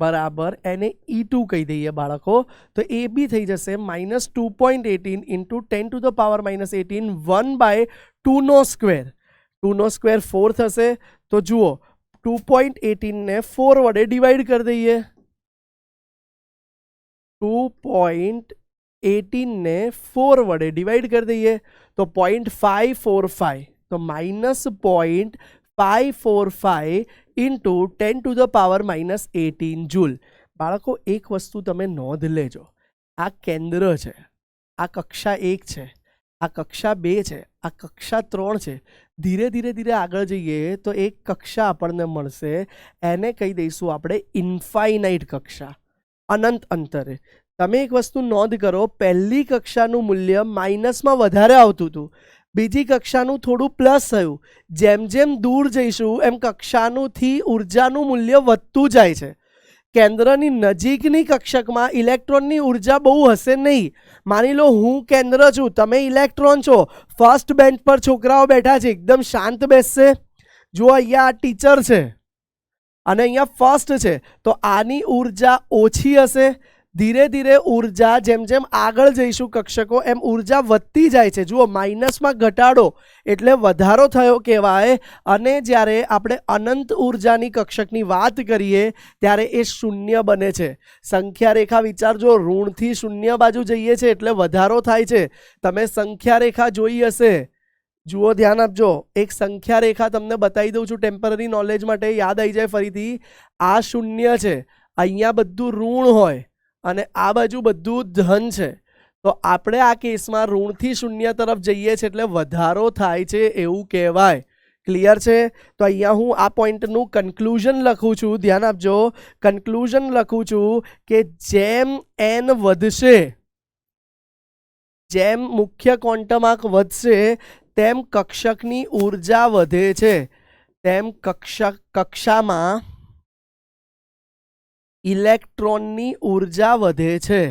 બરાબર એને E2 કહી દઈએ બાળકો, તો એ બી થઈ જશે -2.18 ઇન્ટુ 10⁻−18 1/2 સ્ક્વેર. 2 સ્ક્વેર 4 થશે. તો જુઓ 2.18 ને 4 વડે ડિવાઈડ કરી દઈએ. 2.18 ને 4 વડે ડિવાઈડ કરી દઈએ તો 0.545, તો -0.545 ઇન્ટુ 10⁻−18 જૂલ. બાળકો એક વસ્તુ તમે નોંધ લેજો, આ કેન્દ્ર છે, આ કક્ષા 1 છે, આ કક્ષા 2 છે, આ કક્ષા 3 છે. ધીરે ધીરે આગળ જઈએ તો એક કક્ષા આપણને મળશે, એને કહી દઈશું આપણે ઇન્ફાઇનાઇટ કક્ષા, અનંત અંતરે. તમે એક વસ્તુ નોંધ કરો, પહેલી કક્ષાનું મૂલ્ય માઇનસમાં વધારે આવતું હતું, બીજી કક્ષાનું થોડું પ્લસ થયું. જેમ જેમ દૂર જઈશું એમ કક્ષાનુંથી ઉર્જાનું મૂલ્ય વધતું જાય છે. કેન્દ્રની નજીકની કક્ષકમાં ઇલેક્ટ્રોનની ઉર્જા બહુ હશે નહીં. માની લો હું કેન્દ્ર છું, તમે ઇલેક્ટ્રોન છો, ફર્સ્ટ બેન્ચ પર છોકરાઓ બેઠા છે, એકદમ શાંત બેસશે. જુઓ અહીંયા આ ટીચર છે અને અહીંયા ફર્સ્ટ છે, તો આની ઉર્જા ઓછી હશે. ધીરે ધીરે ઉર્જા જેમ જેમ આગળ જઈશું કક્ષકો એમ ઉર્જા વધતી જાય છે. જુઓ માઇનસમાં ઘટાડો એટલે વધારો થયો કહેવાય, અને જ્યારે આપણે અનંત ઉર્જાની કક્ષકની વાત કરીએ ત્યારે એ શૂન્ય બને છે. સંખ્યા રેખા વિચારજો, ઋણથી શૂન્ય બાજુ જઈએ છે એટલે વધારો થાય છે. તમે સંખ્યા રેખા જોઈ હશે, જુઓ ધ્યાન આપજો, એક સંખ્યા રેખા તમને બતાવી દઉં છું ટેમ્પરરી નોલેજ માટે, યાદ આવી જાય ફરીથી. આ શૂન્ય છે, અહીંયા બધું ઋણ હોય અને આ બાજુ બધું ધન છે. તો આપણે આ કેસમાં ઋણથી શૂન્ય તરફ જઈએ છીએ એટલે વધારો થાય છે એવું કહેવાય. ક્લિયર છે? તો અહીંયા હું આ પોઈન્ટનું કન્ક્લુઝન લખું છું, ધ્યાન આપજો. કન્ક્લુઝન લખું છું કે જેમ n વધશે, જેમ મુખ્ય ક્વોન્ટમ આંક વધશે તેમ કક્ષકની ઉર્જા વધે છે, તેમ કક્ષામાં ઇલેક્ટ્રોનની ઉર્જા વધે છે.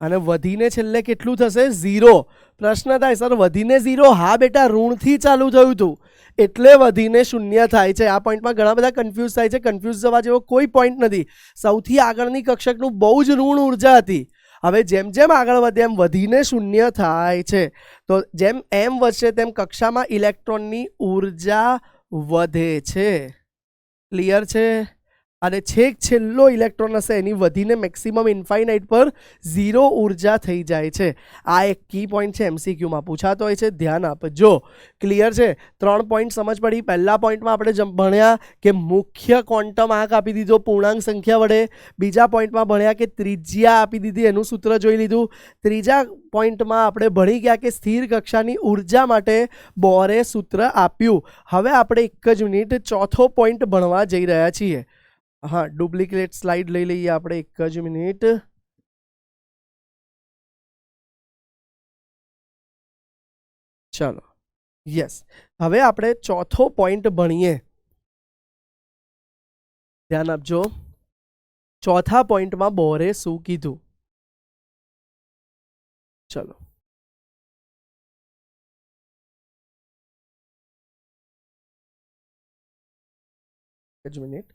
અને વધીને છેલ્લે કેટલું થશે? 0. પ્રશ્ન થાય સર વધીને 0? હા બેટા, ઋણથી ચાલુ થયું હતું એટલે વધીને શૂન્ય થાય છે. આ પોઈન્ટમાં ઘણા બધા કન્ફ્યુઝ થાય છે. કન્ફ્યુઝ જવા જેવો કોઈ પોઈન્ટ નથી. સૌથી આગળની કક્ષકનું બહુ જ ઋણ ઉર્જા હતી. હવે જેમ જેમ આગળ વધે એમ વધીને શૂન્ય થાય છે. તો જેમ m વધશે તેમ કક્ષામાં ઇલેક્ટ્રોનની ઉર્જા વધે છે. ક્લિયર છે? અને છેક છેલ્લો ઇલેક્ટ્રોન હશે એની વધીને મેક્સિમમ ઇન્ફાઇનાઇટ પર 0 ઉર્જા થઈ જાય છે. આ એક કી પોઈન્ટ છે, MCQમાં પૂછાતો હોય છે, ધ્યાન આપજો. ક્લિયર છે? 3 પોઈન્ટ સમજ પડી. પહેલા પોઈન્ટમાં આપણે ભણ્યા કે મુખ્ય ક્વોન્ટમ આંક આપી દીધો પૂર્ણાંક સંખ્યા વડે. બીજા પોઈન્ટમાં ભણ્યા કે ત્રિજ્યા આપી દીધી, એનું સૂત્ર જોઈ લીધું. ત્રીજા પોઈન્ટમાં આપણે ભણી ગયા કે સ્થિર કક્ષાની ઉર્જા માટે બોરે સૂત્ર આપ્યું. હવે આપણે એક જ મિનિટ ચોથો પોઈન્ટ ભણવા જઈ રહ્યા છીએ. હા, ડુપ્લિકેટ સ્લાઇડ લઈ લઈએ આપણે, એક જ મિનિટ. ચલો, યસ, હવે આપણે ચોથો પોઈન્ટ ભણીએ. ધ્યાન આપજો. ચોથા પોઈન્ટમાં બોરે શું કીધું? ચલો, એક જ મિનિટ.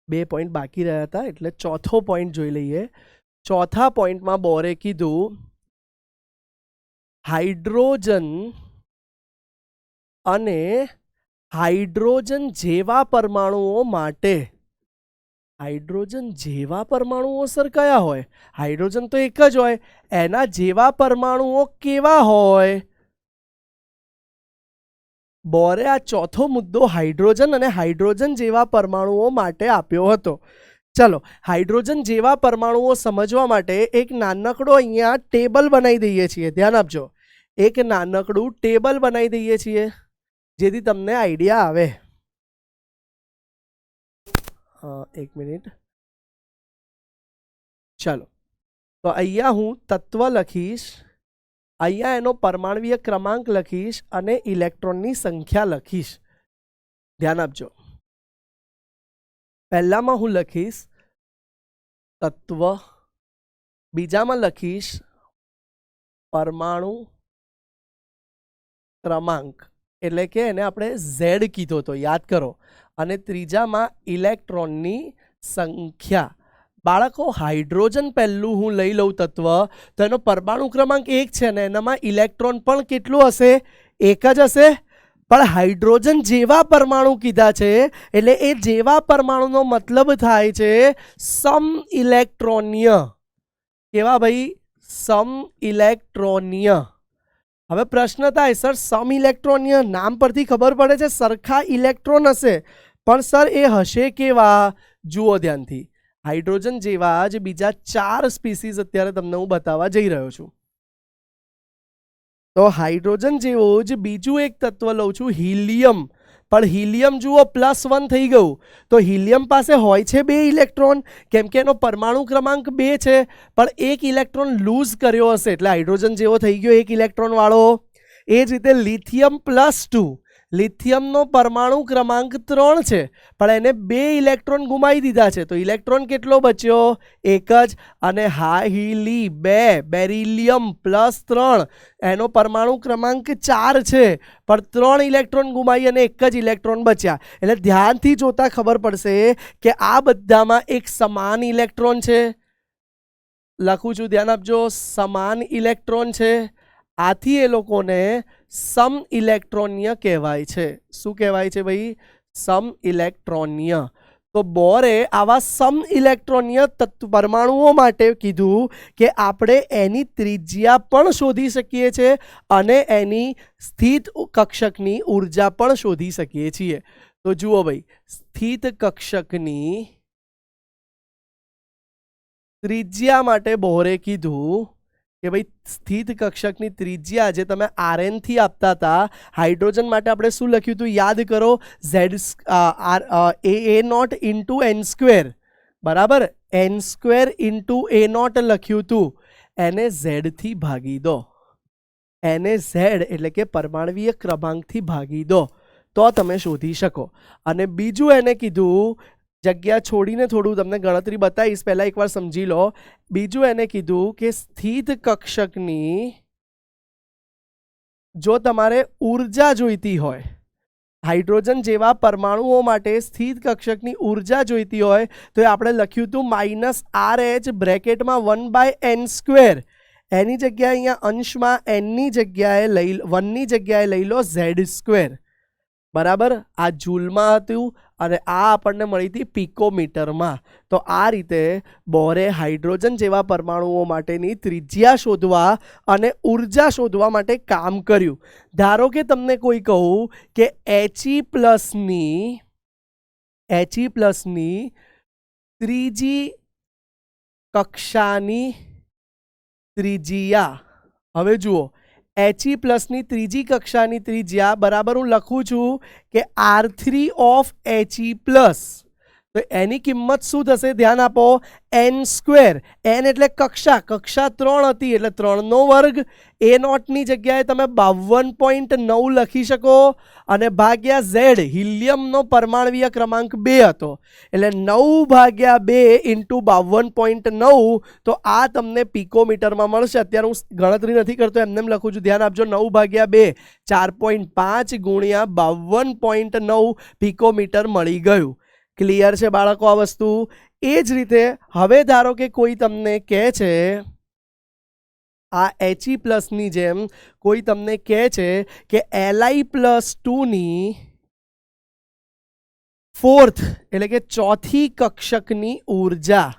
બે પોઈન્ટ બાકી રહ્યા હતા એટલે ચોથો પોઈન્ટ જોઈ લઈએ. ચોથા પોઈન્ટમાં બોરે કીધું હાઇડ્રોજન અને હાઇડ્રોજન જેવા પરમાણુઓ માટે. હાઇડ્રોજન જેવા પરમાણુઓ સર કયા હોય? હાઇડ્રોજન તો એક જ હોય, એના જેવા પરમાણુઓ કેવા હોય? બોરે આ ચોથો મુદ્દો હાઇડ્રોજન અને હાઇડ્રોજન જેવા પરમાણુઓ માટે આપ્યો હતો. ચલો, હાઇડ્રોજન જેવા પરમાણુઓ સમજવા માટે એક નાનકડો અહીંયા ટેબલ બનાવી દઈએ છીએ. ધ્યાન આપજો, એક નાનકડું ટેબલ બનાવી દઈએ છીએ જેથી તમને આઈડિયા આવે. એક મિનિટ. ચાલો, તો અહીંયા હું તત્વ લખીશ, અહીંયા એનો પરમાણ્વીય ક્રમાંક લખીશ અને ઇલેક્ટ્રોનની સંખ્યા લખીશ. ધ્યાન આપજો. પહેલામાં હું લખીશ તત્વ, બીજામાં લખીશ પરમાણુ ક્રમાંક. એટલે કે એને આપણે ઝેડ કીધો તો યાદ કરો. અને ત્રીજામાં ઇલેક્ટ્રોનની સંખ્યા. બાળકો હાઇડ્રોજન પહેલું હું લઈ લઉં તત્વ તો એનો પરમાણુ ક્રમાંક 1 છે ને એનામાં ઇલેક્ટ્રોન પણ કેટલું હશે? 1 જ હશે. પણ હાઇડ્રોજન જેવા પરમાણુ કીધા છે એટલે એ જેવા પરમાણુનો મતલબ થાય છે સમ ઇલેક્ટ્રોનીય. કેવા ભાઈ? સમ ઇલેક્ટ્રોનીય. હવે પ્રશ્ન થાય સર સમ ઇલેક્ટ્રોનીય નામ પરથી ખબર પડે છે સરખા ઇલેક્ટ્રોન હશે, પણ સર એ હશે કેવા? જુઓ ધ્યાનથી. હાઇડ્રોજન જેવા જ બીજા 4 સ્પીસીસ અત્યારે તમને હું બતાવવા જઈ રહ્યો છું. તો હાઇડ્રોજન જેવો જ બીજું એક તત્વ લઉં છું, હિલિયમ. પણ હિલિયમ જુઓ +1 થઈ ગયું. તો હિલિયમ પાસે હોય છે 2 ઇલેક્ટ્રોન, કેમ કે એનો પરમાણુ ક્રમાંક 2 છે, પણ 1 ઇલેક્ટ્રોન લૂઝ કર્યો હશે એટલે હાઇડ્રોજન જેવો થઈ ગયો 1 ઇલેક્ટ્રોન વાળો. એ જ રીતે લિથિયમ +2. લિથિયમનો પરમાણુ ક્રમાંક 3 છે, પણ એને 2 ઇલેક્ટ્રોન ગુમાવી દીધા છે, તો ઇલેક્ટ્રોન કેટલો બચ્યો? 1 જ. અને હીલી 2, બેરિલિયમ +3, એનો પરમાણુ ક્રમાંક 4 છે, પણ 3 ઇલેક્ટ્રોન ગુમાવી અને 1 જ ઇલેક્ટ્રોન બચ્યા. એટલે ધ્યાનથી જોતા ખબર પડશે કે આ બધામાં એક સમાન ઇલેક્ટ્રોન છે. લખું છું, ધ્યાન આપજો, સમાન ઇલેક્ટ્રોન છે. આથી એ લોકોને સમ ઇલેક્ટ્રોનીય કહેવાય છે. શું કહેવાય છે ભાઈ? સમ ઇલેક્ટ્રોનીય. તો બોરે આવા સમ ઇલેક્ટ્રોનીય પરમાણુઓ માટે કીધું કે આપણે એની ત્રિજ્યા પણ શોધી શકીએ છીએ અને એની સ્થિત કક્ષકની ઉર્જા પણ શોધી શકીએ છીએ. તો જુઓ ભાઈ, સ્થિત કક્ષકની ત્રિજ્યા માટે બોરે કીધું કે ભાઈ સ્થિત કક્ષકની ત્રિજ્યા જે તમે Rn થી આપતા હતા, હાઇડ્રોજન માટે આપણે શું લખ્યું હતું યાદ કરો? A0 ઇન્ટુ n², બરાબર? n² ઇન્ટુ A0 લખ્યું હતું. એને Z થી ભાગી દો. એને Z એટલે કે પરમાણવીય ક્રમાંકથી ભાગી દો તો તમે શોધી શકો. અને બીજું એને કીધું, જગ્યા છોડીને થોડું તમને ગણતરી બતાવીશ, પહેલા એકવાર સમજી લો. બીજું એને કીધું કે સ્થિત કક્ષકની જો તમારે ઉર્જા જોઈતી હોય, હાઇડ્રોજન જેવા પરમાણુઓ માટે સ્થિત કક્ષકની ઉર્જા જોઈતી હોય તો આપણે લખ્યું હતું -RH બ્રેકેટમાં 1/n². એની જગ્યાએ અહીંયા અંશમાં nની જગ્યાએ 1ની જગ્યાએ લઈ લો Z², બરાબર? આ જૂલમાં હતું અને આ આપણને મળી હતી પિકોમીટરમાં. તો આ રીતે બોરે હાઇડ્રોજન જેવા પરમાણુઓ માટેની ત્રિજ્યા શોધવા અને ઉર્જા શોધવા માટે કામ કર્યું. ધારો કે તમને કોઈ કહું કે He+ ની ત્રીજી કક્ષાની ત્રિજ્યા. હવે જુઓ, He+ ની ત્રીજી કક્ષાની ત્રિજ્યા બરાબર હું લખું છું કે R3 ઓફ He+. તો એની કિંમત શું થશે? ધ્યાન આપો, n². n એટલે કક્ષા, કક્ષા 3 હતી એટલે 3નો વર્ગ. A0 ની જગ્યાએ તમે 52.9 લખી શકો અને ભાગ્યા Z, હિલિયમનો પરમાણવીય ક્રમાંક 2 હતો એટલે 9/2 ઇન્ટુ 52.9. તો આ તમને પિકોમીટરમાં મળશે. અત્યારે હું ગણતરી નથી કરતો, એમને લખું છું, ધ્યાન આપજો. 9/2 4.5 ગુણ્યા 52.9 પિકોમીટર મળી ગયું. ક્લિયર છે બાળકો આ વસ્તુ? એ જ રીતે હવે ધારો કે કોઈ તમને કહે છે, આ He+ ની જેમ કોઈ તમને કહે છે કે Li+2 ની 4th એટલે કે ચોથી કક્ષકની ઉર્જા.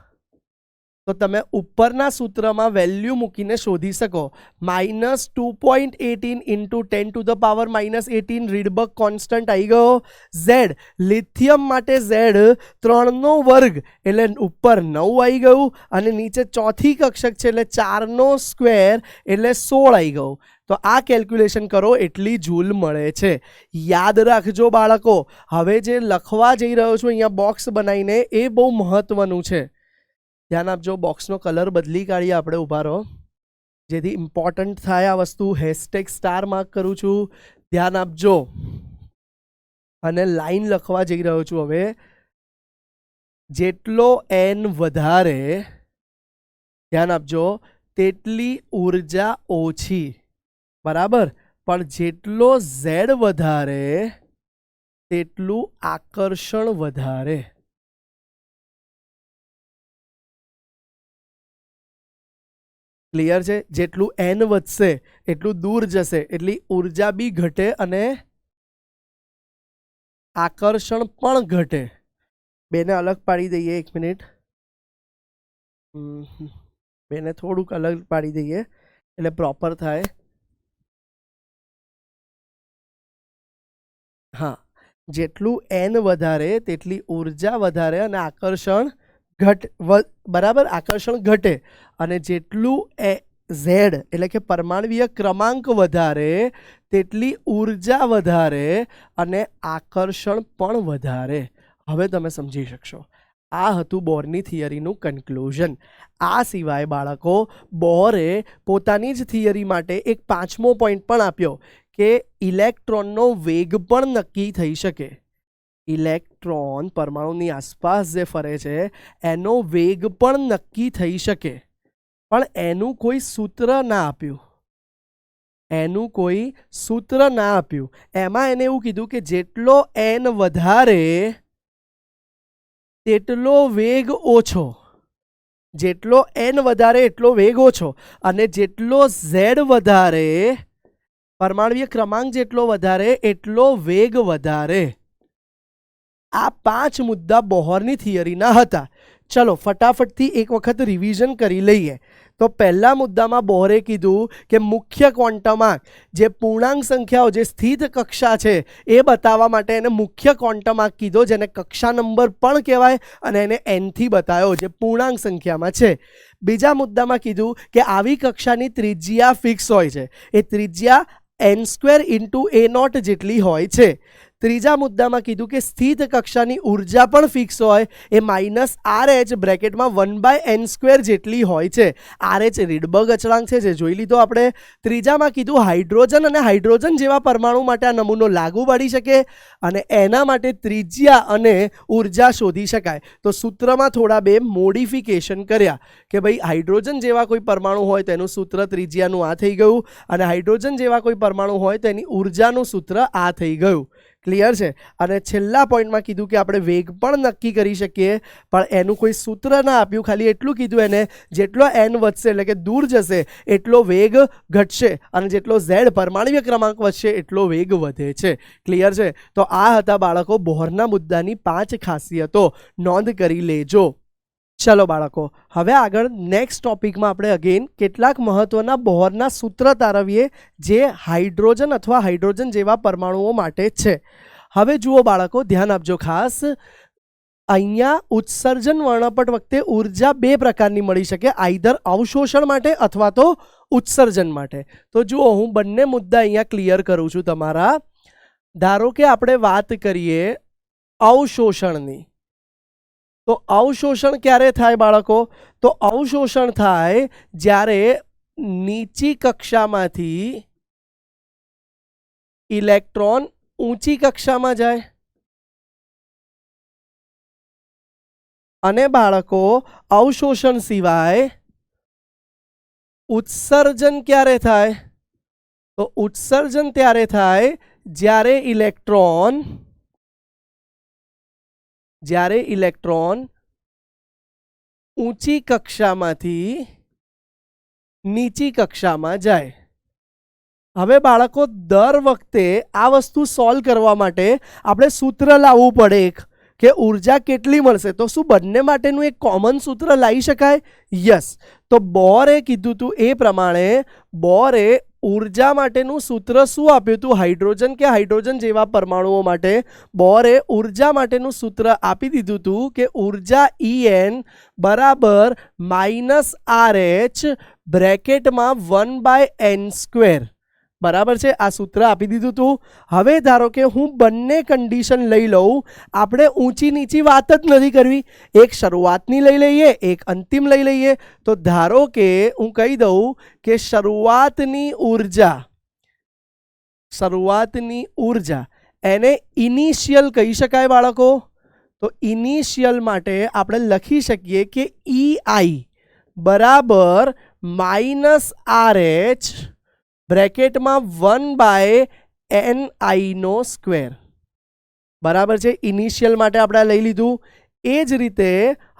તો તમે ઉપરના સૂત્રમાં વેલ્યુ મૂકીને શોધી શકો. -2.18 ઇન્ટુ 10⁻⁻18 રીડબર્ગ કોન્સ્ટન્ટ આવી ગયો. Z, લિથિયમ માટે Z 3નો વર્ગ એટલે ઉપર 9 આવી ગયું અને નીચે ચોથી કક્ષક છે એટલે 4² એટલે 16 આવી ગયું. તો આ કેલ્ક્યુલેશન કરો એટલી જૂલ મળે છે. યાદ રાખજો બાળકો, હવે જે લખવા જઈ રહ્યો છું અહીંયા બોક્સ બનાવીને, એ બહુ મહત્વનું છે. ધ્યાન આપજો, બોક્સનો કલર બદલી કાઢીએ આપણે. ઊભા રહો જેથી ઇમ્પોર્ટન્ટ થાય આ વસ્તુ. #સ્ટાર માર્ક કરું છું, ધ્યાન આપજો. અને લાઈન લખવા જઈ રહ્યો છું હવે. જેટલો n વધારે, ધ્યાન આપજો, તેટલી ઉર્જા ઓછી, બરાબર? પણ જેટલો ઝેડ વધારે તેટલું આકર્ષણ વધારે. ક્લિયર છે? જેટલું એન વધશે એટલું દૂર જશે, એટલી ઉર્જા બી ઘટે અને આકર્ષણ પણ ઘટે. બેને અલગ પાડી દઈએ, 1 મિનિટ. બેને થોડુંક અલગ પાડી દઈએ એટલે પ્રોપર થાય. હા, જેટલું એન વધારે તેટલી ઉર્જા વધારે અને આકર્ષણ બરાબર, આકર્ષણ ઘટે. અને જેટલું ઝેડ એટલે કે પરમાણ્વીય ક્રમાંક વધારે તેટલી ઉર્જા વધારે અને આકર્ષણ પણ વધારે. હવે તમે સમજી શકશો. આ હતું બોરની થિયરીનું કન્ક્લુઝન. આ સિવાય બાળકો બોરે પોતાની જ થિયરી માટે એક 5મો પોઈન્ટ પણ આપ્યો કે ઇલેક્ટ્રોનનો વેગ પણ નક્કી થઈ શકે. ઇલેક્ટ્રોન પરમાણુની આસપાસ જે ફરે છે એનો વેગ પણ નક્કી થઈ શકે, પણ એનું કોઈ સૂત્ર ના આપ્યું. એમાં એને એવું કીધું કે જેટલો એન વધારે તેટલો વેગ ઓછો. જેટલો એન વધારે એટલો વેગ ઓછો, અને જેટલો ઝેડ વધારે પરમાણ્વીય ક્રમાંક જેટલો વધારે એટલો વેગ વધારે. આ 5 મુદ્દા બોહરની થિયરીના હતા. ચલો ફટાફટથી એક વખત રિવિઝન કરી લઈએ. તો પહેલા મુદ્દામાં બોહરે કીધું કે મુખ્ય ક્વોન્ટમ આંક જે પૂર્ણાંક સંખ્યાઓ જે સ્થિત કક્ષા છે એ બતાવવા માટે એને મુખ્ય ક્વોન્ટમ આંક કીધો, જેને કક્ષા નંબર પણ કહેવાય, અને એને એનથી બતાવ્યો જે પૂર્ણાંક સંખ્યામાં છે. બીજા મુદ્દામાં કીધું કે આવી કક્ષાની ત્રિજ્યા ફિક્સ હોય છે. એ ત્રિજ્યા n² × a0 જેટલી હોય છે. ત્રીજા મુદ્દામાં કીધું કે સ્થિત કક્ષાની ઉર્જા પણ ફિક્સ હોય, એ -RH બ્રેકેટમાં 1/n² જેટલી હોય છે. RH રીડબર્ગ અચળાંક છે, જે જોઈ લીધો આપણે. ત્રીજામાં કીધું હાઇડ્રોજન અને હાઇડ્રોજન જેવા પરમાણુ માટે આ નમૂનો લાગુ પડી શકે, અને એના માટે ત્રિજ્યા અને ઉર્જા શોધી શકાય. તો સૂત્રમાં થોડા 2 મોડિફિકેશન કર્યા કે ભાઈ હાઇડ્રોજન જેવા કોઈ પરમાણુ હોય તેનું સૂત્ર ત્રિજ્યાનું આ થઈ ગયું, અને હાઇડ્રોજન જેવા કોઈ પરમાણુ હોય તેની ઉર્જાનું સૂત્ર આ થઈ ગયું. ક્લિયર છે? અને છેલ્લા પોઈન્ટમાં કીધું કે આપણે વેગ પણ નક્કી કરી શકીએ, પણ એનું કોઈ સૂત્ર ના આપ્યું. ખાલી એટલું કીધું એને જેટલો એન વધશે એટલે કે દૂર જશે એટલો વેગ ઘટશે, અને જેટલો ઝેડ પરમાણ્વીય ક્રમાંક વધશે એટલો વેગ વધે છે. ક્લિયર છે? તો આ હતા બાળકો બોહરના મુદ્દાની 5 ખાસિયતો. નોંધ કરી લેજો. ચલો બાળકો, હવે આગળ નેક્સ્ટ ટોપિકમાં આપણે અગેન કેટલાક મહત્વના બોહરના સૂત્ર તારવીએ જે હાઇડ્રોજન અથવા હાઇડ્રોજન જેવા પરમાણુઓ માટે છે. હવે જુઓ બાળકો, ધ્યાન આપજો ખાસ. અહીંયા ઉત્સર્જન વર્ણપટ વખતે ઉર્જા 2 પ્રકારની મળી શકે, આઈધર અવશોષણ માટે અથવા તો ઉત્સર્જન માટે. તો જુઓ, હું બંને મુદ્દા અહીંયા ક્લિયર કરું છું તમારા. ધારો કે આપણે વાત કરીએ અવશોષણની. તો અવશોષણ ક્યારે થાય બાળકો? તો અવશોષણ થાય જ્યારે નીચી કક્ષામાંથી ઇલેક્ટ્રોન ઊંચી કક્ષામાં જાય. અને બાળકો અવશોષણ સિવાય ઉત્સર્જન ક્યારે થાય? તો ઉત્સર્જન ત્યારે થાય જ્યારે ઇલેક્ટ્રોન ઊંચી કક્ષામાંથી નીચી કક્ષામાં જાય. હવે બાળકો દર વખતે આ વસ્તુ સોલ્વ કરવા માટે આપણે સૂત્ર લાવવું પડે એક, કે ઉર્જા કેટલી મળશે. તો શું બંને માટેનું એક કોમન સૂત્ર લાવી શકાય? યસ. તો બોરે કીધું હતું એ પ્રમાણે બોરે ઉર્જા માટેનું સૂત્ર શું આપ્યું હતું? હાઇડ્રોજન કે હાઇડ્રોજન જેવા પરમાણુઓ માટે બોરે ઉર્જા માટેનું સૂત્ર આપી દીધું હતું કે ઉર્જા En બરાબર -RH બ્રેકેટમાં 1/n². બરાબર છે? આ સૂત્ર આપી દીધું હતું. હવે ધારો કે હું બંને કન્ડિશન લઈ લઉં. આપણે ઊંચી નીચી વાત જ નથી કરવી, એક શરૂઆતની લઈ લઈએ, એક અંતિમ લઈ લઈએ. તો ધારો કે હું કહી દઉં કે શરૂઆતની ઉર્જા એને ઇનિશિયલ કહી શકાય બાળકો. તો ઇનિશિયલ માટે આપણે લખી શકીએ કે EI બરાબર -RH બ્રેકેટમાં 1/ni², બરાબર છે. ઇનિશિયલ માટે આપણે લઈ લીધું. એ જ રીતે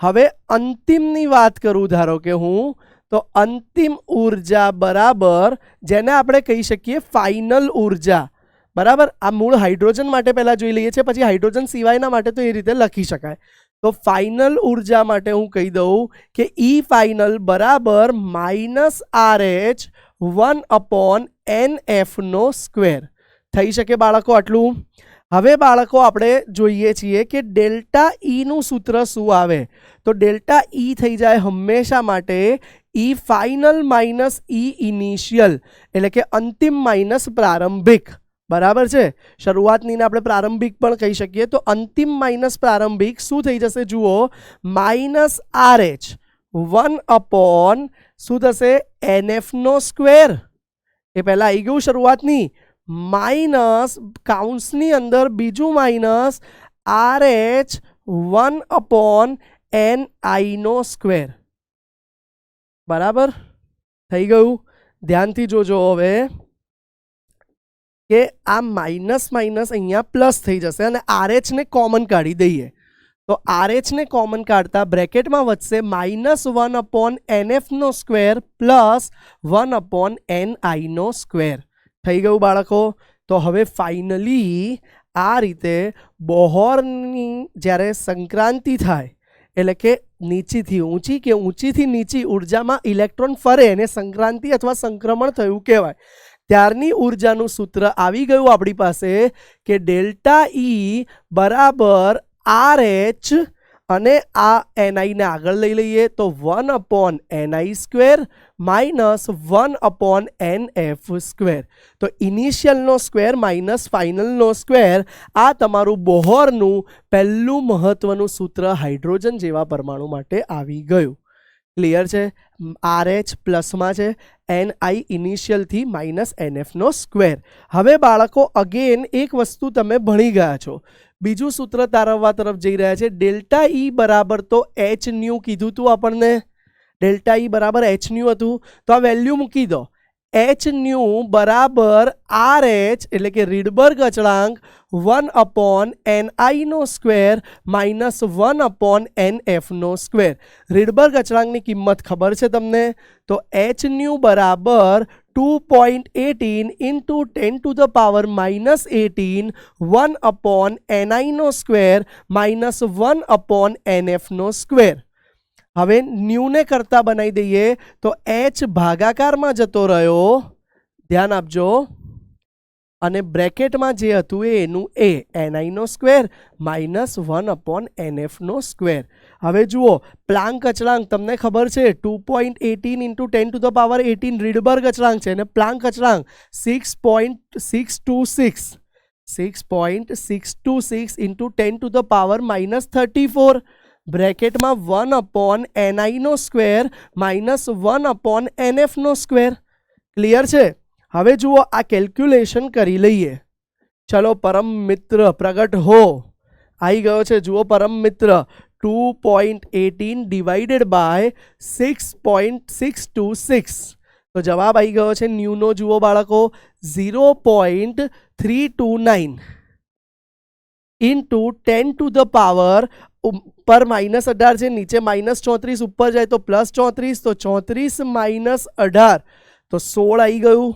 હવે અંતિમની વાત કરું, ધારો કે હું, તો અંતિમ ઉર્જા બરાબર જેને આપણે કહી શકીએ ફાઇનલ ઉર્જા, બરાબર. આ મૂળ હાઇડ્રોજન માટે પહેલા જોઈ લઈએ છીએ, પછી હાઇડ્રોજન સિવાયના માટે તો એ રીતે લખી શકાય. તો ફાઇનલ ઉર્જા માટે હું કહી દઉં કે ઈ ફાઇનલ બરાબર -RH 1/NF². થઈ શકે બાળકો આટલું? હવે બાળકો આપણે જોઈએ છીએ કે ડેલ્ટા ઈનું સૂત્ર શું આવે. તો ડેલ્ટા ઈ થઈ જાય હંમેશા માટે ઈ ફાઇનલ માઇનસ ઈ ઇનિશિયલ, એટલે કે અંતિમ માઇનસ પ્રારંભિક, બરાબર છે. શરૂઆતનીને આપણે પ્રારંભિક પણ કહી શકીએ. તો અંતિમ માઇનસ પ્રારંભિક શું થઈ જશે જુઓ, -RH 1/ શું થશે, NF². એ પહેલા આવી ગયું શરૂઆતની, માઇનસ કાઉન્સની અંદર બીજું માઇનસ RH 1/NI², બરાબર થઈ ગયું. ધ્યાનથી જોજો હવે કે આ માઇનસ માઇનસ અહીંયા પ્લસ થઈ જશે અને RH ને કોમન કાઢી દઈએ. તો RH ને કોમન કાઢતા બ્રેકેટમાં વધશે -1/NF² પ્લસ 1/NI². થઈ ગયું બાળકો. તો હવે ફાઇનલી આ રીતે બોહરની જ્યારે સંક્રાંતિ થાય, એટલે કે નીચેથી ઊંચી કે ઊંચીથી નીચી ઉર્જામાં ઇલેક્ટ્રોન ફરે એને સંક્રાંતિ અથવા સંક્રમણ થયું કહેવાય. ત્યારની ઉર્જાનું સૂત્ર આવી ગયું આપણી પાસે કે ડેલ્ટા ઈ બરાબર RH, અને આ NI ને આગળ લઈ લઈએ તો 1/NI² માઇનસ 1/NF². તો ઇનિશિયલનો સ્ક્વેર માઇનસ ફાઇનલનો સ્ક્વેર, આ તમારું બોહરનું પહેલું મહત્વનું સૂત્ર હાઇડ્રોજન જેવા પરમાણુ માટે આવી ગયું. ક્લિયર છે? RH પ્લસમાં છે, NI ઇનિશિયલથી -NF². હવે બાળકો અગેન એક વસ્તુ તમે ભણી ગયા છો, બીજું સૂત્ર તારવવા તરફ જઈ રહ્યા છે. ડેલ્ટા ઈ બરાબર તો hν કીધું હતું આપણને, ડેલ્ટા ઈ બરાબર hν હતું. તો આ વેલ્યુ મૂકી દો. hν બરાબર RH એટલે કે રીડબર્ગ અચળાંક 1/NI² માઇનસ 1/NF². રીડબર્ગ અચળાંકની કિંમત ખબર છે તમને? તો hν બરાબર 2.18 into 10 to the power -18 1/NI² minus 1/NF². હવે ન્યૂને કરતા બનાવી દઈએ તો h ભાગાકારમાં જતો રહ્યો, ધ્યાન આપજો, અને બ્રેકેટમાં જે હતું એનું NI² માઇનસ 1/NF². હવે જુઓ પ્લાન્ક અચળાંક તમને ખબર છે 2.18 into 10 to the power 18 Rydberg અચળાંક છે, અને પ્લાન્ક અચળાંક 6.626 into 10 to the power -34, બ્રેકેટમાં 1/NI² minus 1/NF². Clear છે? હવે જુઓ આ કેલ્ક્યુલેશન કરી લઈએ. ચલો પરમ મિત્ર પ્રગટ હો. આવી ગયો છે, જુઓ પરમ મિત્ર. 2.18 ડિવાઇડેડ બાય 6.626. તો જવાબ આવી ગયો છે ન્યૂનો. જુઓ બાળકો 0.329 ઇન્ટુ 10 to the power, ઉપર -18 છે, નીચે -34, ઉપર જાય તો +34, તો 34 - 18 તો 16 આવી ગયું,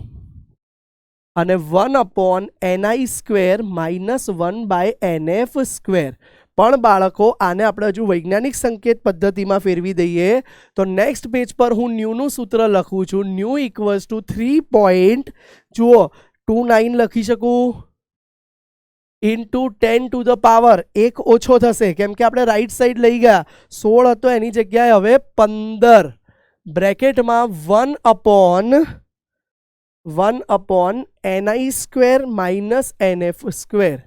અને 1/NI² માઇનસ 1/NF². પણ બાળકો આને આપણે હજુ વૈજ્ઞાનિક સંકેત પદ્ધતિમાં ફેરવી દઈએ તો નેક્સ્ટ પેજ પર હું ન્યૂનું સૂત્ર લખું છું. ન્યૂ ઇક્વલ્સ ટુ 3.29 લખી શકું ઇન્ટુ 10 to the power, એક ઓછો થશે કેમ કે આપણે રાઈટ સાઈડ લઈ ગયા. 16 હતો એની જગ્યાએ હવે 15, બ્રેકેટમાં 1/NI² માઇનસ NF².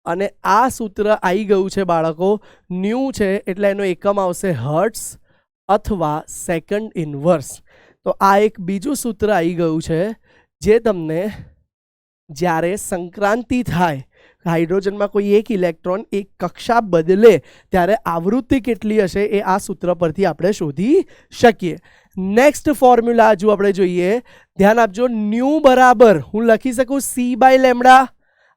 અને આ સૂત્ર આવી ગયું છે બાળકો. ન્યૂ છે એટલે એનો એકમ આવશે હર્ટ્સ અથવા સેકન્ડ ઇન્વર્સ. તો આ એક બીજું સૂત્ર આવી ગયું છે જે તમને જ્યારે સંક્રાંતિ થાય, હાઇડ્રોજનમાં કોઈ એક ઇલેક્ટ્રોન એક કક્ષા બદલે ત્યારે આવૃત્તિ કેટલી હશે એ આ સૂત્ર પરથી આપણે શોધી શકીએ. નેક્સ્ટ ફોર્મ્યુલા હજુ આપણે જોઈએ. ધ્યાન આપજો. ન્યુ બરાબર હું લખી શકું સી બાય લેમડા.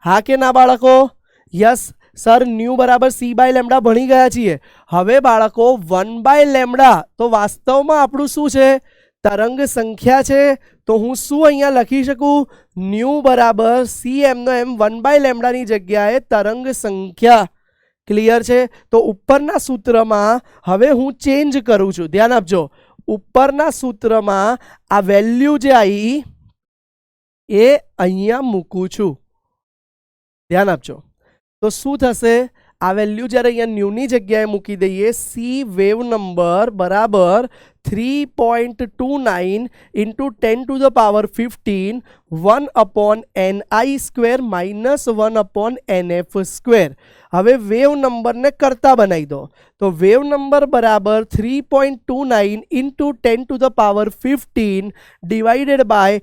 હા કે ના બાળકો? યસ સર, ન્યુ બરાબર સી બાય લેમડા ભણી ગયા છીએ. હવે બાળકો 1 બાય લેમડા તો વાસ્તવમાં આપણું શું છે? તરંગ સંખ્યા છે. તો હું શું અહીંયા લખી શકું? ન્યુ બરાબર સી એમનો એમ 1 બાય લેમડાની જગ્યાએ તરંગ સંખ્યા. ક્લિયર છે? તો ઉપરના સૂત્રમાં હવે હું ચેન્જ કરું છું. ધ્યાન આપજો. ઉપરના સૂત્રમાં આ વેલ્યુ જે આવી એ અહીંયા મૂકું છું. ધ્યાન આપજો. તો શું થશે? આ વેલ્યુ જ્યારે અહીંયા ન્યૂની જગ્યાએ મૂકી દઈએ, સી વેવ નંબર બરાબર 3.29 ઇન્ટુ 10⁻15 1/ni² માઇનસ 1/nf². હવે વેવ નંબરને કરતા બનાવી દો. તો વેવ નંબર બરાબર 3.29 ઇન્ટુ 10⁻15 ડિવાઇડેડ બાય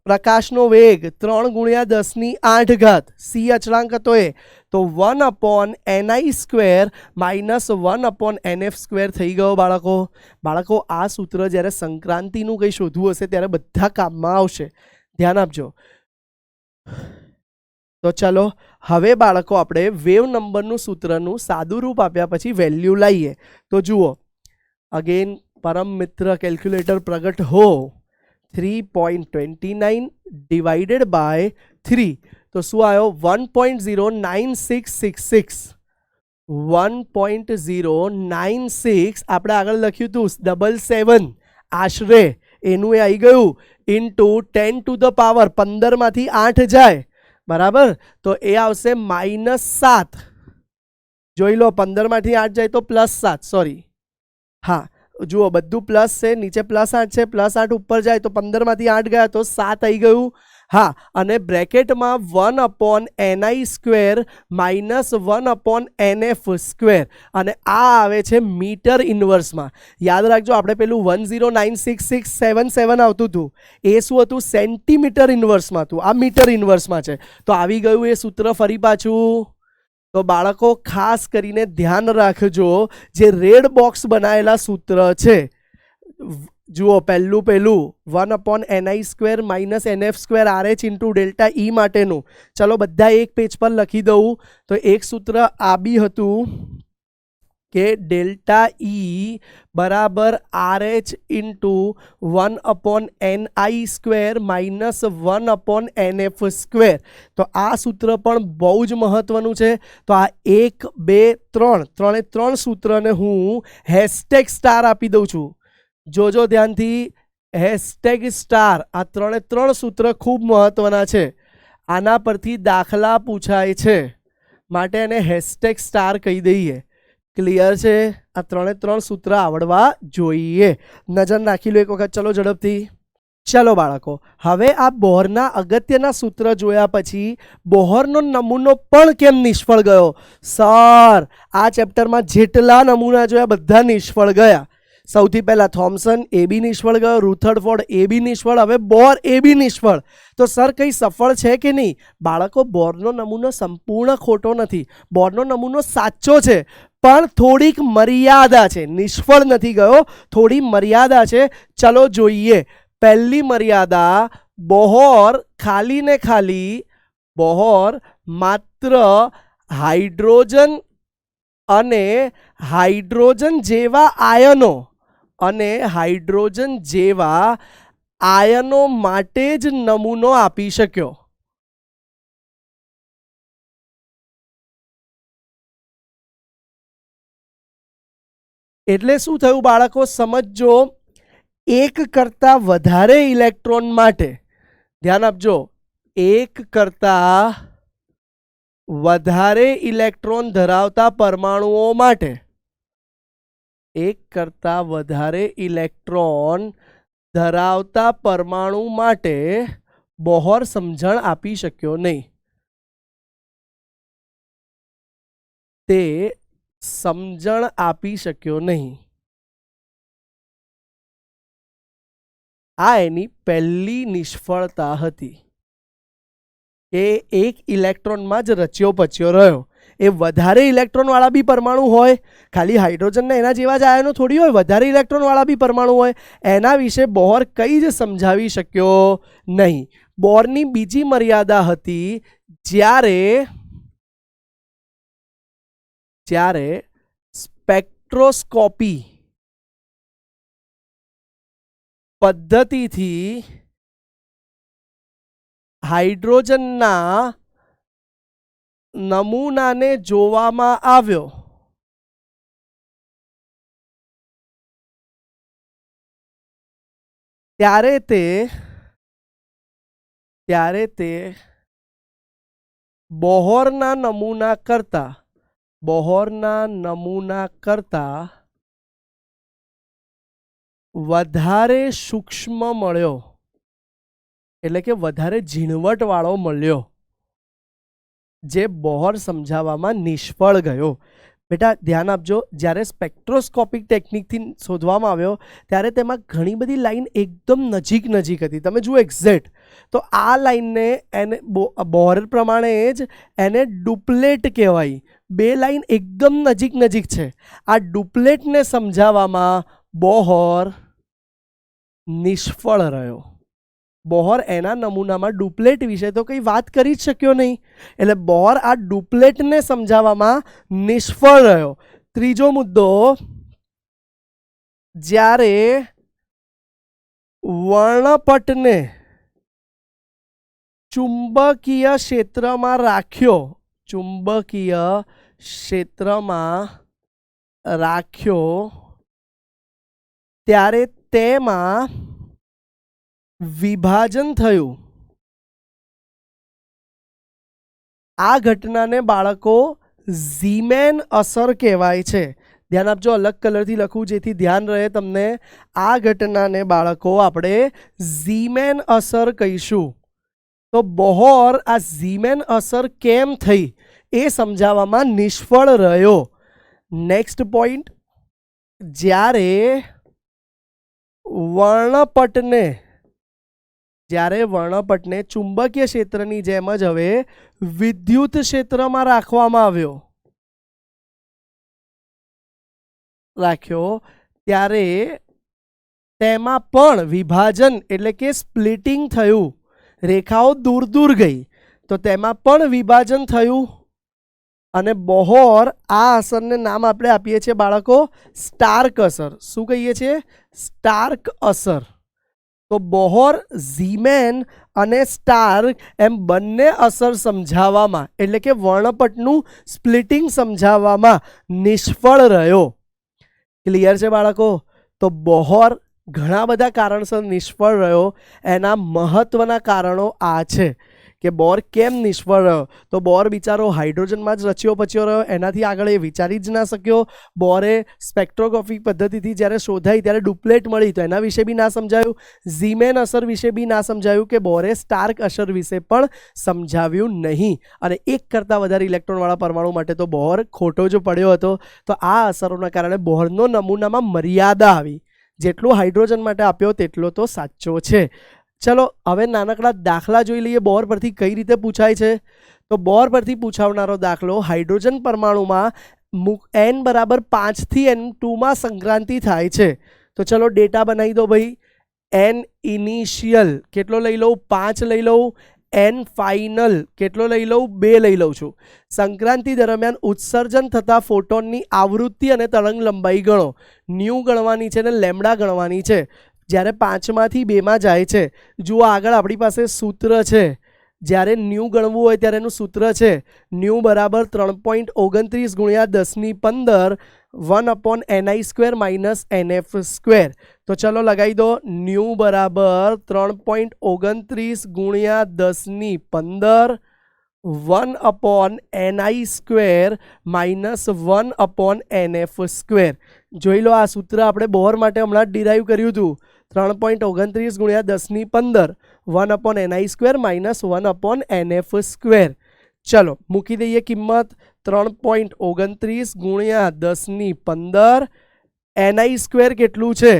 પ્રકાશનો વેગ 3 × 10⁸ સી અચળાંક હતો એ. તો 1/ni² માઇનસ 1/nf² થઈ ગયો બાળકો. બાળકો આ સૂત્ર જ્યારે સંક્રાંતિનું કંઈ શોધવું હશે ત્યારે બધા કામમાં આવશે. ધ્યાન આપજો. તો ચલો હવે બાળકો આપણે વેવ નંબરનું સૂત્રનું સાદું રૂપ આપ્યા પછી વેલ્યુ લાવીએ. તો જુઓ, અગેન પરમ મિત્ર કેલ્ક્યુલેટર પ્રગટ હો. 3.29 ડિવાઇડેડ બાય 3 તો શું આવ્યો? 1.09666. 1.096 આપણે આગળ લખ્યું હતું 77 આશરે, એનું એ આવી ગયું ઇન્ટુ 10⁻, 15 માંથી 8 જાય બરાબર, તો એ આવશે -7. જોઈ લો, 15 માંથી 8 જાય તો +7. સોરી, હા જુઓ બધું પ્લસ છે, નીચે +8 છે, +8 ઉપર જાય તો 15 માંથી 8 ગયા તો 7 આવી ગયું. હા, અને બ્રેકેટમાં 1/ni² માઇનસ 1/nf², અને આ આવે છે મીટર ઇન્વર્સમાં. યાદ રાખજો, આપણે પેલું 1096677 આવતું હતું એ શું હતું? સેન્ટીમીટર ઇન્વર્સમાં હતું. આ મીટર ઇન્વર્સમાં છે. તો આવી ગયું એ સૂત્ર ફરી પાછું. તો બાળકો ખાસ કરીને ધ્યાન રાખજો, જે રેડ બોક્સ બનાવેલા સૂત્ર છે, જુઓ પહેલું 1/ni² minus nf² RH into delta E માટેનું. ચલો બધા એક પેજ પર લખી દઉં. તો એક સૂત્ર આ બી હતું કે ડેલ્ટા ઈ બરાબર RH into 1/ni² minus 1/nf². તો આ સૂત્ર પણ બહુ જ મહત્વનું છે. તો આ 1, 2, 3 ત્રણે સૂત્રને હું #* આપી દઉં છું. જોજો ધ્યાનથી, #*. આ ત્રણે સૂત્ર ખૂબ મહત્વના છે. આના પરથી દાખલા પૂછાય છે, માટે એને #* કહી દઈએ. ક્લિયર છે? આ ત્રણે સૂત્ર આવડવા જોઈએ. નજર નાખી લો એક વખત. ચલો ઝડપથી. ચલો બાળકો, હવે આ બોહરના અગત્યના સૂત્ર જોયા પછી બોહરનો નમૂનો પણ કેમ નિષ્ફળ ગયો? સર, આ ચેપ્ટરમાં જેટલા નમૂના જોયા બધા નિષ્ફળ ગયા. સૌથી પહેલા થોમ્સન, એ બી નિષ્ફળ ગયો. રુથર્ડફોર્ડ, એ બી નિષ્ફળ. હવે બોર, એ બી નિષ્ફળ. તો સર કંઈ સફળ છે કે નહીં? બાળકો, બોરનો નમૂનો સંપૂર્ણ ખોટો નથી. બોરનો નમૂનો સાચો છે, પણ થોડીક મર્યાદા છે. નિષ્ફળ નથી ગયો, થોડી મર્યાદા છે. ચલો જોઈએ. પહેલી મર્યાદા, બોહર ખાલી ને ખાલી બોહર માત્ર હાઇડ્રોજન અને હાઇડ્રોજન જેવા આયનો માટે જ નમૂનો આપી શક્યો. એટલે શું થયું બાળકો? સમજો, એક કરતા વધારે ઇલેક્ટ્રોન માટે, ધ્યાન આપજો, એક કરતા વધારે ઇલેક્ટ્રોન ધરાવતા પરમાણુઓ માટે, એક કરતા વધારે ઇલેક્ટ્રોન ધરાવતા પરમાણુ માટે બોહર સમજણ આપી શક્યો નહીં. તે સમજણ આપી શક્યો નહીં. આ એની પહેલી નિષ્ફળતા હતી. એ એક ઇલેક્ટ્રોનમાં જ રચ્યો પચ્યો રહ્યો. એ વધારે ઇલેક્ટ્રોનવાળા બી પરમાણુ હોય, ખાલી હાઇડ્રોજનના એના જેવા જ આયનો થોડી હોય, વધારે ઇલેક્ટ્રોનવાળા બી પરમાણુ હોય. એના વિશે બોર કંઈ જ સમજાવી શક્યો નહીં. બોરની બીજી મર્યાદા હતી, જ્યારે સ્પેક્ટ્રોસ્કોપી પદ્ધતિથી હાઇડ્રોજનના નમૂનાને જોવામાં આવ્યો ત્યારે તે બોહરના નમૂના કરતા વધારે સૂક્ષ્મ મળ્યો, એટલે કે વધારે ઝીણવટવાળો મળ્યો, જે બોહર સમજાવવામાં નિષ્ફળ ગયો. બેટા ધ્યાન આપજો, જ્યારે સ્પેક્ટ્રોસ્કોપિક ટેકનિકથી શોધવામાં આવ્યો ત્યારે તેમાં ઘણી બધી લાઈન એકદમ નજીક હતી. તમે જુઓ એક્ઝેક્ટ, તો આ લાઈનને એને બોહર પ્રમાણે જ એને ડુપ્લેટ કહેવાય. બે લાઈન એકદમ નજીક છે. આ ડુપ્લેટને સમજાવવામાં બોહર નિષ્ફળ રહ્યો. બોહર એના નમૂનામાં ડુપ્લેટ વિશે તો કંઈ વાત કરી જ શક્યો નહીં, એટલે બોહર આ ડુપ્લેટને સમજાવવામાં નિષ્ફળ રહ્યો. ત્રીજો મુદ્દો, જ્યારે વર્ણપટને ચુંબકીય ક્ષેત્રમાં રાખ્યો ત્યારે તેમાં વિભાજન થયું. આ ઘટનાને બાળકો ઝીમેન અસર કહેવાય છે. ધ્યાન આપજો, અલગ કલરથી લખું જેથી ધ્યાન રહે તમને. આ ઘટનાને બાળકો આપણે ઝીમેન અસર કહીશું. તો બોહર આ ઝીમેન અસર કેમ થઈ એ સમજાવવામાં નિષ્ફળ રહ્યો. નેક્સ્ટ પોઈન્ટ, જ્યારે વર્ણપટને ચુંબકીય ક્ષેત્રની જેમ જ હવે વિદ્યુત ક્ષેત્રમાં રાખ્યો ત્યારે તેમાં પણ વિભાજન એટલે કે સ્પ્લિટિંગ થયું. રેખાઓ દૂર ગઈ તો તેમાં પણ વિભાજન થયું અને બોહર આ અસરને નામ આપણે આપીએ છીએ બાળકો સ્ટાર્ક અસર. શું કહીએ છીએ? સ્ટાર્ક અસર. તો બોહર ઝીમેન અને સ્ટાર્ક એમ બંને અસર સમજાવવામાં એટલે કે વર્ણપટનું સ્પ્લિટિંગ સમજાવવામાં નિષ્ફળ રહ્યો. ક્લિયર છે બાળકો? તો બોહર ઘણા બધા કારણસર નિષ્ફળ રહ્યો. એના મહત્વના કારણો આ છે કે બોર કેમ નિષ્ફળ રહ્યો. તો બોર બિચારો હાઇડ્રોજનમાં જ રચ્યો પચ્યો રહ્યો, એનાથી આગળ એ વિચારી જ ના શક્યો. બોરે સ્પેક્ટ્રોસ્કોપિક પદ્ધતિથી જ્યારે શોધાઈ ત્યારે ડુપ્લેટ મળી તો એના વિશે બી ના સમજાયું. ઝીમેન અસર વિશે બી ના સમજાયું કે બોરે સ્ટાર્ક અસર વિશે પણ સમજાવ્યું નહીં. અને એક કરતાં વધારે ઇલેક્ટ્રોનવાળા પરમાણુ માટે તો બોર ખોટો જ પડ્યો હતો. તો આ અસરોના કારણે બોરનો નમૂનામાં મર્યાદા આવી. જેટલો હાઇડ્રોજન માટે આપ્યો તેટલો તો સાચો છે. ચલો હવે નાનકડા દાખલા જોઈ લઈએ બોર પરથી કઈ રીતે પૂછાય છે. તો બોર પરથી પૂછાવનારો દાખલો, હાઇડ્રોજન પરમાણુમાં n બરાબર 5 થી n2 માં સંક્રાંતિ થાય છે. તો ચલો ડેટા બનાવી દો ભાઈ. n ઇનિશિયલ કેટલો લઈ લઉં? 5 લઈ લઉં. n ફાઇનલ કેટલો લઈ લઉં? 2 લઈ લઉં છું. સંક્રાંતિ દરમિયાન ઉત્સર્જન થતા ફોટોનની આવૃત્તિ અને તરંગ લંબાઈ ગણો. ન્યૂ ગણવાની છે અને લેમડા ગણવાની છે. જ્યારે 5 માંથી 2 માં જાય છે. જુઓ આગળ આપણી પાસે સૂત્ર છે. જ્યારે ન્યૂ ગણવું હોય ત્યારે એનું સૂત્ર છે ન્યૂ બરાબર 3.29 ગુણ્યા 10^15 1/ni² - nf². તો ચલો લગાવી દો. ન્યૂ બરાબર 3.29 ગુણ્યા 10^15 1/ni² - 1/nf². જોઈ લો, આ સૂત્ર આપણે બોહર માટે હમણાં જ ડિરાઈવ કર્યું હતું. 3.29 ગુણ્યા 10^15 1/ni² - 1/nf². ચલો મૂકી દઈએ કિંમત. 3.29 ગુણ્યા 10^15 ni² કેટલું છે?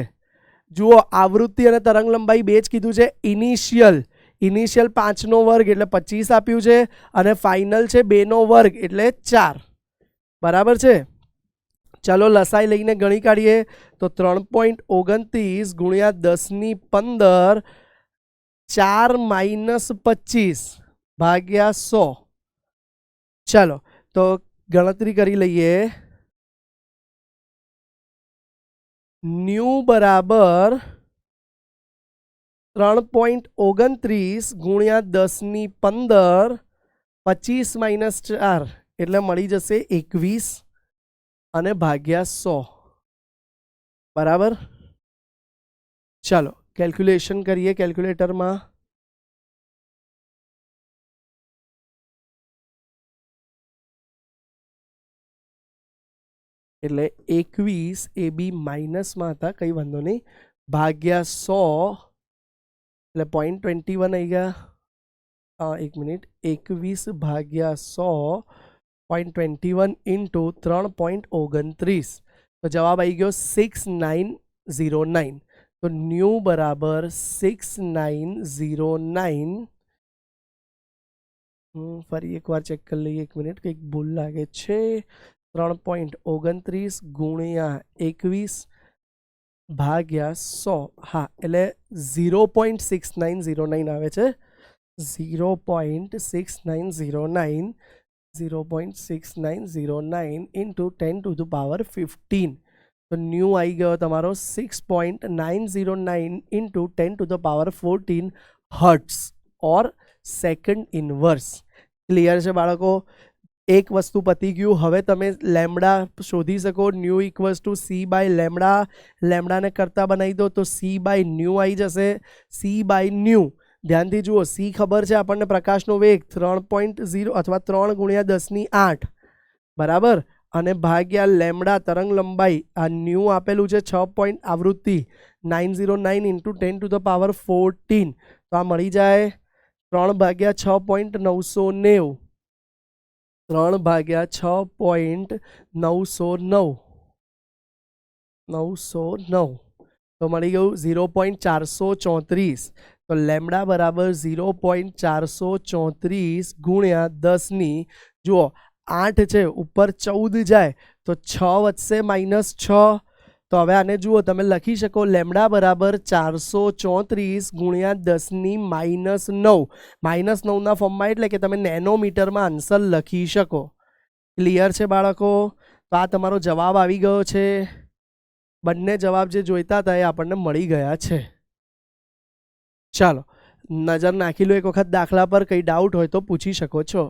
જુઓ આવૃત્તિ અને તરંગ લંબાઈ બે જ કીધું છે. ઇનિશિયલ ઇનિશિયલ 5નો વર્ગ એટલે 25 આપ્યું છે અને ફાઇનલ છે 2નો વર્ગ એટલે 4. બરાબર છે. ચલો લસાઈ લઈને ગણી કાઢીએ તો 3.29 ગુણ્યા 10^15 4 - 25 ભાગ્યા 100. ચલો તો ગણતરી કરી લઈએ. ન્યૂ બરાબર 3.29 ગુણ્યા 10^15 25 - 4 એટલે મળી જશે 21 અને ભાગ્યા 100. બરાબર. ચાલો કેલ્ક્યુલેશન કરીએ કેલ્ક્યુલેટરમાં. એટલે 21 એ બી માઇનસમાં હતા, કંઈ વાંધો નહીં, ભાગ્યા 100 એટલે 0.21 આવી ગયા. 1 મિનિટ, 21 ભાગ્યા 100 0.21 ઇન્ટુ 3.29 તો જવાબ આવી ગયો 6909. તો ન્યૂ બરાબર 6909. ફરી એકવાર ચેક કરી લઈએ. 1 મિનિટ, કંઈક ભૂલ લાગે છે. 3.29 ગુણ્યા 21 ભાગ્યા 100. હા, એટલે 0.6909 આવે છે. 0.6909 0.6909 ઇન્ટુ 10⁻15. તો ન્યૂ આવી ગયો તમારો 6.909 ઇન્ટુ 10⁻14 હર્ટ્સ ઓર સેકન્ડ ઇનવર્સ. ક્લિયર છે બાળકો? એક વસ્તુ પતી ગયું. હવે તમે લેમડા શોધી શકો. Nu equals to c by lambda. લેમડાને કરતા બનાવી દો તો સી બાય ન્યૂ આવી જશે. સી બાય ન્યૂ ધ્યાનથી જુઓ. સી ખબર છે આપણને, પ્રકાશનો વેગ 3.0 અથવા 3 ગુણ્યા 10^8 બરાબર. અને ભાગ્યા લેમડા તરંગ લંબાઈ, આ ન્યૂ આપેલું છે 6 આવૃત્તિ 909 ઇન્ટુ 10⁻14. તો આ મળી જાય 3 ભાગ્યા 6.990. 3 ભાગ્યા 6.909 તો મળી ગયું 0.434. તો લેમડા બરાબર 0.434 ગુણ્યા 10 જુઓ 8 છે, ઉપર 14 જાય તો 6 વધશે -6. તો હવે આને જુઓ, તમે લખી શકો લેમડા બરાબર 434 ગુણ્યા 10 -9 -9ના ફોર્મમાં, એટલે કે તમે નેનોમીટરમાં આન્સર લખી શકો. ક્લિયર છે બાળકો? તો આ તમારો જવાબ આવી ગયો છે. બંને જવાબ જે જોઈતા હતા એ આપણને મળી ગયા છે. ચાલો નજર નાખી લો એક વખત દાખલા પર. કંઈ ડાઉટ હોય તો પૂછી શકો છો.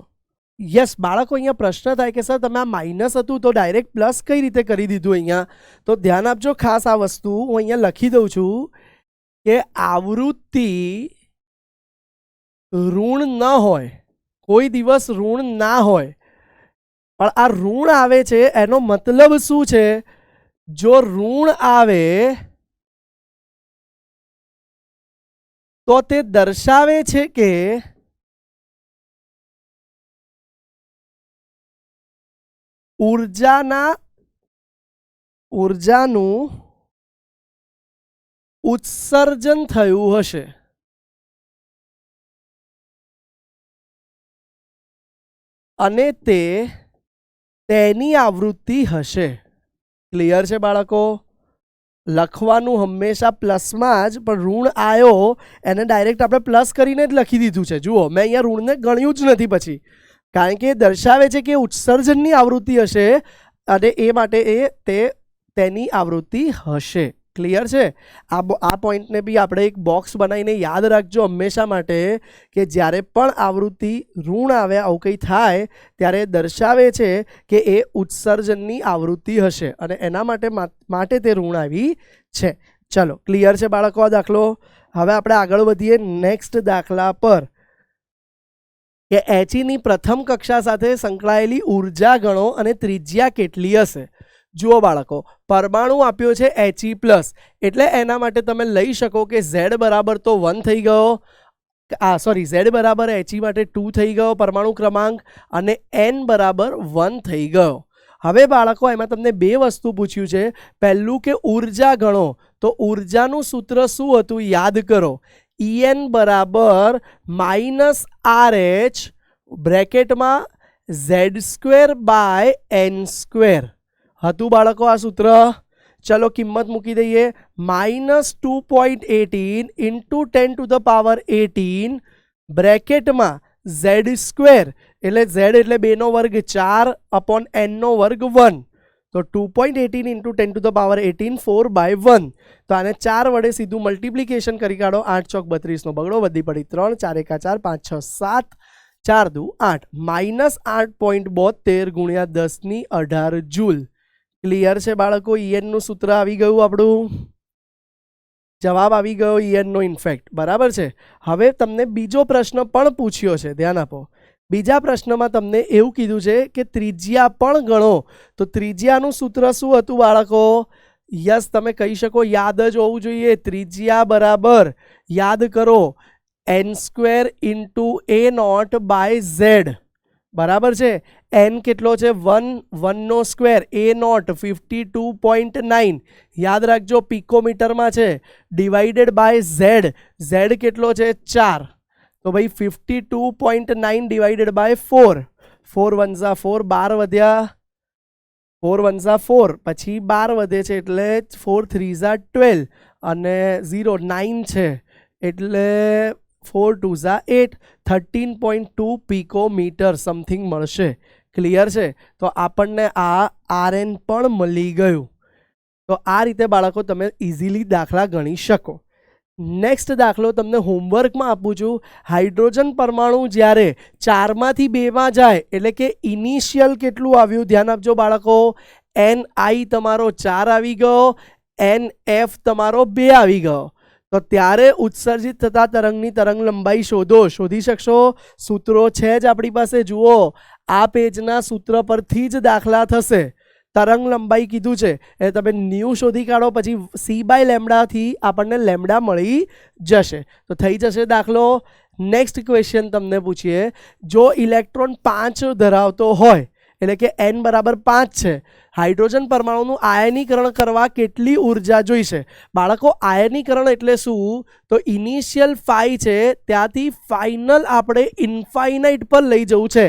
યસ બાળકો, અહીંયા પ્રશ્ન થાય કે સર તમે આ માઇનસ હતું તો ડાયરેક્ટ પ્લસ કઈ રીતે કરી દીધું અહીંયા? તો ધ્યાન આપજો ખાસ આ વસ્તુ. હું અહીંયા લખી દઉં છું કે આવૃત્તિ ઋણ ન હોય, કોઈ દિવસ ઋણ ના હોય, પણ આ ઋણ આવે છે એનો મતલબ શું છે? જો ઋણ આવે તો તે દર્શાવે છે કે ઉર્જાનું ઉત્સર્જન થયું હશે. અને તેની આવૃત્તિ હશે. ક્લિયર છે બાળકો? લખવાનું હંમેશા પ્લસમાં જ, પણ ઋણ આવ્યો એને ડાયરેક્ટ આપણે પ્લસ કરીને જ લખી દીધું છે. જુઓ, મેં અહીંયા ઋણને ગણ્યું જ નથી પછી, કારણ કે એ દર્શાવે છે કે ઉત્સર્જનની આવૃત્તિ હશે અને એ માટે તેની આવૃત્તિ હશે. ક્લિયર છે? આ પોઈન્ટને બી આપણે એક બોક્સ બનાવીને યાદ રાખજો હંમેશા માટે કે જ્યારે પણ આવૃત્તિ ઋણ આવે, આવું કંઈ થાય ત્યારે દર્શાવે છે કે એ ઉત્સર્જનની આવૃત્તિ હશે અને એના માટે તે ઋણ આવી છે. ચલો ક્લિયર છે બાળકો આ દાખલો? હવે આપણે આગળ વધીએ નેક્સ્ટ દાખલા પર કે એચની પ્રથમ કક્ષા સાથે સંકળાયેલી ઉર્જા ગણો અને ત્રિજ્યા કેટલી હશે. જુઓ બાળકો, પરમાણુ આપ્યો છે He+, એટલે એના માટે તમે લઈ શકો કે Z બરાબર તો 1 થઈ ગયો, Z બરાબર He માટે 2 થઈ ગયો પરમાણુ ક્રમાંક, અને N બરાબર 1 થઈ ગયો. હવે બાળકો એમાં તમને બે વસ્તુ પૂછ્યું છે. પહેલું કે ઉર્જા ગણો, તો ઉર્જાનું સૂત્ર શું હતું યાદ કરો. En બરાબર -RH બ્રેકેટમાં z² બાય n² હતું બાળકો આ સૂત્ર. ચલો કિંમત મૂકી દઈએ. -2.18 ઇન્ટુ 10⁻18 બ્રેકેટમાં z² એટલે z એટલે 2 નો વર્ગ 4 અપોન n નો વર્ગ 1. તો 2.18 ઇન્ટુ 10⁻18 4/1. તો આને 4 વડે સીધું મલ્ટિપ્લિકેશન કરી કાઢો. 8 ચોક 32 નો બગડો વધી પડી 3 4 એકા 4 5 6 7 4 દુ 8 -8.72 ગુણ્યા 10⁸ જૂલ. ક્લિયર છે બાળકો? En નું સૂત્ર આવી ગયું આપણું. જવાબ આવી ગયો En નો ઇનફેક્ટ. બરાબર છે. હવે તમને બીજો પ્રશ્ન પણ પૂછ્યો છે, ધ્યાન આપો. બીજા પ્રશ્નમાં તમને એવું કીધું છે કે ત્રિજ્યા પણ ગણો. તો ત્રિજ્યાનું સૂત્ર શું હતું બાળકો? યસ, તમે કહી શકો યાદ જ હોવું જોઈએ. ત્રિજ્યા બરાબર યાદ કરો n² into a0 by z. બરાબર છે. n કેટલો છે? 1 નો સ્ક્વેર. a0 52.9 યાદ રાખજો પિકોમીટરમાં છે. Divided by z. z કેટલો છે? 4. તો ભાઈ 52.9 ડિવાઇડેડ બાય 4. 4 1 4 12 વધ્યા. 4 1 4 પછી 12 વધે છે એટલે 4 3 12 અને 0 9 છે એટલે 4 2 8 13.2 પિકોમીટર સમથિંગ મળશે. ક્લિયર છે? તો આપણને આ Rn પણ મળી ગયું. તો આ રીતે બાળકો તમે ઇઝીલી દાખલા ગણી શકો. નેક્સ્ટ દાખલો તમને હોમવર્કમાં આપું છું. હાઇડ્રોજન પરમાણુ જ્યારે 4માંથી 2માં જાય એટલે કે ઇનિશિયલ કેટલું આવ્યું? ધ્યાન આપજો બાળકો. Ni તમારો 4 આવી ગયો, Nf તમારો 2 આવી ગયો. તો ત્યારે ઉત્સર્જિત થતા તરંગની તરંગ લંબાઈ શોધો. શોધી શકશો? સૂત્રો છે જ આપણી પાસે. જુઓ, આ પેજના સૂત્ર પરથી જ દાખલા થશે. તરંગ લંબાઈ કીધું છે એટલે તમે ન્યૂ શોધી કાઢો. પછી c/λ થી આપણને લેમડા મળી જશે. તો થઈ જશે દાખલો. નેક્સ્ટ ક્વેશ્ચન તમને પૂછીએ. જો ઇલેક્ટ્રોન 5 ધરાવતો હોય એટલે કે n બરાબર 5 છે, હાઇડ્રોજન પરમાણુનું આયનીકરણ કરવા કેટલી ઉર્જા જોઈશે? બાળકો આયનીકરણ એટલે શું? તો ઇનિશિયલ φ છે ત્યાંથી ફાઇનલ આપણે ઇન્ફાઇનાઇટ પર લઈ જવું છે.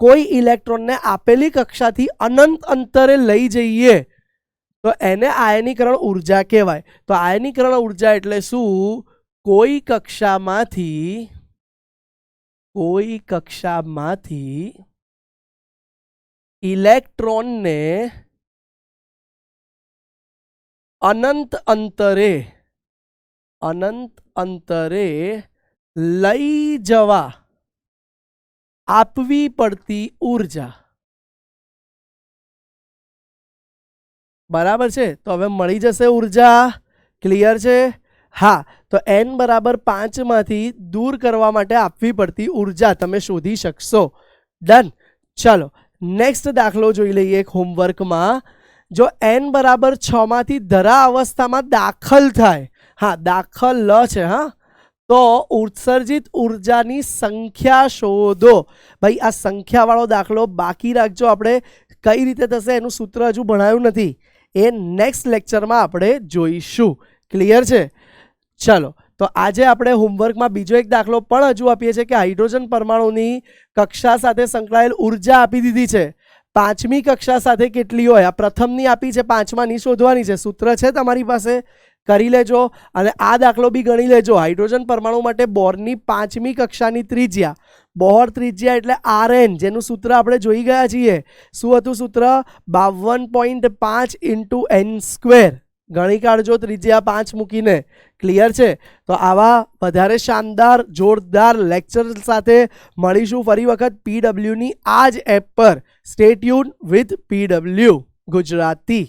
કોઈ ઇલેક્ટ્રોનને આપેલી કક્ષાથી અનંત અંતરે લઈ જઈએ તો એને આયનીકરણ ઉર્જા કહેવાય. તો આયનીકરણ ઉર્જા એટલે શું? કોઈ કક્ષામાંથી ઇલેક્ટ્રોનને અનંત અંતરે લઈ જવા આપવી પડતી ઉર્જા. બરાબર છે? તો હવે મળી જશે ઉર્જા. ક્લિયર છે? હા. તો n બરાબર 5 માંથી દૂર કરવા માટે આપવી પડતી ઉર્જા તમે શોધી શકશો. ડન. ચલો નેક્સ્ટ દાખલો જોઈ લઈએ એક હોમવર્કમાં. જો n બરાબર 6 માંથી ધરા અવસ્થામાં દાખલ થાય, હા દાખલ છે, હા, તો ઉત્સર્જિત ઉર્જાની સંખ્યા શોધો. ભાઈ આ સંખ્યાવાળો દાખલો બાકી રાખજો. આપણે કઈ રીતે થશે એનું સૂત્ર હજુ ભણાયું નથી. એ નેક્સ્ટ લેક્ચરમાં આપણે જોઈશું. ક્લિયર છે? ચલો તો આજે આપણે હોમવર્કમાં બીજો એક દાખલો પણ હજુ આપીએ છીએ કે હાઇડ્રોજન પરમાણુની કક્ષા સાથે સંકળાયેલ ઉર્જા આપી દીધી છે. 5મી કક્ષા સાથે કેટલી હોય? આ પ્રથમની આપી છે, 5માની શોધવાની છે. સૂત્ર છે તમારી પાસે, કરી લેજો. અને આ દાખલો બી ગણી લેજો. હાઇડ્રોજન પરમાણુ માટે બોરની 5મી કક્ષાની ત્રિજ્યા, બોહર ત્રિજ્યા એટલે Rn, જેનું સૂત્ર આપણે જોઈ ગયા છીએ. શું હતું સૂત્ર? 52.5 ઇન્ટુ n². ગણી કાઢજો ત્રિજ્યા 5 મૂકીને. ક્લિયર છે? તો આવા વધારે શાનદાર જોરદાર લેક્ચર સાથે મળીશું ફરી વખત PW ની આ જ એપ પર. Stay tune with PW Gujarati.